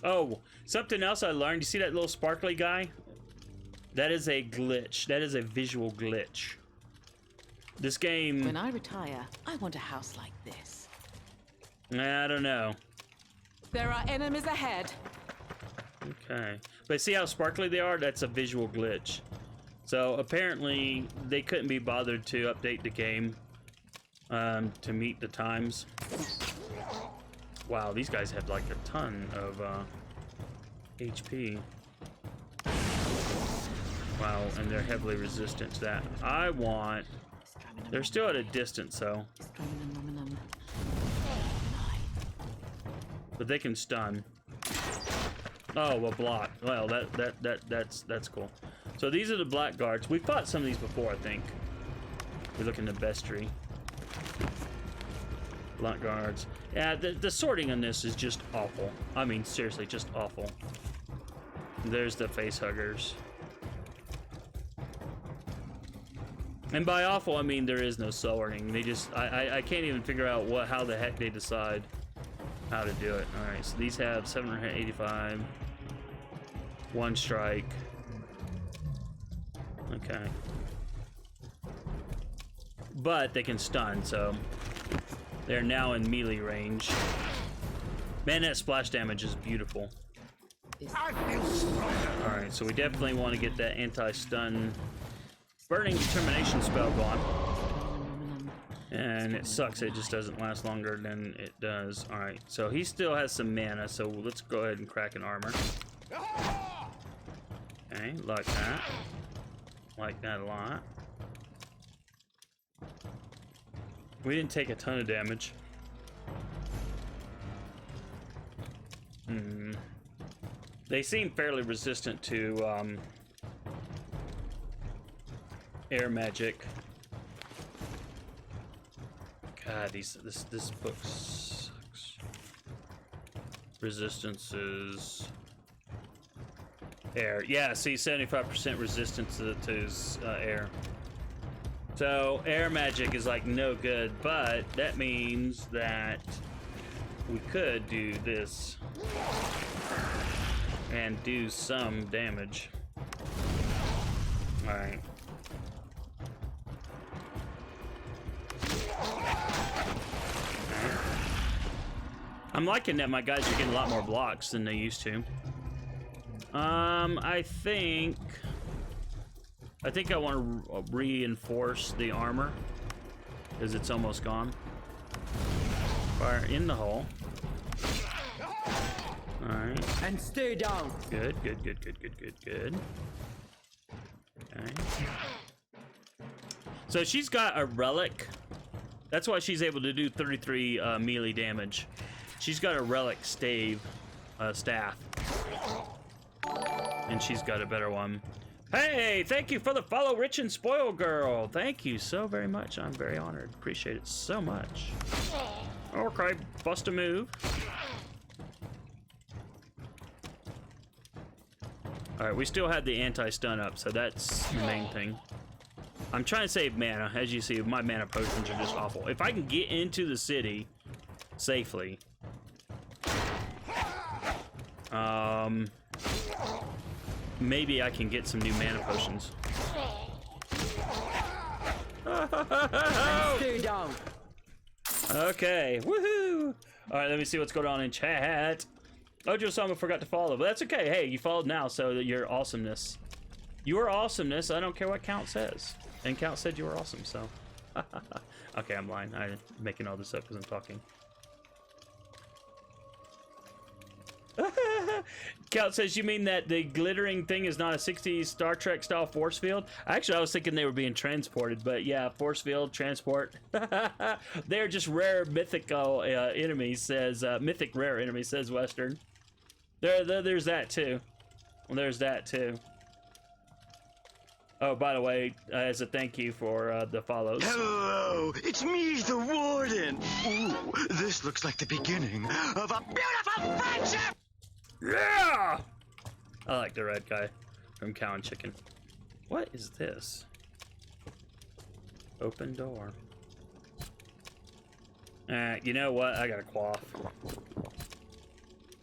Oh, something else I learned. You see that little sparkly guy? That is a glitch. That is a visual glitch. This game... When I retire, I want a house like this. I don't know. There are enemies ahead. Okay. But see how sparkly they are? That's a visual glitch. So apparently they couldn't be bothered to update the game to meet the times. Wow, these guys have like a ton of HP. Wow, and they're heavily resistant to that. I want... They're still at a distance, though. But they can stun. Oh, a block. Well, that's cool. So these are the black guards. We fought some of these before, I think. We look in the bestiary. Black guards. Yeah, the sorting on this is just awful. I mean, seriously, just awful. There's the facehuggers. And by awful, I mean there is no sorting. They just, I can't even figure out how the heck they decide how to do it. All right, so these have 785, one strike. Okay. But they can stun, so they're now in melee range. Man, that splash damage is beautiful. I feel stronger. All right, so we definitely want to get that anti-stun burning determination spell going. And it sucks, it just doesn't last longer than it does. All right, so he still has some mana, so let's go ahead and crack an armor. Okay, like that. Like that a lot. We didn't take a ton of damage. They seem fairly resistant to air magic. God, this book sucks. Resistance is air. Yeah, see, 75% resistance to air. So air magic is like no good, but that means that we could do this and do some damage. All right. I'm liking that my guys are getting a lot more blocks than they used to. I think I want to reinforce the armor because it's almost gone. Fire in the hole. All right. And stay down. Good. Okay. So she's got a relic. That's why she's able to do 33 melee damage. She's got a relic staff. And she's got a better one. Hey, thank you for the follow, Rich and Spoil Girl. Thank you so very much. I'm very honored. Appreciate it so much. Okay, bust a move. All right, we still have the anti-stun up, so that's the main thing. I'm trying to save mana. As you see, my mana potions are just awful. If I can get into the city safely, maybe I can get some new mana potions. Stay down. Okay, woohoo! All right, let me see what's going on in chat. Ojo-sama forgot to follow, but that's okay. Hey, you followed now, so that your awesomeness. Your awesomeness, I don't care what Count says. And Count said you were awesome, so. Okay, I'm lying. I'm making all this up because I'm talking. Count says, you mean that the glittering thing is not a 60s Star Trek style force field? Actually, I was thinking they were being transported, but yeah, force field, transport. They're just rare mythical enemies, says, mythic rare enemies, says Western. There's that too. There's that too. Oh, by the way, as a thank you for the follows. Hello, it's me, the Warden. Ooh, this looks like the beginning of a beautiful friendship. Yeah! I like the red guy from Cow and Chicken. What is this? Open door. You know what? I got a quaff.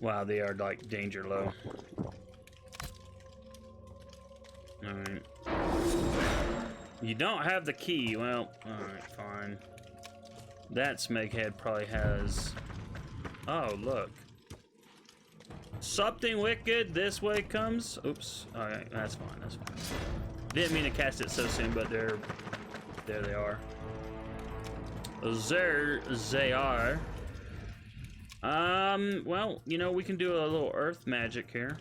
Wow, they are like danger low. Alright. You don't have the key. Well, alright, fine. That Smeghead probably has... Oh, look. Something wicked this way comes. Oops. Alright, that's fine, that's fine. Didn't mean to cast it so soon, but there they are. There they are. Well, you know, we can do a little earth magic here.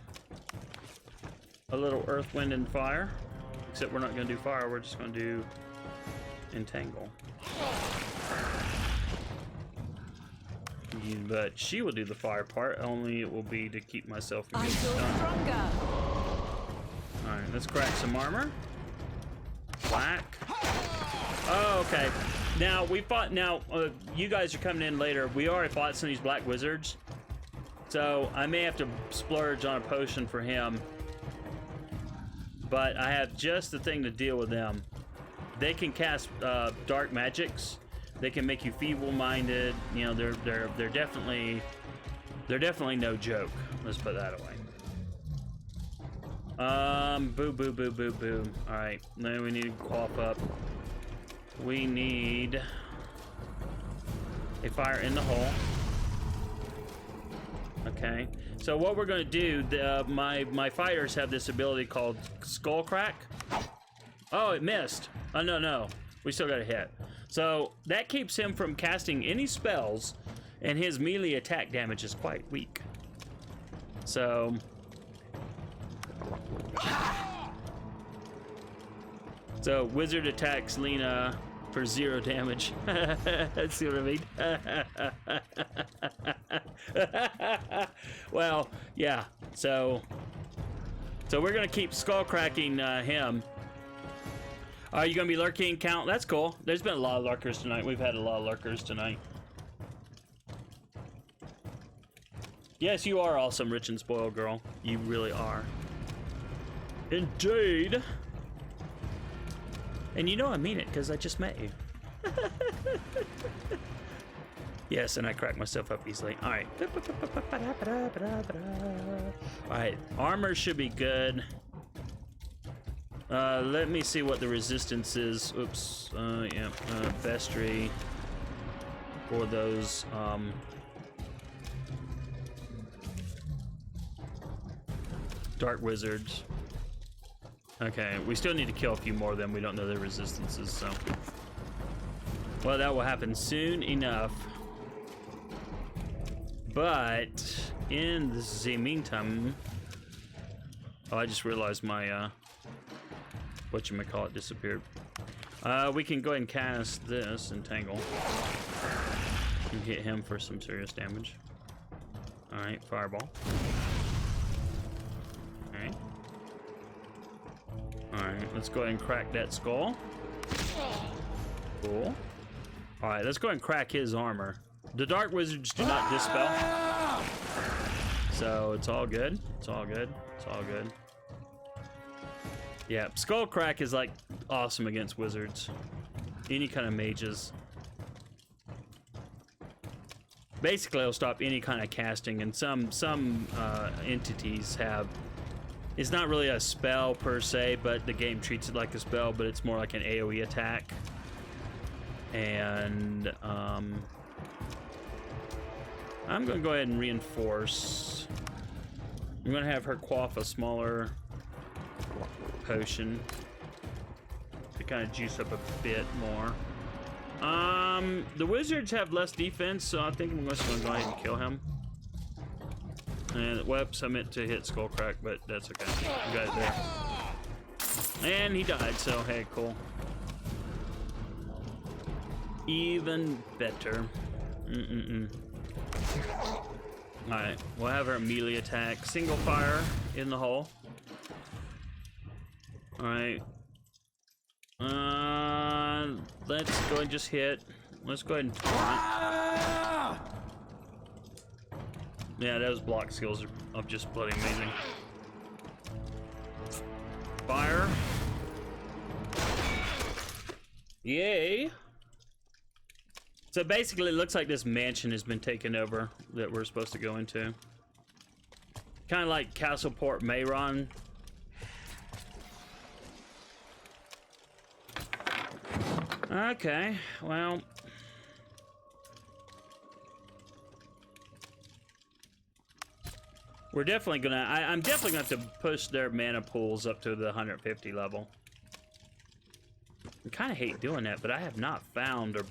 A little earth, wind, and fire. Except we're not going to do fire, we're just going to do entangle. But she will do the fire part, only it will be to keep myself from getting stunned. Alright, let's crack some armor. Black. Oh, okay. Now, we fought, you guys are coming in later. We already fought some of these black wizards. So, I may have to splurge on a potion for him. But I have just the thing to deal with them. They can cast dark magics. They can make you feeble-minded. You know, they're definitely no joke. Let's put that away. Boo, boo, boo, boo, boo. All right, then we need to cough up. We need a fire in the hole. Okay. So what we're going to do, my fighters have this ability called Skull Crack. Oh, it missed. Oh, no. We still got a hit. So that keeps him from casting any spells, and his melee attack damage is quite weak. So... So, wizard attacks Lena for 0 damage. See what I mean? Well, yeah. So we're gonna keep skull cracking him. Are you gonna be lurking, Count? That's cool. There's been a lot of lurkers tonight. We've had a lot of lurkers tonight. Yes, you are awesome, rich and spoiled girl. You really are. Indeed. And you know I mean it, because I just met you. Yes, and I crack myself up easily. Alright. Alright, armor should be good. Let me see what the resistance is. Oops. Yeah. Vestry. For those, dark wizards. Okay, we still need to kill a few more of them. We don't know their resistances, so... Well, that will happen soon enough. But, in the meantime... Oh, I just realized my, whatchamacallit disappeared. We can go ahead and cast this, Entangle. And hit him for some serious damage. Alright, Fireball. Alright. Alright, let's go ahead and crack that skull. Cool. Alright, let's go ahead and crack his armor. The Dark Wizards do not dispel. So, it's all good. It's all good. It's all good. Yeah, Skull Crack is, like, awesome against wizards. Any kind of mages. Basically, it'll stop any kind of casting, and some entities have... It's not really a spell per se, but the game treats it like a spell, but it's more like an AoE attack. And I'm gonna go ahead and reinforce. I'm gonna have her quaff a smaller potion to kind of juice up a bit more. The wizards have less defense, so I think I'm just gonna go ahead and kill him. And whoops, I meant to hit Skullcrack, but that's okay. We got it there. And he died, so hey, cool. Even better. Alright, we'll have our melee attack. Single fire in the hole. Alright. Let's go ahead and just hit. Let's go ahead and taunt. Yeah, those block skills of just bloody amazing. Fire. Yay. So basically, it looks like this mansion has been taken over that we're supposed to go into. Kind of like Castleport Mayron. Okay, well. We're definitely gonna, I'm definitely gonna have to push their mana pools up to the 150 level. I kind of hate doing that, but I have not found or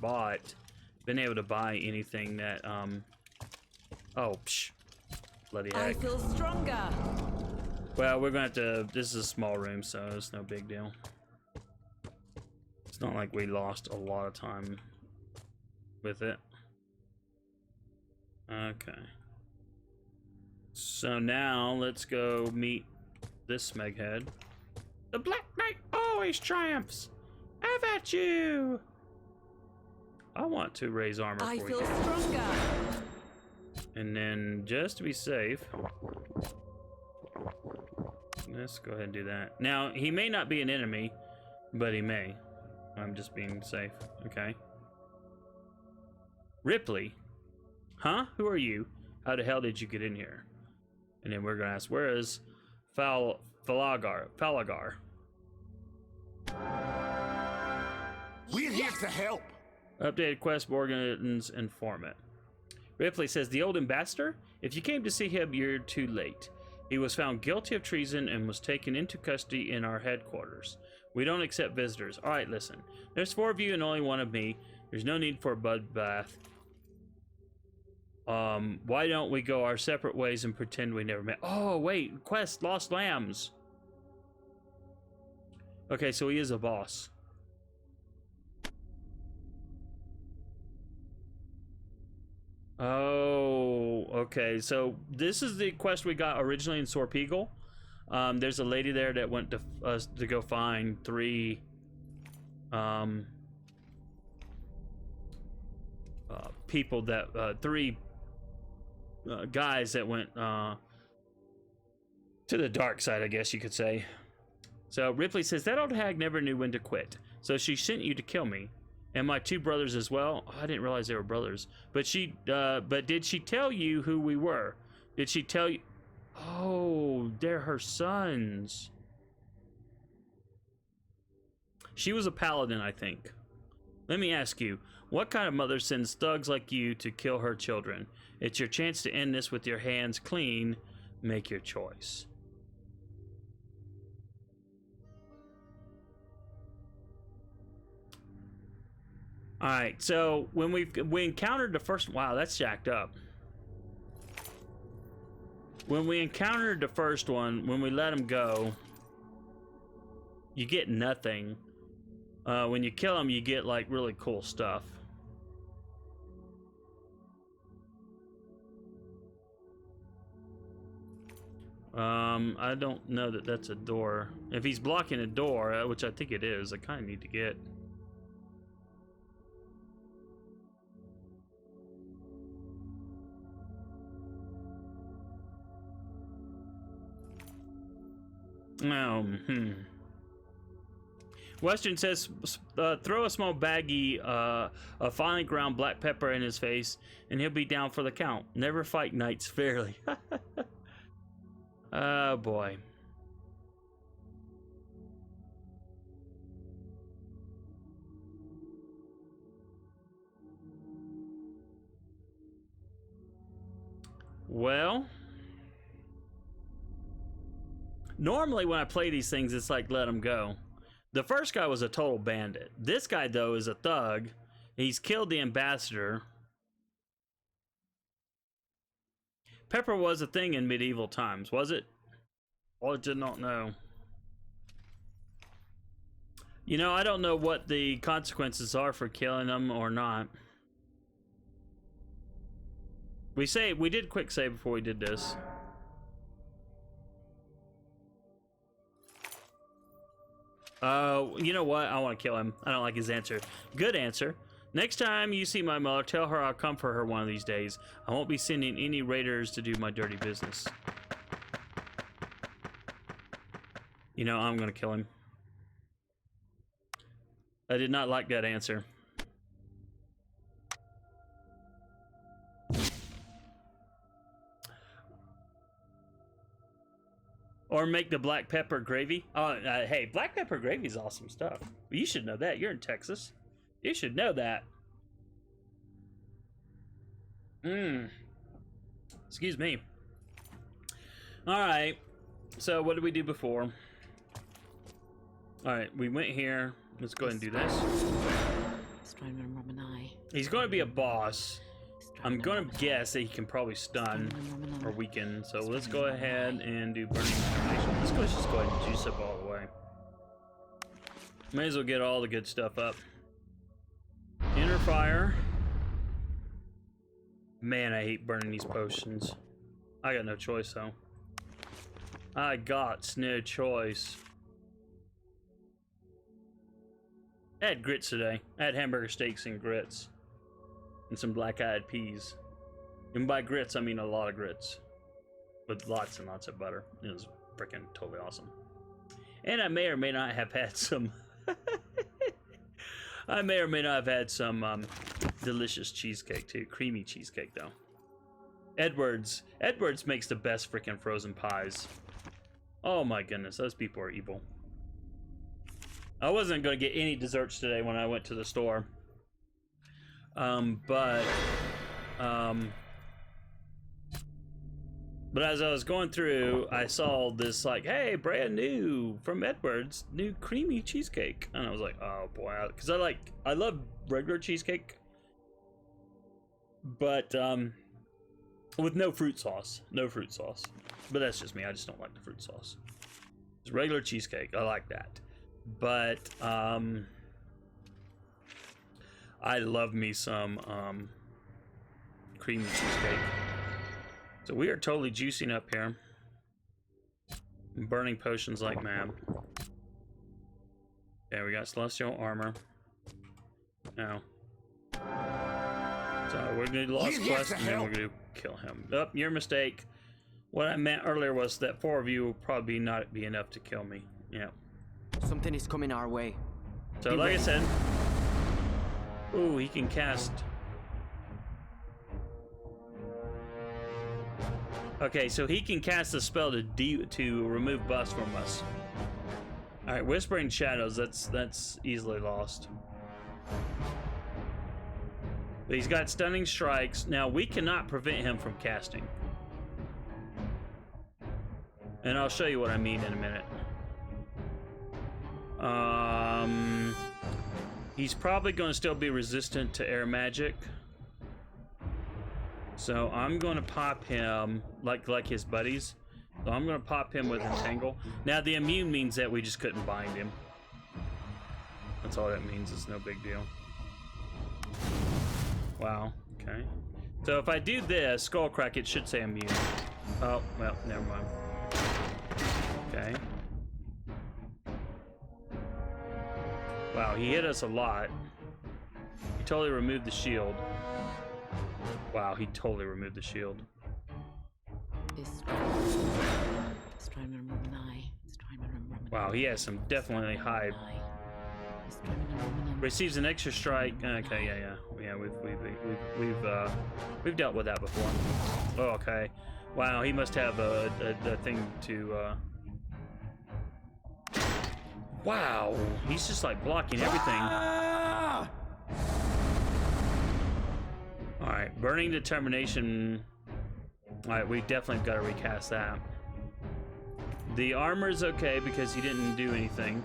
been able to buy anything that, oh, psh, bloody heck. I feel stronger. Well, we're gonna have to, this is a small room, so it's no big deal. It's not like we lost a lot of time with it. Okay. So now, let's go meet this Smeghead. The Black Knight always triumphs! Have at you! I want to raise armor I for feel you. stronger. And then, just to be safe, let's go ahead and do that. Now, he may not be an enemy, but he may. I'm just being safe, okay? Ripley? Huh? Who are you? How the hell did you get in here? And then we're gonna ask, where is Falagar? We're here to help. Updated quest, Morgan's Informant. Ripley says, the old ambassador? If you came to see him, you're too late. He was found guilty of treason and was taken into custody in our headquarters. We don't accept visitors. All right, listen. There's 4 of you and only 1 of me. There's no need for a bloodbath. Why don't we go our separate ways and pretend we never met? Oh, wait. Quest, Lost Lambs. Okay, so he is a boss. Oh, okay. So this is the quest we got originally in Sorpeagle. There's a lady there that went to us to go find 3 people that 3 guys that went to the dark side, I guess you could say. So Ripley says that old hag never knew when to quit, so she sent you to kill me and my 2 brothers as well. Oh, I didn't realize they were brothers. But did she tell you who we were? Did she tell you? Oh, they're her sons. She was a paladin, I think. Let me ask you, what kind of mother sends thugs like you to kill her children? It's your chance to end this with your hands clean. Make your choice. All right, so when we encountered the first, wow, that's jacked up. When we encountered the first one, when we let him go, you get nothing. When you kill him, you get like really cool stuff. I don't know that that's a door. If he's blocking a door, which I think it is, I kind of need to get. Western says, throw a small baggie of finely ground black pepper in his face, and he'll be down for the count. Never fight knights fairly. Oh boy. Well, normally when I play these things, it's like let them go. The first guy was a total bandit. This guy, though, is a thug. He's killed the ambassador. Pepper was a thing in medieval times, was it? I did not know. You know, I don't know what the consequences are for killing them or not. We did quick save before we did this. You know what? I want to kill him. I don't like his answer. Good answer. Next time you see my mother, tell her I'll come for her one of these days. I won't be sending any raiders to do my dirty business. You know, I'm gonna kill him. I did not like that answer. Or make the black pepper gravy. Oh, hey, black pepper gravy is awesome stuff. You should know that. You're in Texas. You should know that. Excuse me. Alright. So, what did we do before? Alright, we went here. Let's go ahead and do this. He's going to be a boss. I'm going to guess that he can probably stun or weaken. So, let's go ahead and do burning determination. Let's just go ahead and juice up all the way. May as well get all the good stuff up. Inner fire. Man, I hate burning these potions. I got no choice though. I got no choice. I had grits today. I had hamburger steaks and grits. And some black-eyed peas. And by grits, I mean a lot of grits. With lots and lots of butter. It was freaking totally awesome. And I may or may not have had some... I may or may not have had some delicious cheesecake too. Creamy cheesecake though. Edwards makes the best freaking frozen pies. Oh my goodness, those people are evil. I wasn't going to get any desserts today when I went to the store. But as I was going through, I saw this like, hey, brand new from Edwards, new creamy cheesecake, and I was like, oh boy, because I love regular cheesecake, but with no fruit sauce, But that's just me. I just don't like the fruit sauce. It's regular cheesecake. I like that, but I love me some creamy cheesecake. So we are totally juicing up here. Burning potions like mad. Okay, we got celestial armor. Now. So we're gonna do Lost Quest and then we're gonna kill him. Oh, your mistake. What I meant earlier was that 4 of you will probably not be enough to kill me. Yeah. Something is coming our way. So like I said. Ooh, he can cast. Okay, so he can cast a spell to remove buffs from us. All right, Whispering Shadows. That's easily lost. But he's got Stunning Strikes. Now we cannot prevent him from casting, and I'll show you what I mean in a minute. He's probably going to still be resistant to air magic. So I'm going to pop him like his buddies. So I'm going to pop him with Entangle. Now the immune means that we just couldn't bind him. That's all that means. It's no big deal. Wow. Okay. So if I do this, Skullcrack, it should say immune. Oh, well, never mind. Okay. Wow, he hit us a lot. He totally removed the shield. Wow, he totally removed the shield. Wow, he has some definitely high. Receives an extra strike. Okay, yeah. We've dealt with that before. Oh, okay. Wow, he must have a thing to. Wow, he's just like blocking everything. Alright, Burning Determination. Alright, we definitely got to recast that. The armor's okay because he didn't do anything.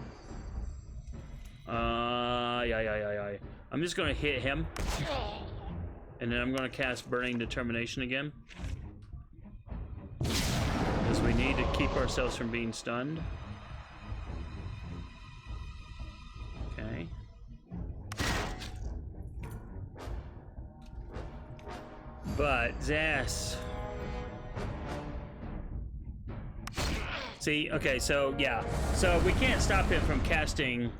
Yeah. I'm just going to hit him. And then I'm going to cast Burning Determination again. We need to keep ourselves from being stunned. Okay. But Zas. See, okay, so yeah. So we can't stop him from casting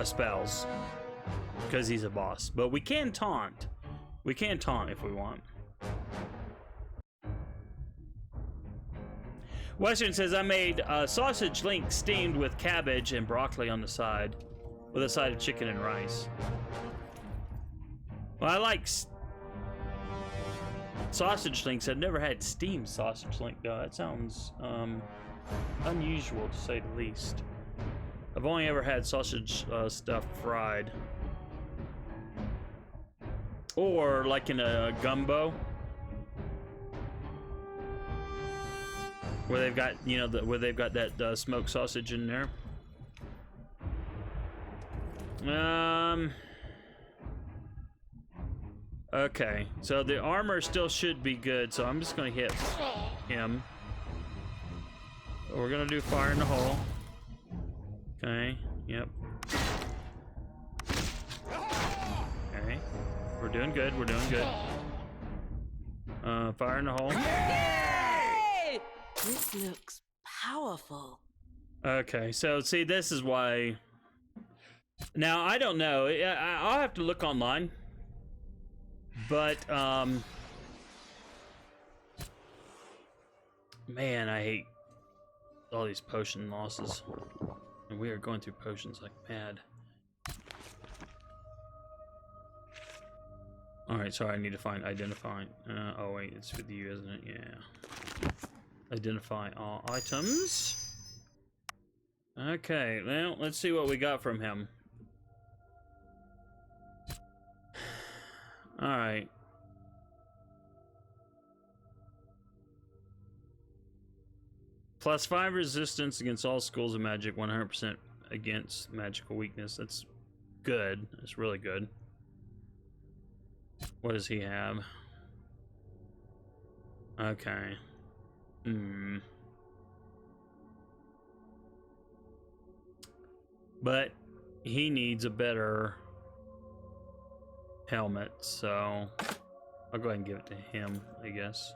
spells because he's a boss. But we can taunt. We can taunt if we want. Western says, I made sausage link steamed with cabbage and broccoli on the side, with a side of chicken and rice. Well, I like sausage links. I've never had steamed sausage link, though. That sounds unusual, to say the least. I've only ever had sausage stuff fried. Or like in a gumbo. Where they've got, you know, where they've got that smoked sausage in there. Okay, so the armor still should be good, so I'm just gonna hit him. We're gonna do fire in the hole. Okay, yep. Okay, we're doing good, we're doing good. Fire in the hole. This looks powerful. Okay, so see, this is why. Now, I don't know. I'll have to look online. But, man, I hate all these potion losses. And we are going through potions like mad. Alright, sorry, I need to find identify. Oh, wait, it's with you, isn't it? Yeah. Identify all items. Okay, well, let's see what we got from him. Alright. +5 resistance against all schools of magic, 100% against magical weakness. That's good. That's really good. What does he have? Okay. But he needs a better helmet, so I'll go ahead and give it to him, I guess.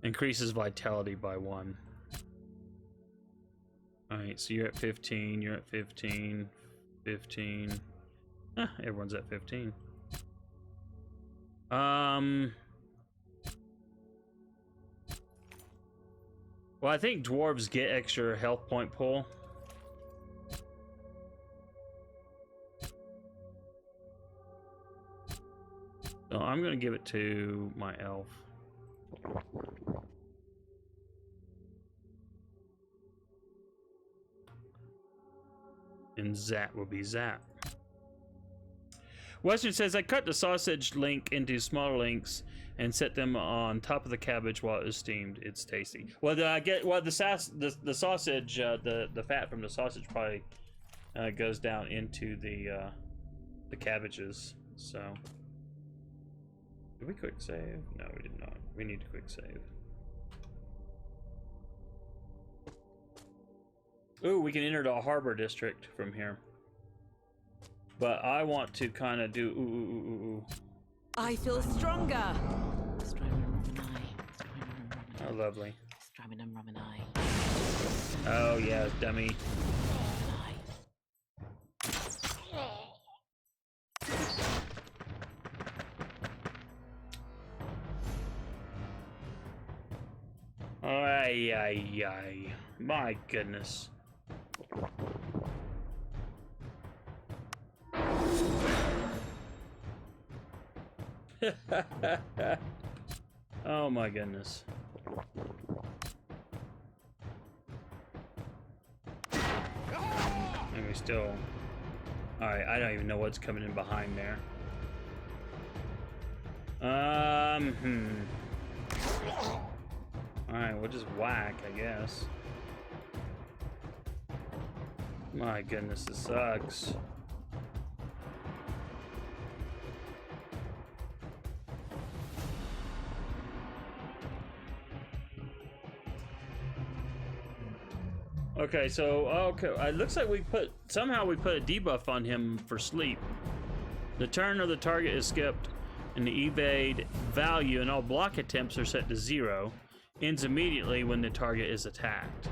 Increases vitality by 1. Alright, so you're at 15, you're at 15, 15. Everyone's at 15. Well, I think dwarves get extra health point pull. So I'm gonna give it to my elf. And Zap will be Zap. Western says, I cut the sausage link into smaller links and set them on top of the cabbage while it was steamed. It's tasty. Well, the sausage, the fat from the sausage probably goes down into the cabbages. So, did we quick save? No, we did not. We need to quick save. Ooh, we can enter the Harbour District from here. But I want to kind of do I feel stronger. Oh, lovely. Stramenum. Oh, yeah, dummy. Ay. My goodness. Oh my goodness. And we still... Alright, I don't even know what's coming in behind there. Alright, we'll just whack, I guess. My goodness, this sucks. Okay, so okay, it looks like we somehow we put a debuff on him for sleep. The turn of the target is skipped, and the evade value and all block attempts are set to 0. Ends immediately when the target is attacked.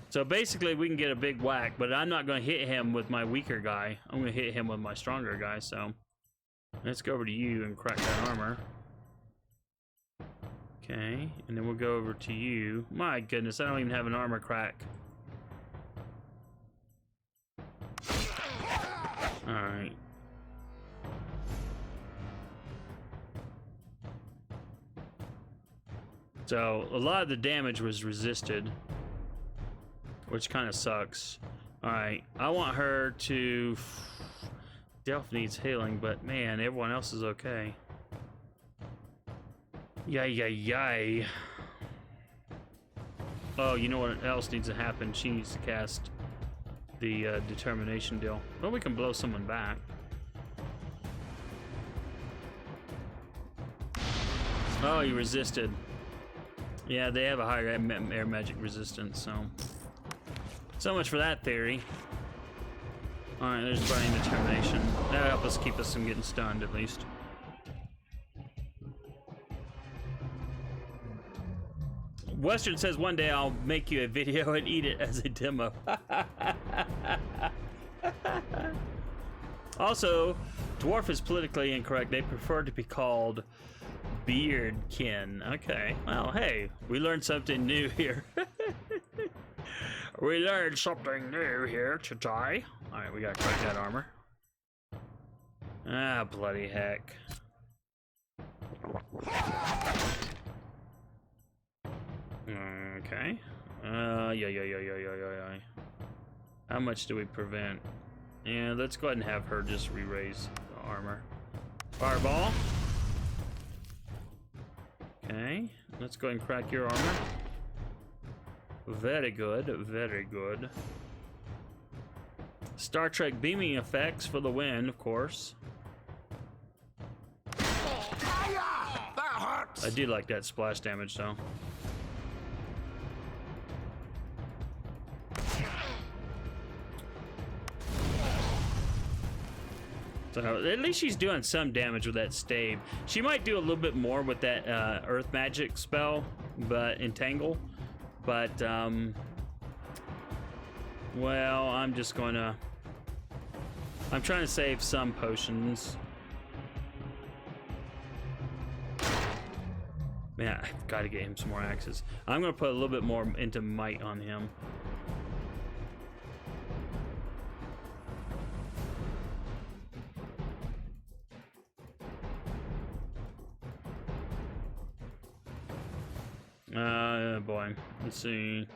So basically, we can get a big whack, but I'm not going to hit him with my weaker guy. I'm going to hit him with my stronger guy. So let's go over to you and crack that armor. Okay, and then we'll go over to you. My goodness, I don't even have an armor crack. Alright. So, a lot of the damage was resisted, which kind of sucks. Alright, I want her to... Delph needs healing, but man, everyone else is okay. Yay. Oh, you know what else needs to happen? She needs to cast the determination deal. Well, we can blow someone back. Oh, you resisted. Yeah, they have a higher air magic resistance, so much for that theory. Alright, there's burning determination. That'll help us keep us from getting stunned, at least. Western says one day I'll make you a video and eat it as a demo. Also, dwarf is politically incorrect. They prefer to be called beardkin. Okay, well, hey, we learned something new here. We learned something new here today. Alright, we gotta crack that armor. Ah, bloody heck. Okay. Yeah. How much do we prevent? Yeah, let's go ahead and have her just re-raise the armor. Fireball. Okay. Let's go ahead and crack your armor. Very good, very good. Star Trek beaming effects for the win, of course. That hurts. I do like that splash damage, though. So at least she's doing some damage with that stave. She might do a little bit more with that earth magic spell, but entangle. But well, I'm just gonna. I'm trying to save some potions. Man, I've got to get him some more axes. I'm gonna put a little bit more into might on him. Boy. Let's see.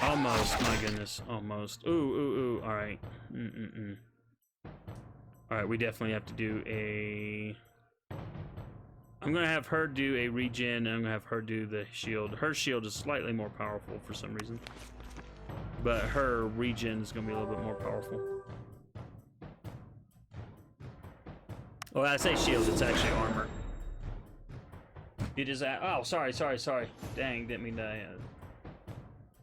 Almost, my goodness. Almost. Ooh. Alright. Alright, we definitely have to do a... I'm gonna have her do a regen, and I'm gonna have her do the shield. Her shield is slightly more powerful for some reason. But her regen is gonna be a little bit more powerful. Well, I say shield, it's actually armor. It is at, oh, sorry. Dang, didn't mean to.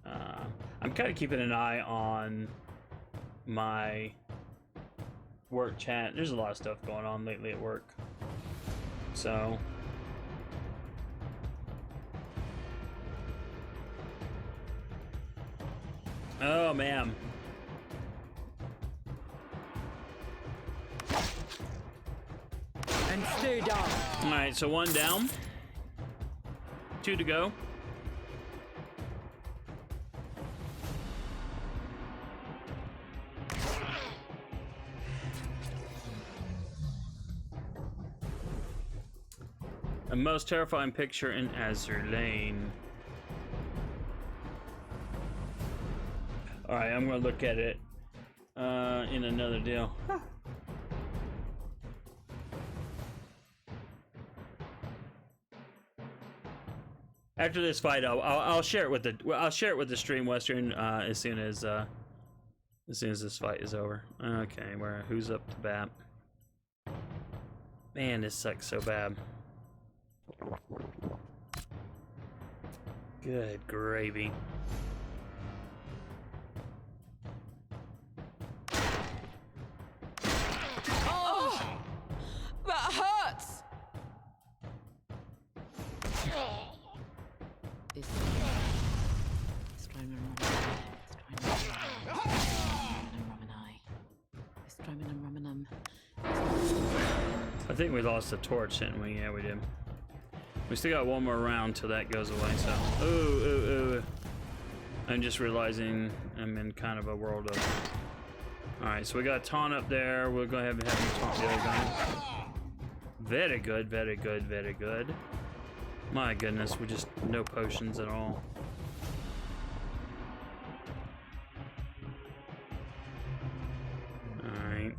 I'm kind of keeping an eye on my work chat. There's a lot of stuff going on lately at work. So. Oh, man. And stay down. All right, so 1 down. 2 to go. A most terrifying picture in Azur Lane. Alright, I'm gonna look at it in another deal. After this fight, I'll share it with the stream, Western, as soon as this fight is over. Okay, who's up to bat? Man, this sucks so bad. Good gravy. Oh! That hurts! I think we lost the torch, didn't we? Yeah, we did. We still got one more round till that goes away, so... Ooh, ooh, ooh. I'm just realizing I'm in kind of a world of... Alright, so we got a taunt up there. We'll go ahead and have you taunt the other guy. Very good, very good, very good. My goodness, we just... no potions at all. Alright.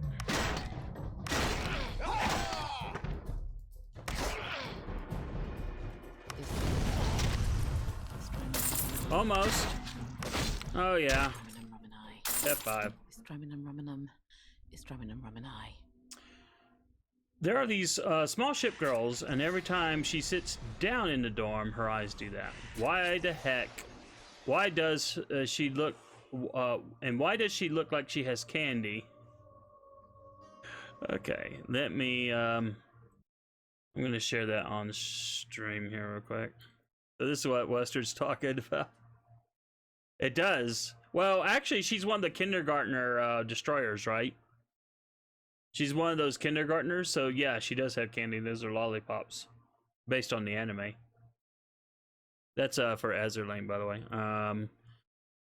Almost. Oh yeah. F5. There are these small ship girls, and every time she sits down in the dorm, her eyes do that. Why the heck? Why does she look? And why does she look like she has candy? Okay, let me. I'm gonna share that on stream here real quick. So this is what Wester's talking about. It does. Well, actually, she's one of the kindergartner destroyers, right? She's one of those kindergartners, so yeah, she does have candy. Those are lollipops, based on the anime. That's for Azurlane, by the way.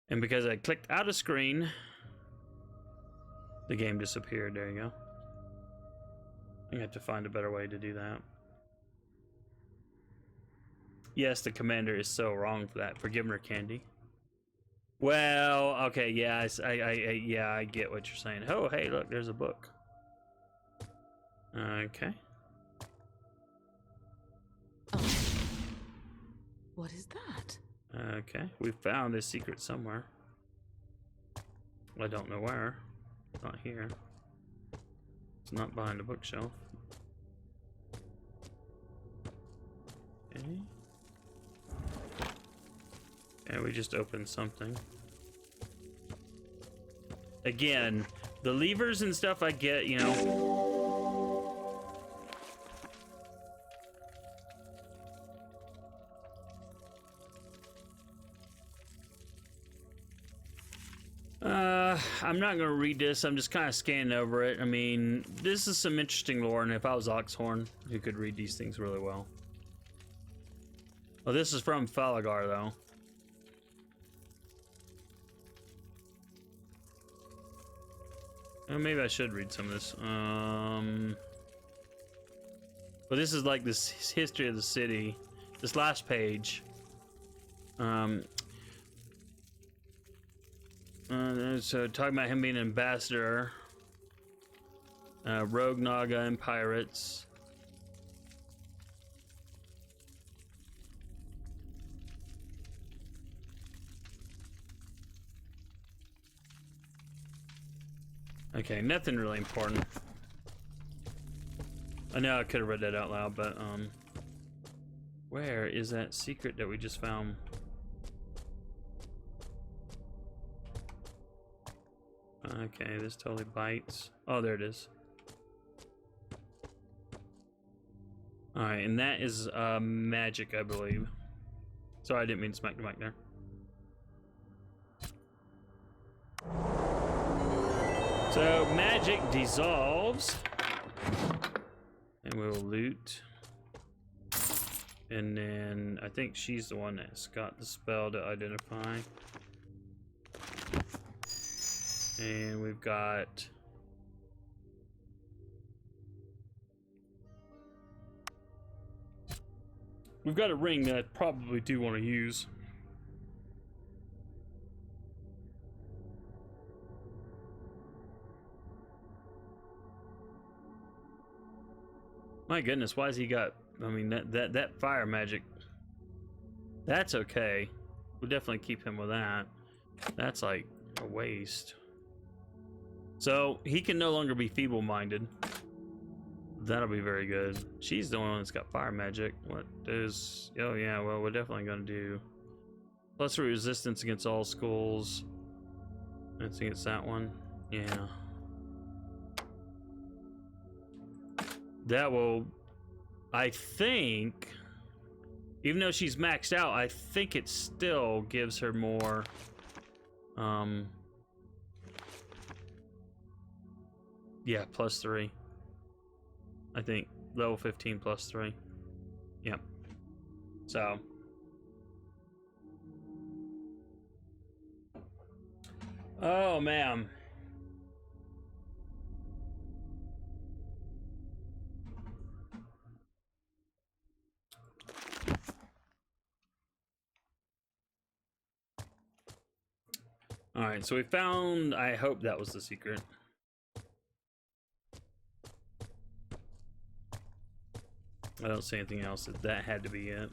And because I clicked out of screen, the game disappeared. There you go. I have to find a better way to do that. Yes, the commander is so wrong for that, for giving her candy. Well, okay, yeah, yeah, I get what you're saying. Oh, hey, look, there's a book. Okay. Oh. What is that? Okay, we found this secret somewhere. I don't know where. It's not here. It's not behind the bookshelf. Okay. And we just opened something. Again, the levers and stuff I get, you know. I'm not gonna read this. I'm just kind of scanning over it. I mean, this is some interesting lore, and if I was Oxhorn, you could read these things really well. Well, this is from Falagar, though. Maybe I should read some of this. But this is like this history of the city. This last page. So talking about him being an ambassador, rogue Naga and pirates. Okay, nothing really important. I know I could have read that out loud, but where is that secret that we just found? Okay, this totally bites. Oh, there it is. Alright, and that is magic, I believe. Sorry, I didn't mean to smack the mic there. So, magic dissolves. And we'll loot. And then, I think she's the one that's got the spell to identify. And we've got... We've got a ring that I probably do want to use. My goodness, why has he got... I mean, that fire magic... That's okay. We'll definitely keep him with that. That's like a waste. So, he can no longer be feeble-minded. That'll be very good. She's the one that's got fire magic. What is... Oh, yeah, well, we're definitely going to do +3 resistance against all schools. That's against that one. Yeah. That will, I think, even though she's maxed out, I think it still gives her more, yeah, +3. I think level 15 +3. Yep. So. Oh, man. All right, so we found, I hope that was the secret. I don't see anything else. That had to be it.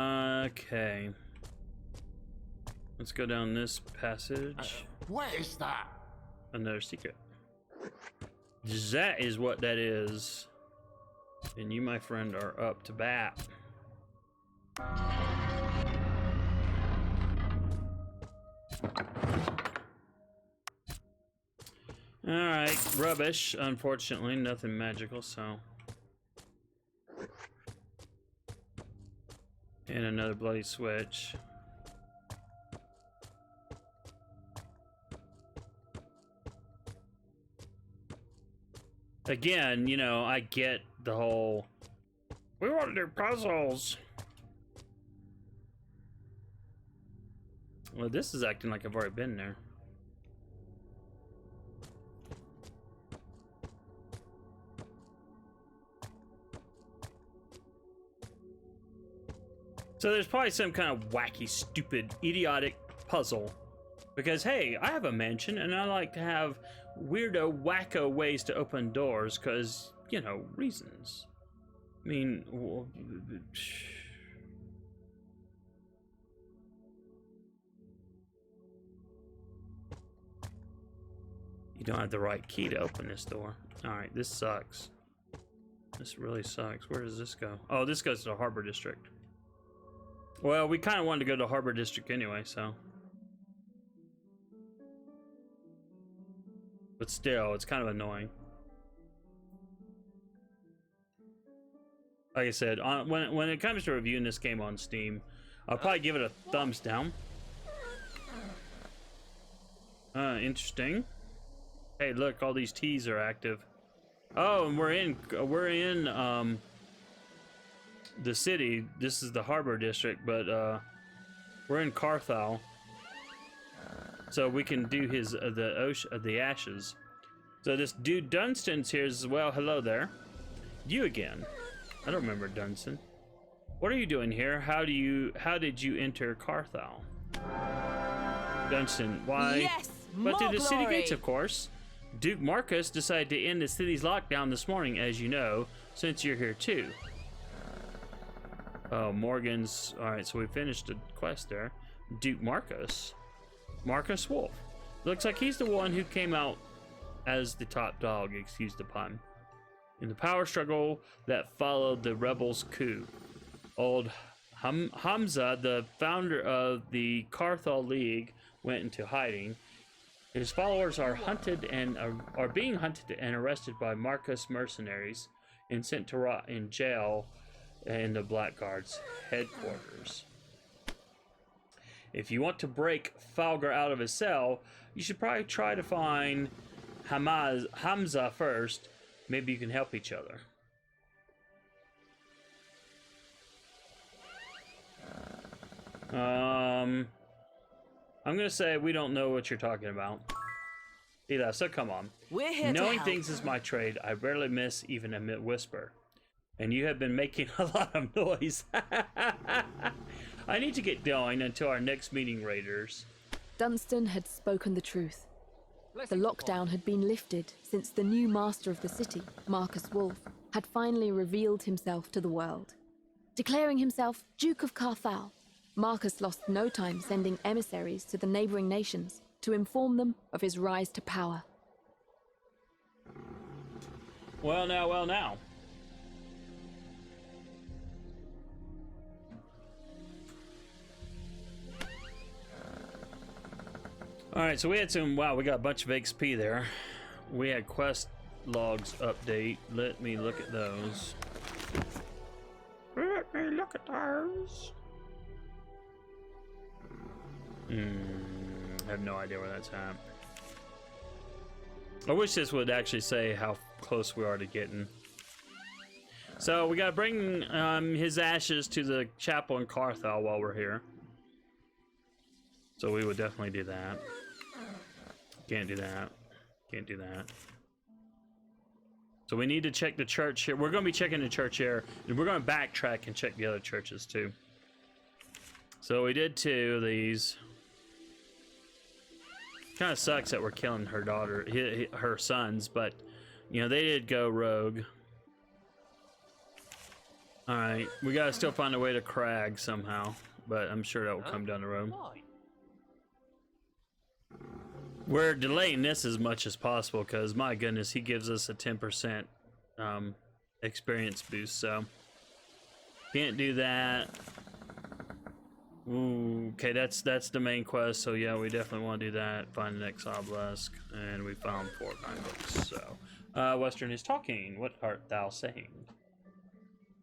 Okay. Let's go down this passage. What is that? Another secret. That is what that is. And you, my friend, are up to bat. Alright, rubbish. Unfortunately, nothing magical, so. And another bloody switch. Again, you know, I get the whole, we want to do puzzles. Well, this is acting like I've already been there. So there's probably some kind of wacky, stupid, idiotic puzzle. Because, hey, I have a mansion and I like to have weirdo, wacko ways to open doors because, you know, reasons. I mean, you don't have the right key to open this door. Alright, this sucks. This really sucks. Where does this go? Oh, this goes to the Harbour District. Well, we kind of wanted to go to Harbour District anyway, so. But still, it's kind of annoying. Like I said, when it comes to reviewing this game on Steam, I'll probably give it a thumbs down. Interesting. Hey, look, all these T's are active. Oh, and we're in the city. This is the Harbour District, but we're in Karthal, so we can do his the ashes. So this dude Dunstan's here as well. Hello there. You again? I don't remember Dunstan. What are you doing here? How did you enter Karthal? Dunstan, why? Yes, but through the city glory. gates, of course. Duke Marcus decided to end the city's lockdown this morning, as you know, since you're here too. Oh, Morgan's. Alright, so we finished the quest there. Duke Marcus. Marcus Wolf. Looks like he's the one who came out as the top dog, excuse the pun, in the power struggle that followed the rebels' coup. Old Hamza, the founder of the Karthal League, went into hiding. His followers are hunted and are being hunted and arrested by Marcus mercenaries and sent to rot in jail in the Blackguard's headquarters. If you want to break Falgar out of his cell, you should probably try to find Hamza first. Maybe you can help each other. I'm gonna say we don't know what you're talking about. Ela, so come on. We're here Knowing to help. things is my trade. I rarely miss even a whisper. And you have been making a lot of noise. I need to get going until our next meeting, Raiders. Dunstan had spoken the truth. The lockdown had been lifted since the new master of the city, Marcus Wolf, had finally revealed himself to the world. Declaring himself Duke of Karthal, Marcus lost no time sending emissaries to the neighboring nations to inform them of his rise to power. Well now, well now. All right, so we had some. Wow, we got a bunch of XP there. We had quest logs update. Let me look at those. Let me look at those. I have no idea where that's at. I wish this would actually say how close we are to getting. So we gotta bring his ashes to the chapel in Karthal while we're here. So we would definitely do that. Can't do that. Can't do that. So we need to check the church here. We're gonna be checking the church here, and we're gonna backtrack and check the other churches too. So we did 2 of these. Kind of sucks that we're killing her daughter, her sons, but you know they did go rogue. All right, we gotta still find a way to Crag somehow, but I'm sure that will come down the road. We're delaying this as much as possible because my goodness, he gives us a 10% experience boost, so can't do that. Ooh, okay, that's the main quest, so yeah, we definitely want to do that. Find the next obelisk, and we found 4 books. So, Western is talking. What art thou saying?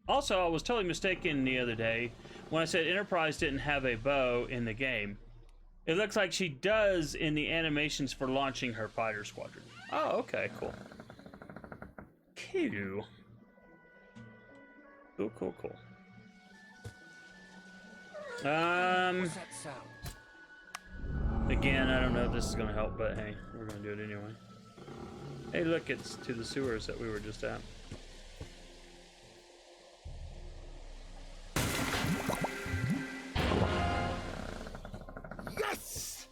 Also, I was totally mistaken the other day when I said Enterprise didn't have a bow in the game. It looks like she does in the animations for launching her fighter squadron. Oh, okay, cool. Cool. Cool, cool, cool. What's that sound? Again, I don't know if this is gonna help, but hey, we're gonna do it anyway. Hey, look, it's to the sewers that we were just at. Yes!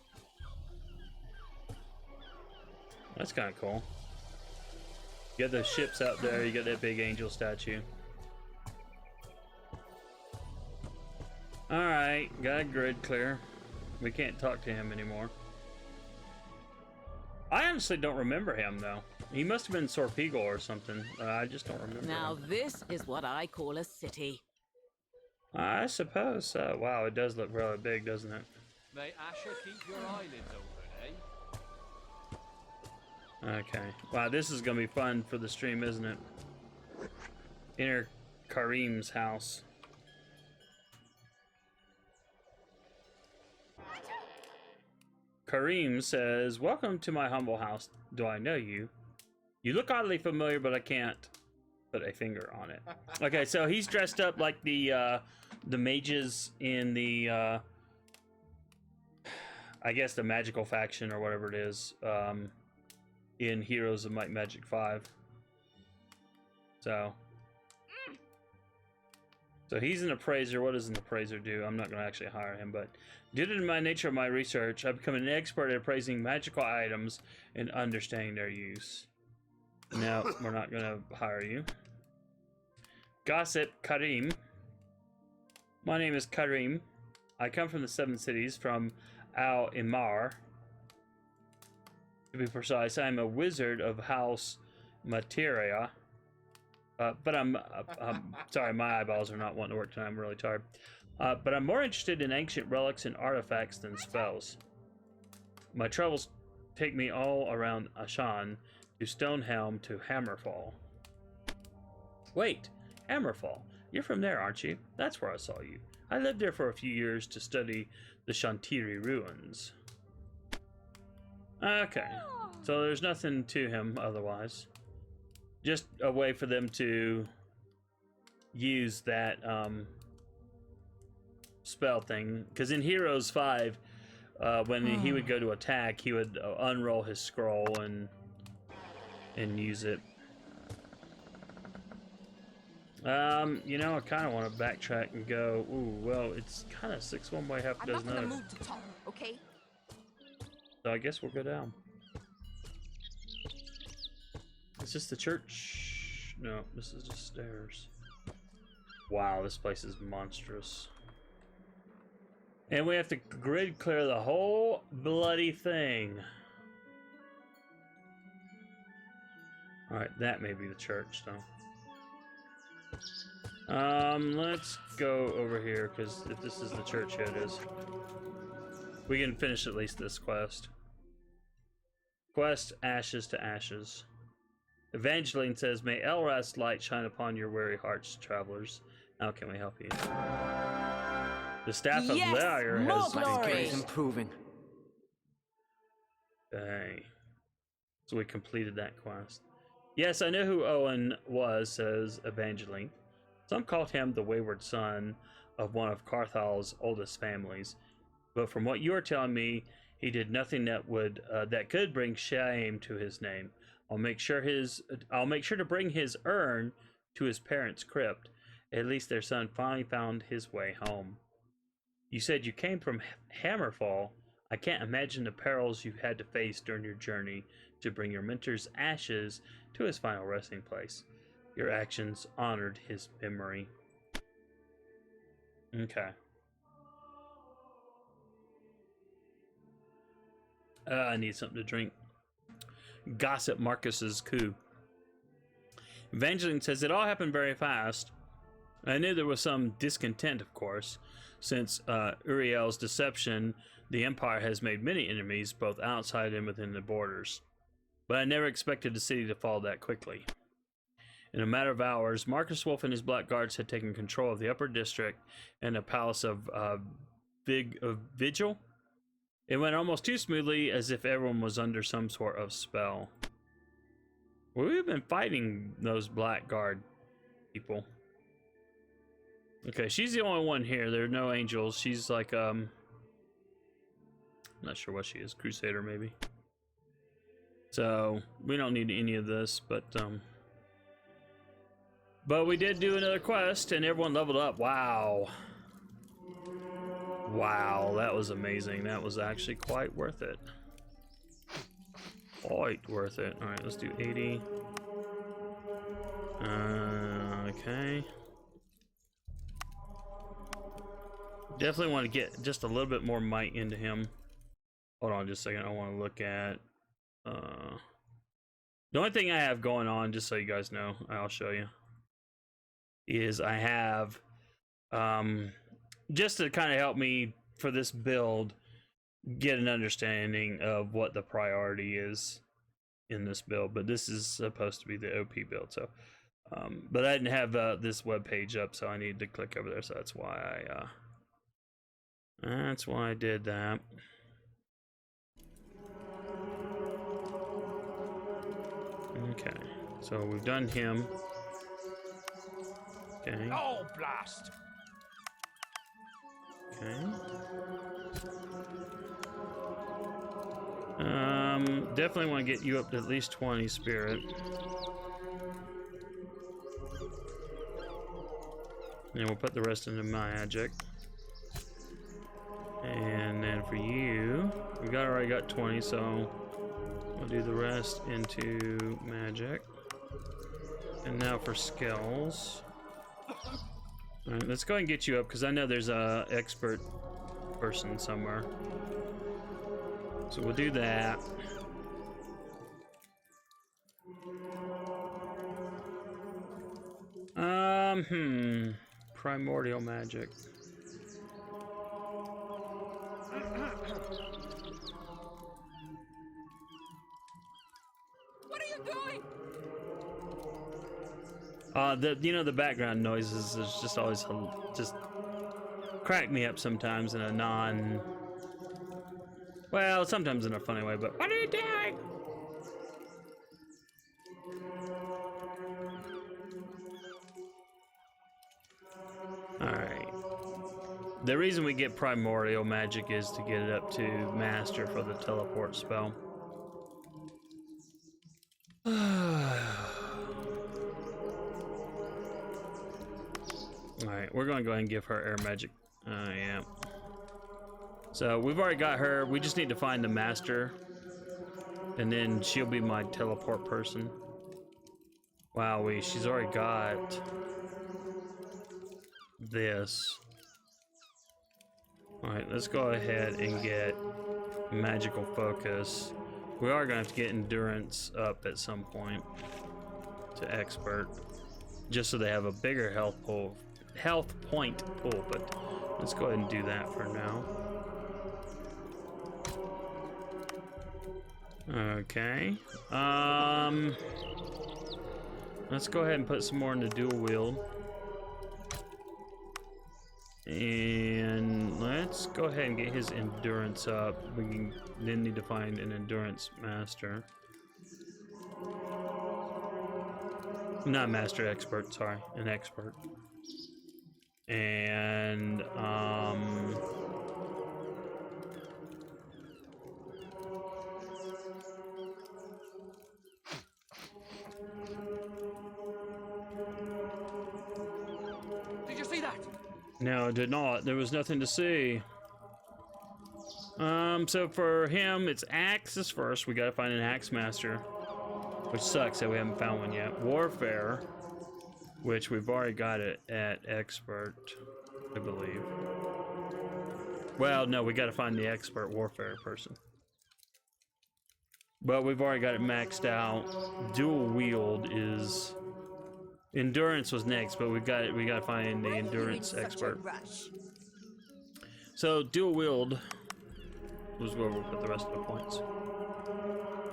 That's kind of cool. You got those ships out there, you got that big angel statue. Alright, got a grid clear. We can't talk to him anymore. I honestly don't remember him, though. He must have been Sorpegal or something. I just don't remember Now him. this is what I call a city. I suppose so. Wow, it does look really big, doesn't it? May Asher keep your eyelids open, eh? Okay. Wow, this is going to be fun for the stream, isn't it? Enter Kareem's house. Kareem says, "Welcome to my humble house. Do I know you? You look oddly familiar, but I can't put a finger on it." Okay, so he's dressed up like the mages in the I guess the magical faction or whatever it is in Heroes of Might and Magic 5. So he's an appraiser. What does an appraiser do? I'm not going to actually hire him, but due to my nature of my research, I've become an expert at appraising magical items and understanding their use. No, we're not going to hire you. Gossip Kareem. My name is Kareem. I come from the 7 cities, from Al Imar. To be precise, I'm a wizard of House Materia. But I'm sorry, my eyeballs are not wanting to work tonight. I'm really tired. But I'm more interested in ancient relics and artifacts than spells. My travels take me all around Ashan, to Stonehelm, to Hammerfall. Wait, Hammerfall. You're from there, aren't you? That's where I saw you. I lived there for a few years to study the Shantiri ruins. Okay, so there's nothing to him otherwise. Just a way for them to use that spell thing. Because in Heroes 5, when he would go to attack, he would unroll his scroll and use it. You know, I kind of want to backtrack and go, ooh, well, it's kind of 6 one way, half a dozen other. I'm not gonna move to talk, okay? So I guess we'll go down. Is this the church? No, this is just stairs. Wow, this place is monstrous. And we have to grid clear the whole bloody thing. Alright, that may be the church, though. Let's go over here, because if this is the church, yeah, it is. We can finish at least this quest. Quest Ashes to Ashes. Evangeline says, may Elrast's light shine upon your weary hearts, travelers. How can we help you? The Staff of Lyre has... My skill is improving. Okay. So we completed that quest. Yes, I know who Owen was, says Evangeline. Some called him the wayward son of one of Karthal's oldest families. But from what you are telling me, he did nothing that could bring shame to his name. I'll make sure to bring his urn to his parents' crypt. At least their son finally found his way home. You said you came from Hammerfall. I can't imagine the perils you had to face during your journey to bring your mentor's ashes to his final resting place. Your actions honored his memory. Okay. I need something to drink. Gossip Marcus's coup. Evangeline says it all happened very fast. I knew there was some discontent, of course, since Uriel's deception. The Empire has made many enemies, both outside and within the borders. But I never expected the city to fall that quickly. In a matter of hours, Marcus Wolf and his black guards had taken control of the upper district and the palace of Vigil. It went almost too smoothly, as if everyone was under some sort of spell. Well, we've been fighting those black guard people. Okay, she's the only one here. There are no angels. She's like, I'm not sure what she is. Crusader, maybe. So, we don't need any of this, but we did do another quest, and everyone leveled up. Wow. Wow, that was amazing. That was actually quite worth it. Quite worth it. Alright, let's do 80. Okay. Definitely want to get just a little bit more might into him. Hold on just a second. I want to look at... The only thing I have going on, just so you guys know, I'll show you, is I have... just to kind of help me for this build get an understanding of what the priority is in this build, but this is supposed to be the OP build, so but I didn't have this web page up, so I needed to click over there, so that's why I did that. Okay, so we've done him. Okay. Oh, blast! Okay. Definitely want to get you up to at least 20 spirit. And we'll put the rest into magic. And then for you, we already got 20, so we'll do the rest into magic. And now for skills. Alright, let's go ahead and get you up, because I know there's a expert person somewhere. So we'll do that. Primordial magic. What are you doing? The background noises is just always just crack me up sometimes in a well, sometimes in a funny way, but what are you doing? Alright. The reason we get primordial magic is to get it up to master for the teleport spell. Alright, we're going to go ahead and give her air magic. Yeah. So we've already got her. We just need to find the master. And then she'll be my teleport person. Wow, she's already got this. Alright, let's go ahead and get magical focus. We are going to have to get endurance up at some point to expert, just so they have a bigger health point pool, but let's go ahead and do that for now. Okay. Let's go ahead and put some more in the dual wield. And let's go ahead and get his endurance up. We can then need to find an endurance master. Not master, expert, sorry, an expert. And Did you see that? no, did not. There was nothing to see. So for him, it's axes first. We gotta find an axe master, which sucks that we haven't found one yet. Warfare, which we've already got it at expert, I believe. Well, no, we gotta find the expert warfare person. But we've already got it maxed out. Dual wield is endurance was next, but we gotta find the endurance expert. So dual wield was where we'll put the rest of the points.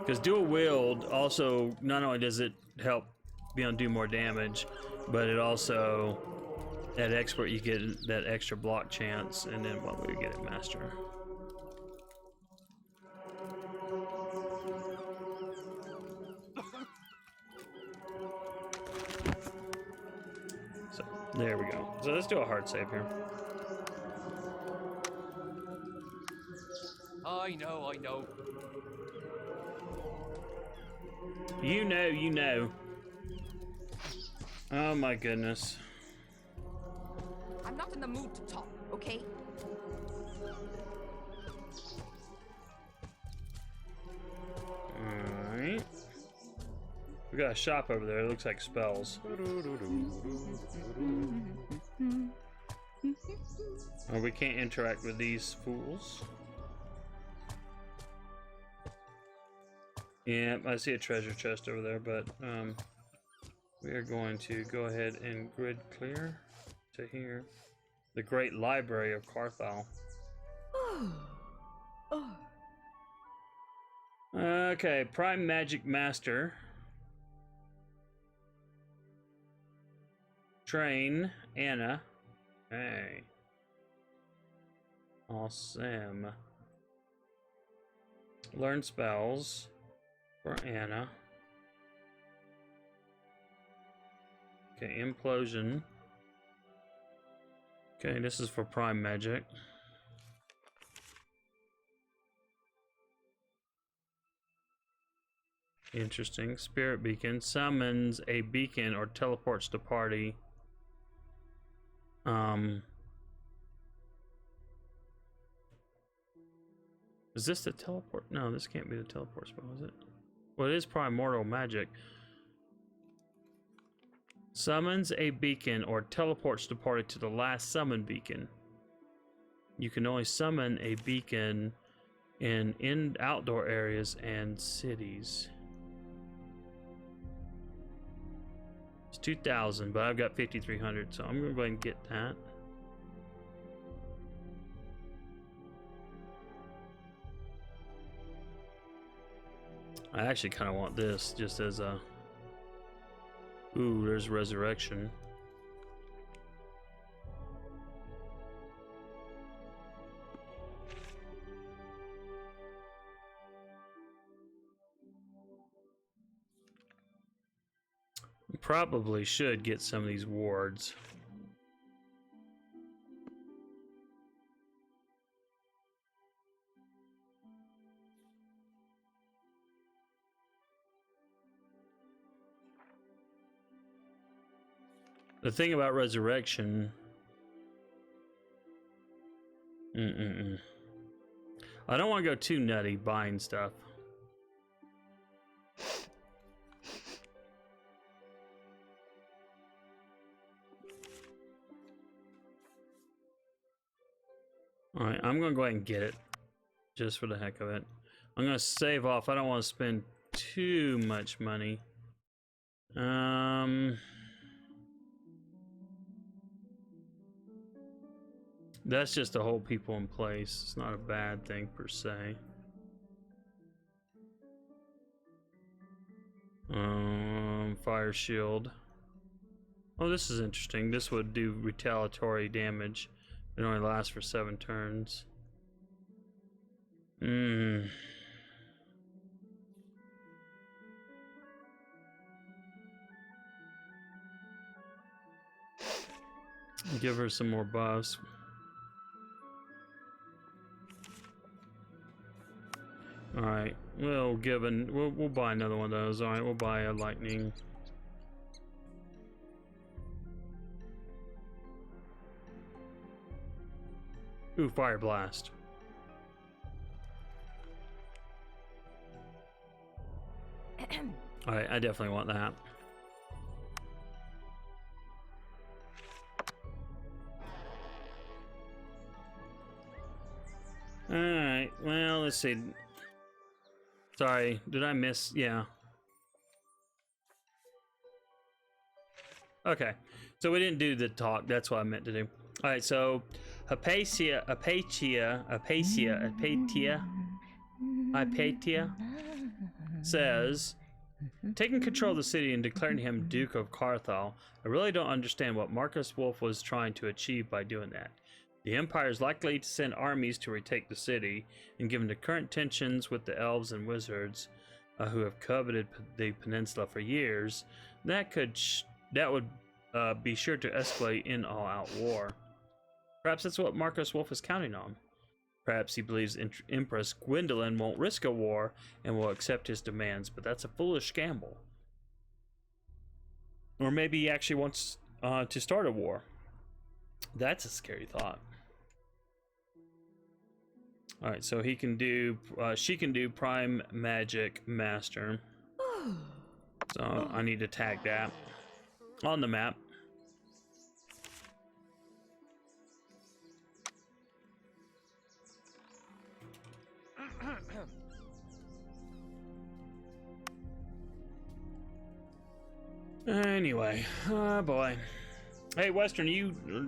Because dual wield also, not only does it help do more damage, but it also, at expert, you get that extra block chance, and then what we get at master. So, there we go. So let's do a hard save here. I know, I know. You know, you know. Oh my goodness. I'm not in the mood to talk, okay? Alright. We got a shop over there. It looks like spells. Oh, we can't interact with these fools. Yeah, I see a treasure chest over there, but we are going to go ahead and grid clear to here. The Great Library of Karthal. Okay, Prime Magic Master. Train Anna. Hey. Awesome. Learn spells for Anna. Okay, Implosion. Okay, this is for Prime Magic. Interesting. Spirit Beacon summons a beacon or teleports the party. Is this the teleport? No, this can't be the teleport spell, is it? Well, it is primordial magic. Summons a beacon or teleports the party to the last summon beacon. You can only summon a beacon in outdoor areas and cities. It's 2,000, but I've got 5,300, so I'm gonna go ahead and get that. I actually kind of want this just as a... Ooh, there's resurrection. Probably should get some of these wards. The thing about resurrection, I don't want to go too nutty buying stuff. All right, I'm gonna go ahead and get it, just for the heck of it. I'm gonna save off. I don't want to spend too much money. That's just to hold people in place. It's not a bad thing per se. Fire shield. Oh, this is interesting. This would do retaliatory damage. It only lasts for 7 turns. Give her some more buffs. All right. We'll buy another one of those. All right. We'll buy a lightning. Ooh, fire blast. All right. I definitely want that. All right. Well, let's see. Sorry, did I miss? Yeah. Okay, so we didn't do the talk. That's what I meant to do. All right, so Hypatia says, taking control of the city and declaring him Duke of Karthal. I really don't understand what Marcus Wolf was trying to achieve by doing that. The Empire is likely to send armies to retake the city, and given the current tensions with the elves and wizards who have coveted the peninsula for years, that would be sure to escalate in all-out war. Perhaps that's what Marcus Wolf is counting on. Perhaps he believes Empress Gwendolyn won't risk a war and will accept his demands, but that's a foolish gamble. Or maybe he actually wants to start a war. That's a scary thought. All right, so he can do, she can do Prime Magic Master. So I need to tag that on the map. Anyway, oh boy. Hey, Western,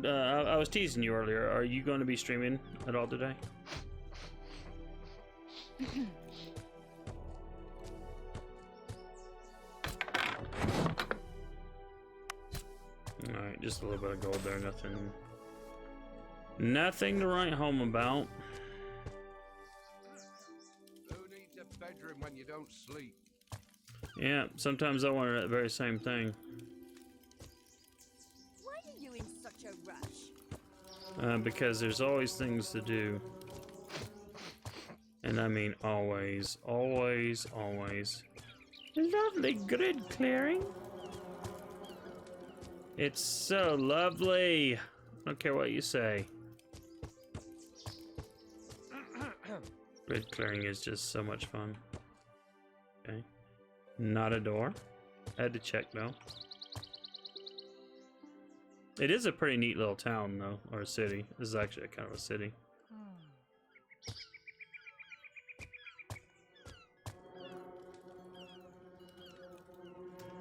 I was teasing you earlier. Are you going to be streaming at all today? Alright, just a little bit of gold there. Nothing to write home about. Who needs a bedroom when you don't sleep? Yeah, sometimes I wonder that very same thing. Why are you in such a rush? Because there's always things to do. And I mean always, always, always. Lovely grid clearing. It's so lovely. I don't care what you say. Grid clearing is just so much fun. Okay. Not a door. Had to check though. It is a pretty neat little town though, or a city. This is actually kind of a city.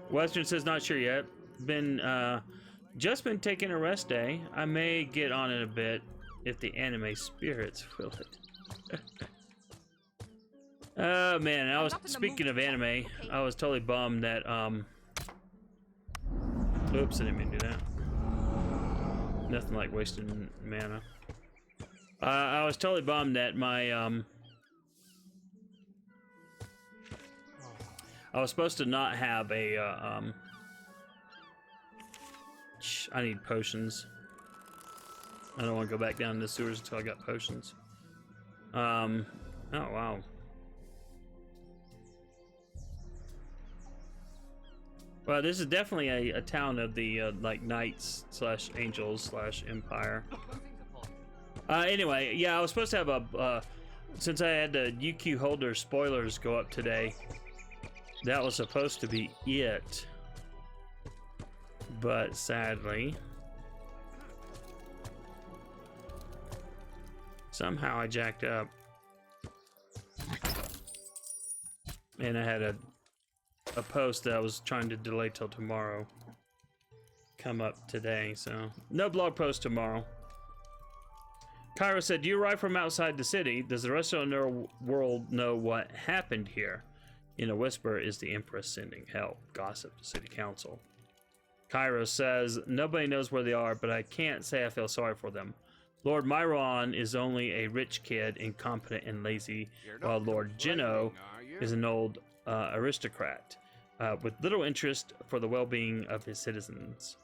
Western says not sure yet. Just been taking a rest day. I may get on it a bit if the anime spirits will it. Oh man, I was speaking of anime. I was totally bummed that oops, I didn't mean to do that. Nothing like wasting mana. I was totally bummed that my I was supposed to not have a I need potions. I don't want to go back down in the sewers until I got potions. Oh wow. Well, this is definitely a town of the like knights slash angels slash empire. Anyway, yeah, I was supposed to have a since I had the UQ holder spoilers go up today. That was supposed to be it, but sadly, somehow I jacked up, and I had a post that I was trying to delay till tomorrow come up today, so no blog post tomorrow. Kyra said, "Do you arrive from outside the city? Does the rest of the world know what happened here? In a whisper, is the Empress sending help? Gossip to City Council. Cairo says, nobody knows where they are, but I can't say I feel sorry for them. Lord Myron is only a rich kid, incompetent and lazy, while Lord Gino is an old aristocrat with little interest for the well-being of his citizens.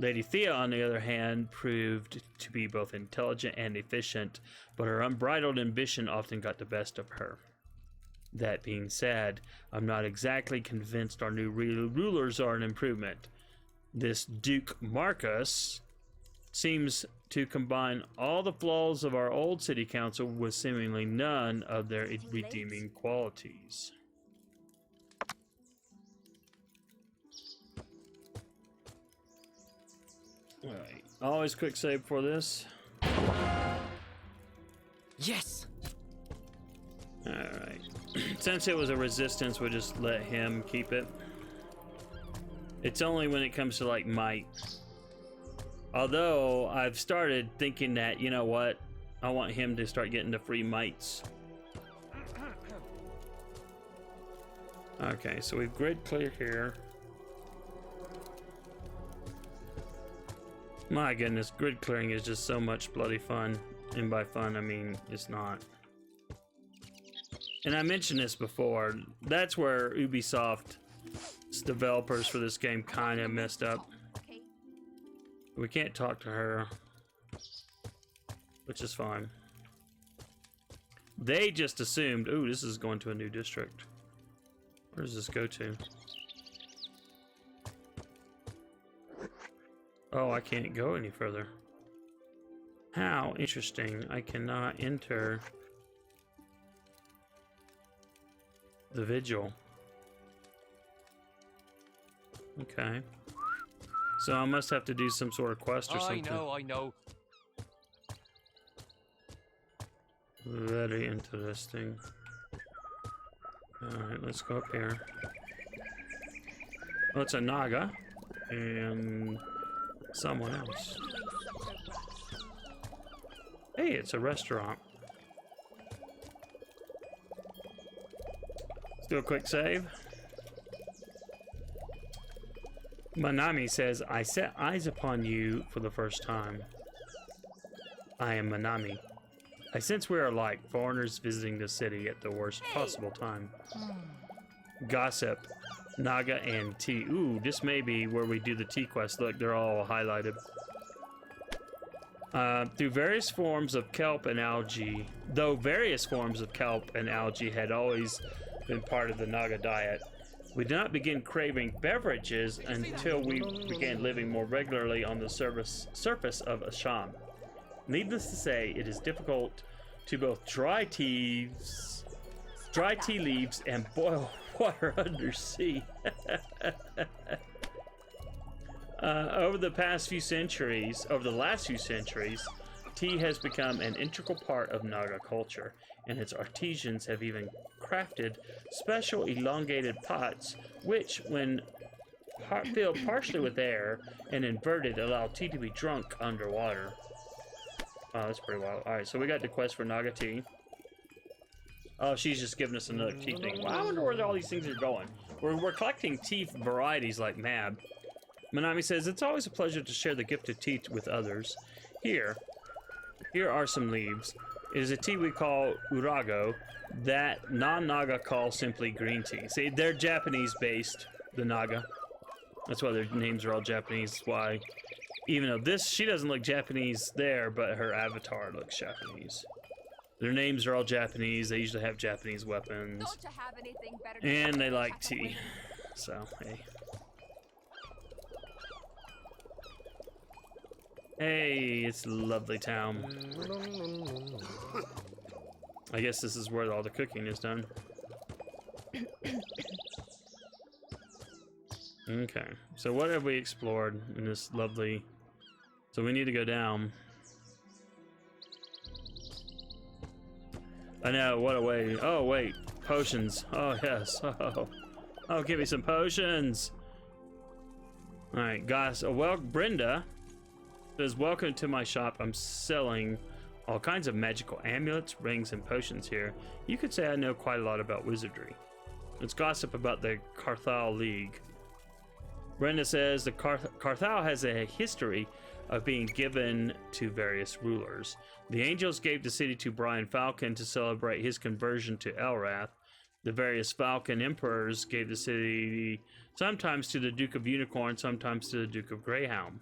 Lady Thea, on the other hand, proved to be both intelligent and efficient, but her unbridled ambition often got the best of her. That being said, I'm not exactly convinced our new rulers are an improvement. This Duke Marcus seems to combine all the flaws of our old city council with seemingly none of their redeeming qualities. Alright, always quick save for this. Yes! Alright. Since it was a resistance, we'll just let him keep it. It's only when it comes to like might. Although I've started thinking that, you know what, I want him to start getting the free mites. Okay, so we've grid clear here. My goodness, grid clearing is just so much bloody fun. And by fun, I mean it's not. And I mentioned this before, that's where Ubisoft's developers for this game kind of messed up. We can't talk to her, which is fine. They just assumed, ooh, this is going to a new district. Where does this go to? Oh, I can't go any further. How interesting. I cannot enter the vigil. Okay. So I must have to do some sort of quest or something. I know. Very interesting. Alright, let's go up here. Oh, it's a Naga. And someone else. Hey, it's a restaurant. Let's do a quick save. Manami says, I set eyes upon you for the first time. I am Manami. I sense we are like foreigners visiting the city at the worst possible time. Gossip, Naga, and tea. Ooh, this may be where we do the tea quest. Look, they're all highlighted. Through various forms of kelp and algae, though various forms of kelp and algae had always been part of the Naga diet, we did not begin craving beverages until we began living more regularly on the surface of Assam. Needless to say, it is difficult to both dry tea leaves and boil water undersea. Over the last few centuries, tea has become an integral part of Naga culture, and its artisans have even crafted special elongated pots, which, when filled partially with air and inverted, allow tea to be drunk underwater. Oh, that's pretty wild. Alright, so we got the quest for Naga tea. Oh, she's just giving us another tea thing. Well, I wonder where all these things are going. We're collecting tea varieties like mad. Manami says, it's always a pleasure to share the gift of tea with others. Here are some leaves. It is a tea we call urago, that non-Naga call simply green tea. See, they're Japanese-based, the Naga. That's why their names are all Japanese. That's why, even though she doesn't look Japanese there, but her avatar looks Japanese. Their names are all Japanese. They usually have Japanese weapons. And they like tea. So, hey. Hey, it's a lovely town. I guess this is where all the cooking is done. Okay, so what have we explored in this lovely... So we need to go down. I know, what a way. Oh, wait, potions. Oh, yes. Oh, give me some potions. All right, guys. Well, Brenda says, welcome to my shop. I'm selling all kinds of magical amulets, rings, and potions here. You could say I know quite a lot about wizardry. Let's gossip about the Karthal League. Brenda says the Karthal has a history of being given to various rulers. The angels gave the city to Brian Falcon to celebrate his conversion to Elrath. The various Falcon emperors gave the city sometimes to the Duke of Unicorn, sometimes to the Duke of Greyhound.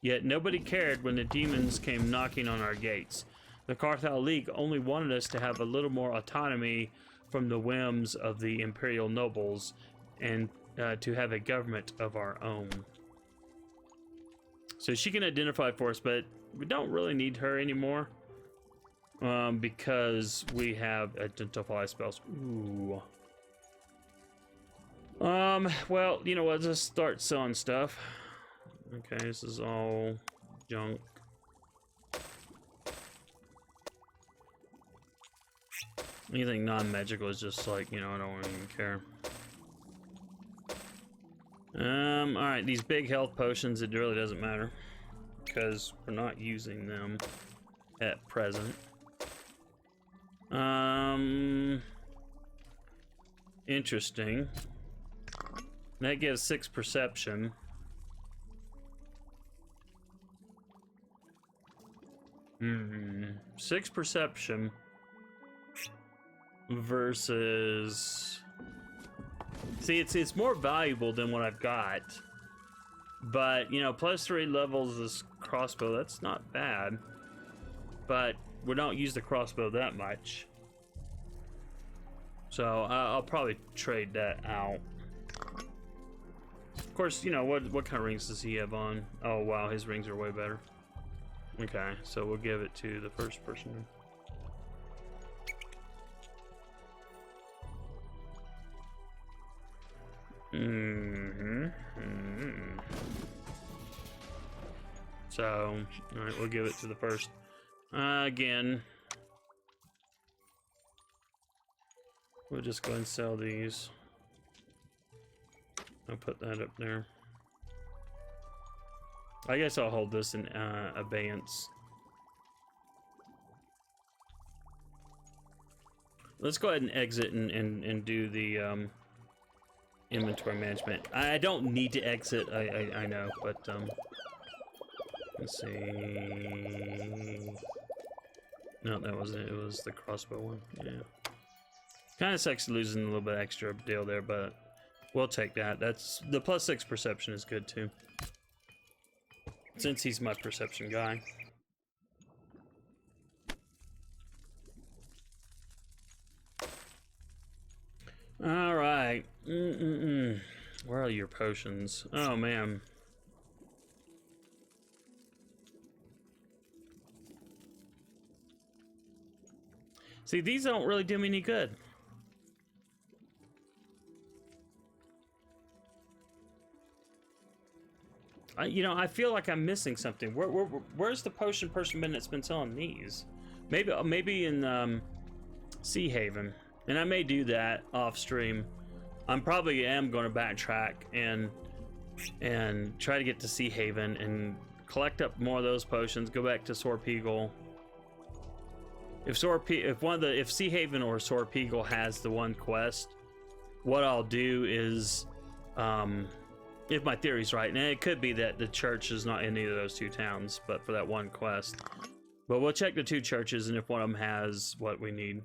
Yet nobody cared when the demons came knocking on our gates. The Karthal League only wanted us to have a little more autonomy from the whims of the imperial nobles and to have a government of our own. So she can identify for us, but we don't really need her anymore because we have identify spells. Ooh. Well, you know what? Let's just start selling stuff. Okay, this is all junk. Anything non-magical is just like, you know, I don't even care. Alright, these big health potions, it really doesn't matter because we're not using them at present. Interesting. That gives 6 perception. Hmm. 6 perception versus... See, it's more valuable than what I've got. But, you know, +3 levels this crossbow, that's not bad. But we don't use the crossbow that much. So I'll probably trade that out. Of course, you know, what kind of rings does he have on? Oh, wow, his rings are way better. Okay, so we'll give it to the first person. So, alright, we'll give it to the first. Again, we'll just go and sell these. I'll put that up there. I guess I'll hold this in abeyance. Let's go ahead and exit and do the inventory management. I don't need to exit, I know, but let's see. No, that wasn't it. It was the crossbow one. Yeah. Kind of sucks losing a little bit extra deal there, but we'll take that. That's the +6 perception is good too. Since he's my perception guy. All right. Where are your potions? Oh man. See, these don't really do me any good. You know, I feel like I'm missing something. Where's the potion person been that's been selling these? Maybe in Sea Haven, and I may do that off stream. I'm probably am going to backtrack and try to get to Sea Haven and collect up more of those potions. Go back to Sorpeagle. If Sea Haven or Sorpeagle has the one quest, what I'll do is, if my theory's right, and it could be that the church is not in either of those two towns, but for that one quest. But we'll check the two churches, and if one of them has what we need,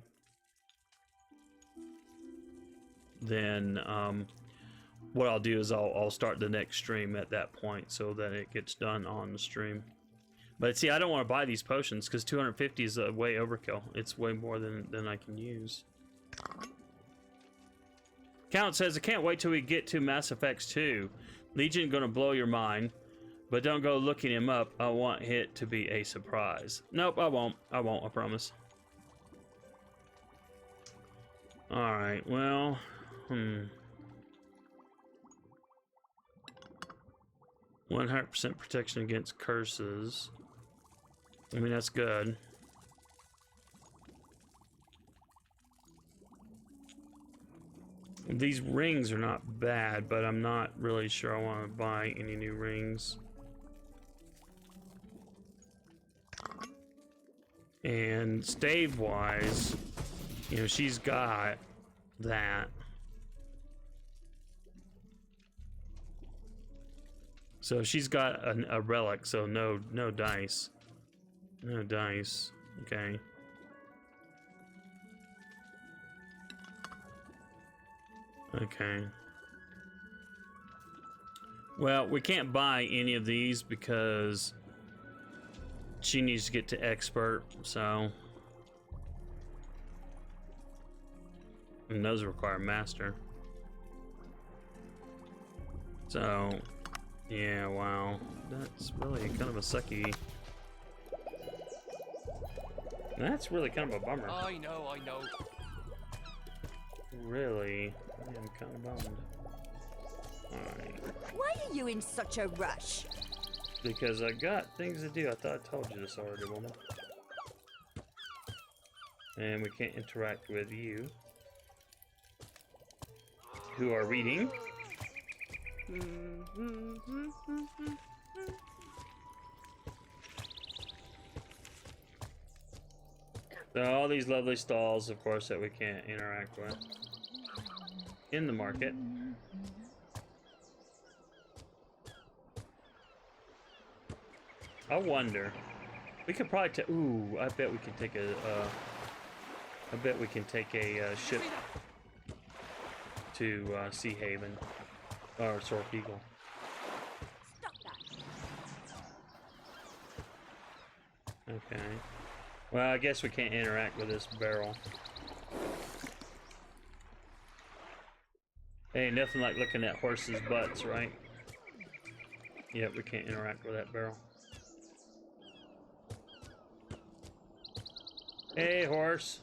then what I'll do is I'll start the next stream at that point so that it gets done on the stream. But see, I don't want to buy these potions because 250 is way overkill. It's way more than I can use. Count says, I can't wait till we get to Mass Effect 2. Legion gonna blow your mind, but don't go looking him up. I want it to be a surprise. Nope, I won't, I promise. Alright, well, 100% protection against curses. I mean, that's good. These rings are not bad, but I'm not really sure I want to buy any new rings. And stave-wise, you know, she's got that. So she's got a relic, so no dice. No dice. Okay. Okay. Well, we can't buy any of these because she needs to get to expert, so. And those require master. So, yeah, wow. That's really kind of a sucky. That's really kind of a bummer. I know. Really? I am kind of bummed. Alright. Why are you in such a rush? Because I got things to do. I thought I told you this already, woman. And we can't interact with you. Who are reading. So all these lovely stalls, of course, that we can't interact with in the market. I wonder. We could probably take. Ooh, I bet we can take a. I bet we can take a ship to Sea Haven or Sorpeagle. Stop that. Okay. Well, I guess we can't interact with this barrel. Hey, nothing like looking at horses' butts, right? Yep, we can't interact with that barrel. Hey, horse.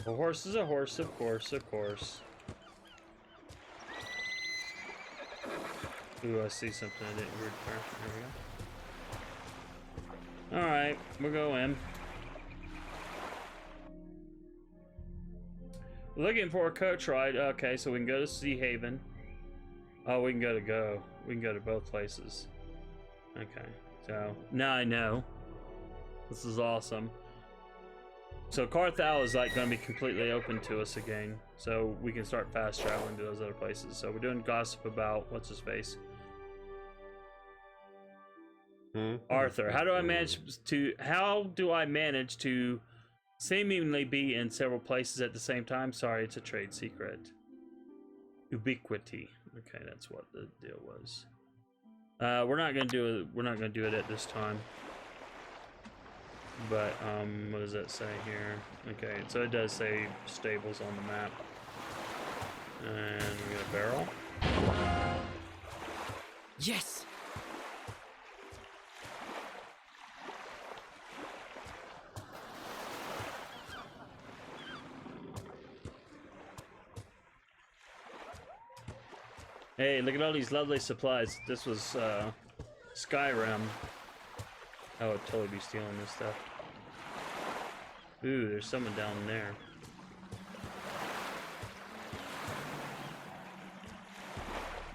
A horse is a horse, of course, of course. Ooh, I see something I didn't read there. There we go. Alright, we'll go in. Looking for a coach ride. Okay, so we can go to Sea Haven. Oh, we can go to We can go to both places. Okay, so now I know. This is awesome. So Karthal is like going to be completely open to us again. So we can start fast traveling to those other places. So we're doing gossip about what's his face? Arthur. How do I manage to seemingly be in several places at the same time? Sorry, it's a trade secret. Ubiquity. Okay, that's what the deal was. We're not gonna do it. We're not gonna do it at this time. But what does that say here? Okay, so it does say stables on the map. And we got a barrel. Yes. Hey, look at all these lovely supplies. This was Skyrim. I would totally be stealing this stuff. Ooh, there's someone down there.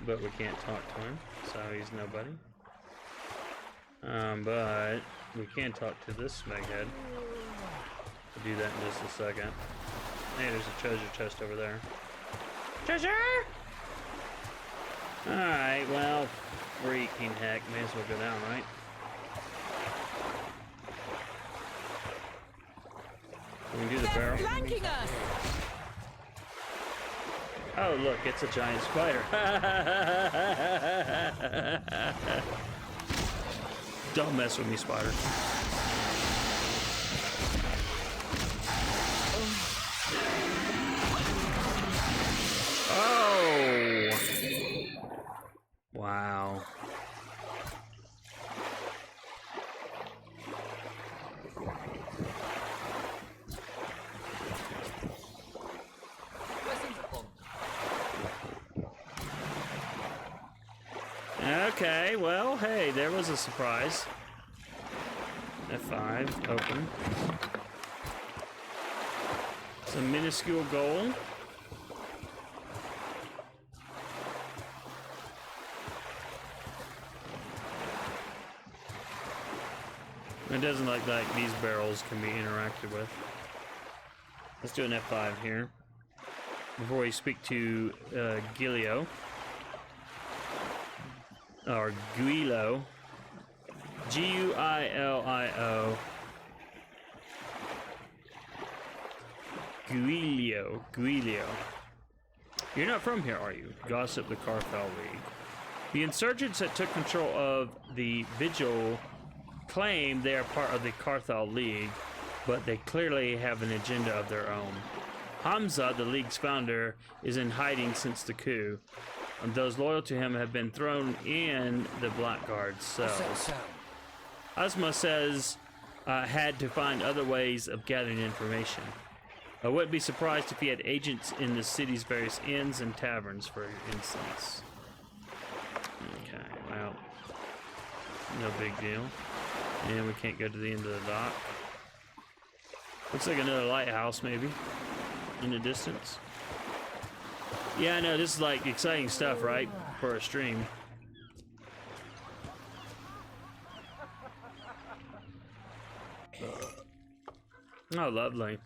But we can't talk to him, so he's nobody. But we can talk to this smeghead. We'll do that in just a second. Hey, there's a treasure chest over there. Treasure! Alright, well, freaking heck, may as well go down, right? We can do the barrel. Flanking us! Oh, look, it's a giant spider. Don't mess with me, spider. Oh! Wow. Okay, well, hey, there was a surprise. F5, open. It's a minuscule goal. It doesn't look like these barrels can be interacted with. Let's do an F5 here. Before we speak to Gilio. or Guilo. Guilio. Guilio. You're not from here, are you? Gossip the Karthal League. The insurgents that took control of the Vigil claim they are part of the Karthal League, but they clearly have an agenda of their own. Hamza, the League's founder, is in hiding since the coup, and those loyal to him have been thrown in the Blackguard cells. Asma says had to find other ways of gathering information. I wouldn't be surprised if he had agents in the city's various inns and taverns, for instance. Okay, well, no big deal. And we can't go to the end of the dock. Looks like another lighthouse, maybe, in the distance. Yeah, I know, this is like exciting stuff, right? For a stream. Oh, lovely.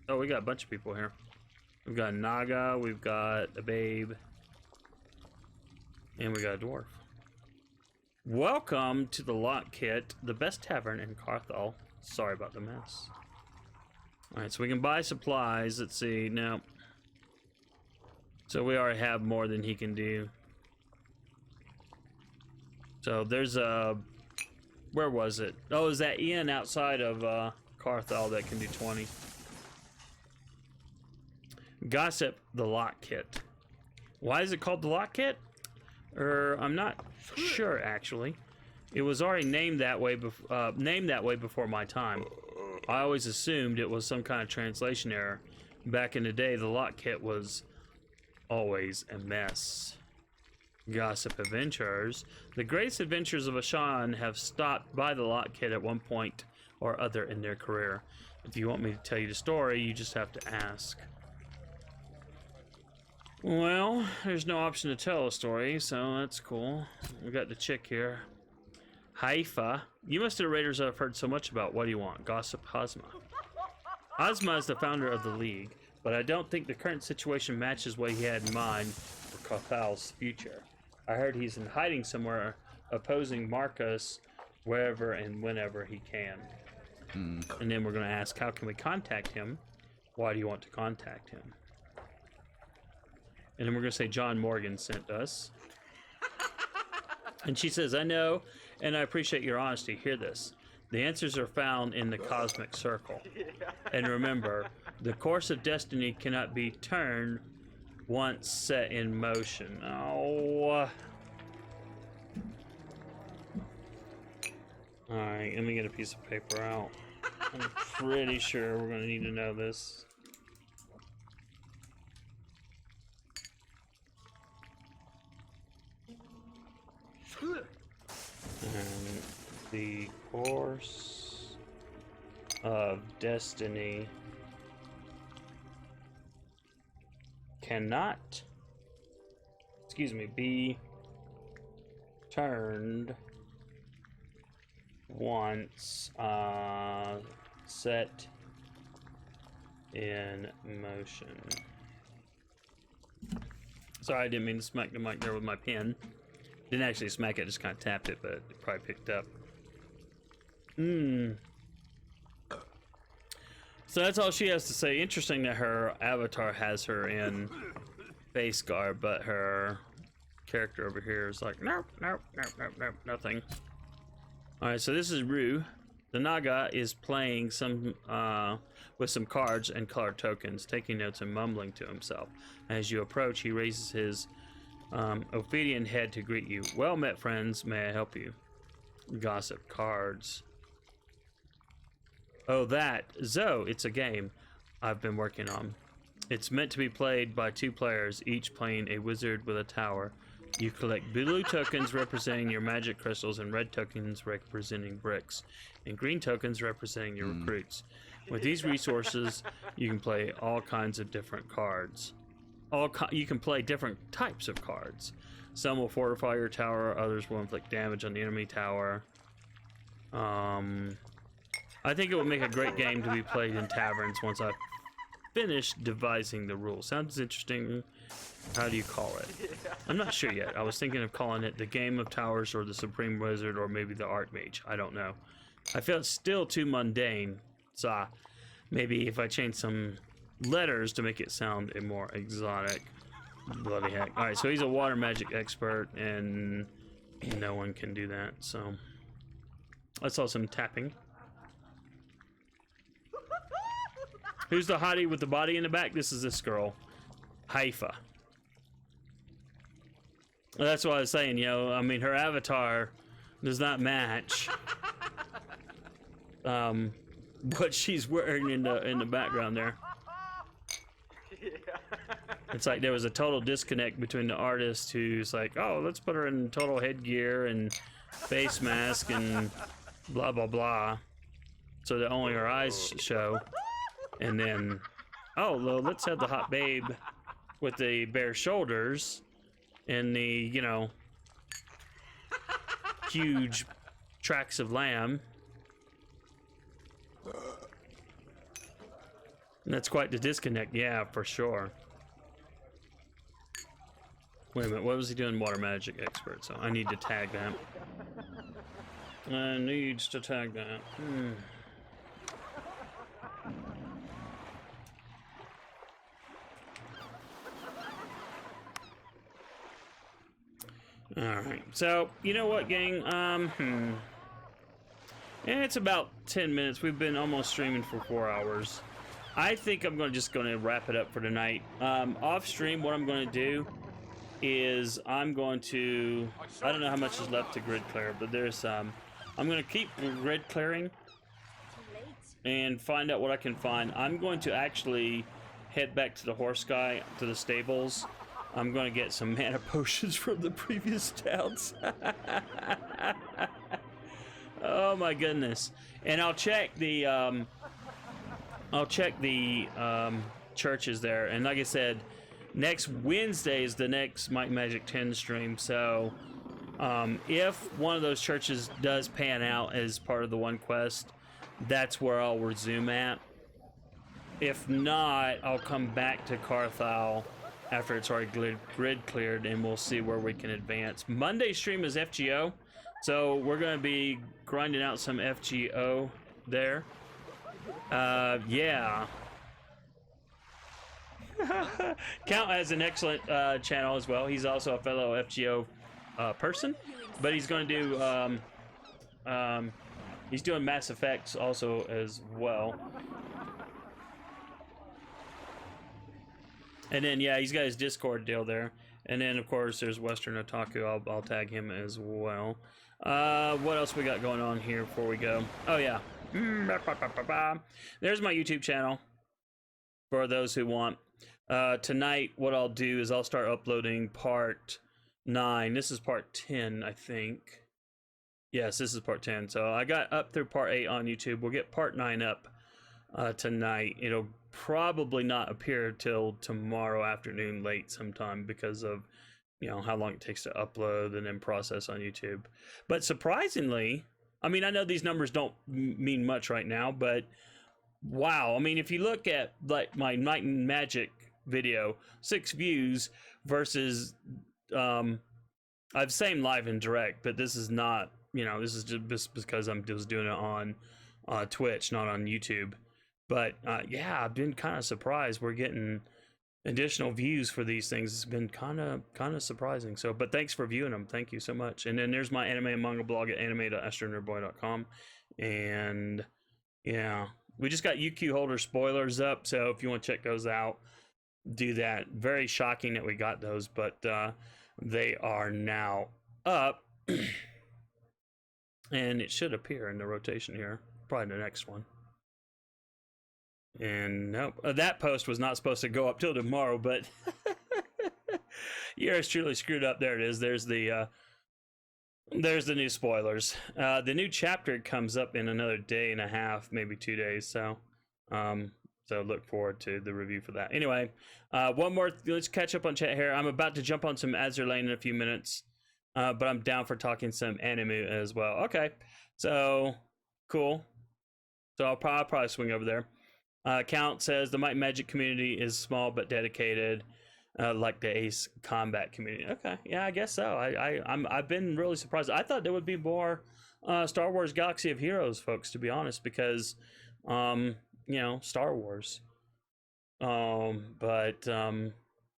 Oh, we got a bunch of people here. We've got Naga, we've got a babe, and we got a dwarf. Welcome to the Lock Kit, the best tavern in Karthal. Sorry about the mess. Alright, so we can buy supplies. Let's see, no. So we already have more than he can do. So there's a... Where was it? Oh, is that inn outside of Karthal that can do 20? Gossip the Lock Kit. Why is it called the Lock Kit? I'm not sure actually. It was already named that way before my time. I always assumed it was some kind of translation error. Back in the day, the Lock Kit was always a mess. Gossip adventurers. The greatest adventures of Ashan have stopped by the Lock Kit at one point or other in their career. If you want me to tell you the story, you just have to ask. Well, there's no option to tell a story, so that's cool. We got the chick here. Haifa. You must have raiders I've heard so much about. What do you want? Gossip Hazma. Hazma is the founder of the League, but I don't think the current situation matches what he had in mind for Karthal's future. I heard he's in hiding somewhere, opposing Marcus wherever and whenever he can. And then we're going to ask, how can we contact him? Why do you want to contact him? And then we're going to say John Morgan sent us. And she says, I know, and I appreciate your honesty. Hear this. The answers are found in the cosmic circle. And remember, the course of destiny cannot be turned once set in motion. Oh. Alright, let me get a piece of paper out. I'm pretty sure we're going to need to know this. And the course of destiny cannot, be turned once set in motion. Sorry, I didn't mean to smack the mic there with my pen. Didn't actually smack it, just kind of tapped it, but it probably picked up. So that's all she has to say. Interesting that her avatar has her in face guard, but her character over here is like, nope, nothing. Alright, so this is Rue. The Naga is playing some with some cards and colored tokens, taking notes and mumbling to himself. As you approach, he raises his Ophidian head to greet you. Well met, friends. May I help you? Gossip cards. Oh, that. Zoe, it's a game I've been working on. It's meant to be played by 2 players, each playing a wizard with a tower. You collect blue tokens representing your magic crystals and red tokens representing bricks, and green tokens representing your recruits. With these resources, you can play all kinds of different cards. You can play different types of cards. Some will fortify your tower, others will inflict damage on the enemy tower. I think it would make a great game to be played in taverns once I've finished devising the rules. Sounds interesting. How do you call it? I'm not sure yet. I was thinking of calling it the Game of Towers or the Supreme Wizard or maybe the Archmage. I don't know. I feel it's still too mundane. So maybe if I change some letters to make it sound a more exotic. Bloody heck. Alright, so he's a water magic expert and no one can do that. So I saw some tapping. Who's the hottie with the body in the back? This is this girl. Haifa. Well, that's what I was saying, you know, I mean, her avatar does not match what she's wearing in the background there. It's like there was a total disconnect between the artist who's like, oh, let's put her in total headgear and face mask and blah blah blah, so that only her eyes show, and then, oh, well, let's have the hot babe with the bare shoulders and the, you know, huge tracts of lamb. And that's quite the disconnect, yeah, for sure. Wait a minute, what was he doing? Water magic expert, so I need to tag that. I needs to tag that. Alright, so, you know what, gang? And it's about 10 minutes. We've been almost streaming for 4 hours. I think I'm just going to wrap it up for tonight. Off stream, what I'm going to do is I'm going to, I don't know how much is left to grid clear, but there's, I'm going to keep grid clearing and find out what I can find. I'm going to actually head back to the horse guy, to the stables. I'm going to get some mana potions from the previous towns. Oh my goodness. And I'll check the churches there. And like I said, next Wednesday is the next Might and Magic 10 stream. So if one of those churches does pan out as part of the one quest, that's where I'll resume at. If not, I'll come back to Karthal after it's already grid cleared, and we'll see where we can advance. Monday stream is FGO, so we're going to be grinding out some FGO there. Yeah. Count has an excellent channel as well. He's also a fellow FGO person, but he's going to do he's doing Mass Effects also as well. And then, yeah, he's got his Discord deal there. And then, of course, there's Western Otaku. I'll tag him as well. What else we got going on here before we go? Oh, yeah. There's my YouTube channel for those who want. Tonight, what I'll do is I'll start uploading part 9. This is part 10, I think. Yes, this is part 10. So I got up through part 8 on YouTube. We'll get part 9 up tonight. It'll probably not appear till tomorrow afternoon late sometime because of, you know, how long it takes to upload and then process on YouTube. But surprisingly, I mean, I know these numbers don't mean much right now, but wow, I mean, if you look at like my Might and Magic video, 6 views versus I've same live and direct, but this is not, you know, this is just because I'm just doing it on Twitch, not on YouTube. But yeah, I've been kind of surprised we're getting additional views for these things. It's been kind of surprising. So, but thanks for viewing them. Thank you so much. And then there's my anime and manga blog at anime.astronerdboy.com. And yeah, we just got UQ holder spoilers up. So if you want to check those out, do that. Very shocking that we got those, but they are now up. And it should appear in the rotation here. Probably the next one. And nope, that post was not supposed to go up till tomorrow, but yours truly screwed up. There it is. There's the new spoilers. The new chapter comes up in another day and a half, maybe 2 days. So look forward to the review for that. Anyway, one more. Let's catch up on chat here. I'm about to jump on some Azur Lane in a few minutes, but I'm down for talking some anime as well. Okay, so cool. So I'll probably swing over there. Count says the Might and Magic community is small but dedicated. like the Ace combat community. Okay, yeah, I guess so. I've been really surprised. I thought there would be more Star Wars Galaxy of Heroes folks, to be honest, because you know, Star Wars. But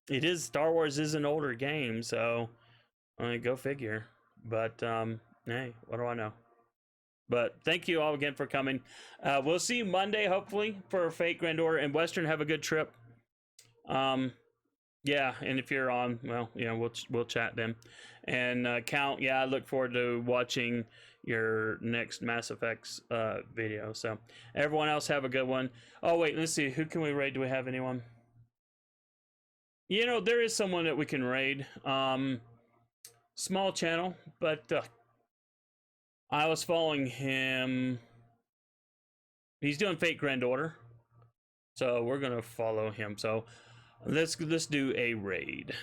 it is, Star Wars is an older game, so go figure. But hey, what do I know? But thank you all again for coming. We'll see you Monday, hopefully, for Fate Grand Order. And Western, have a good trip. Yeah, and if you're on, well, you know, we'll chat then. And Count, yeah, I look forward to watching your next Mass Effects video. So everyone else, have a good one. Oh wait, let's see, who can we raid? Do we have anyone? You know, there is someone that we can raid. Small channel, but I was following him. He's doing Fate Grand Order, so we're gonna follow him. So let's do a raid.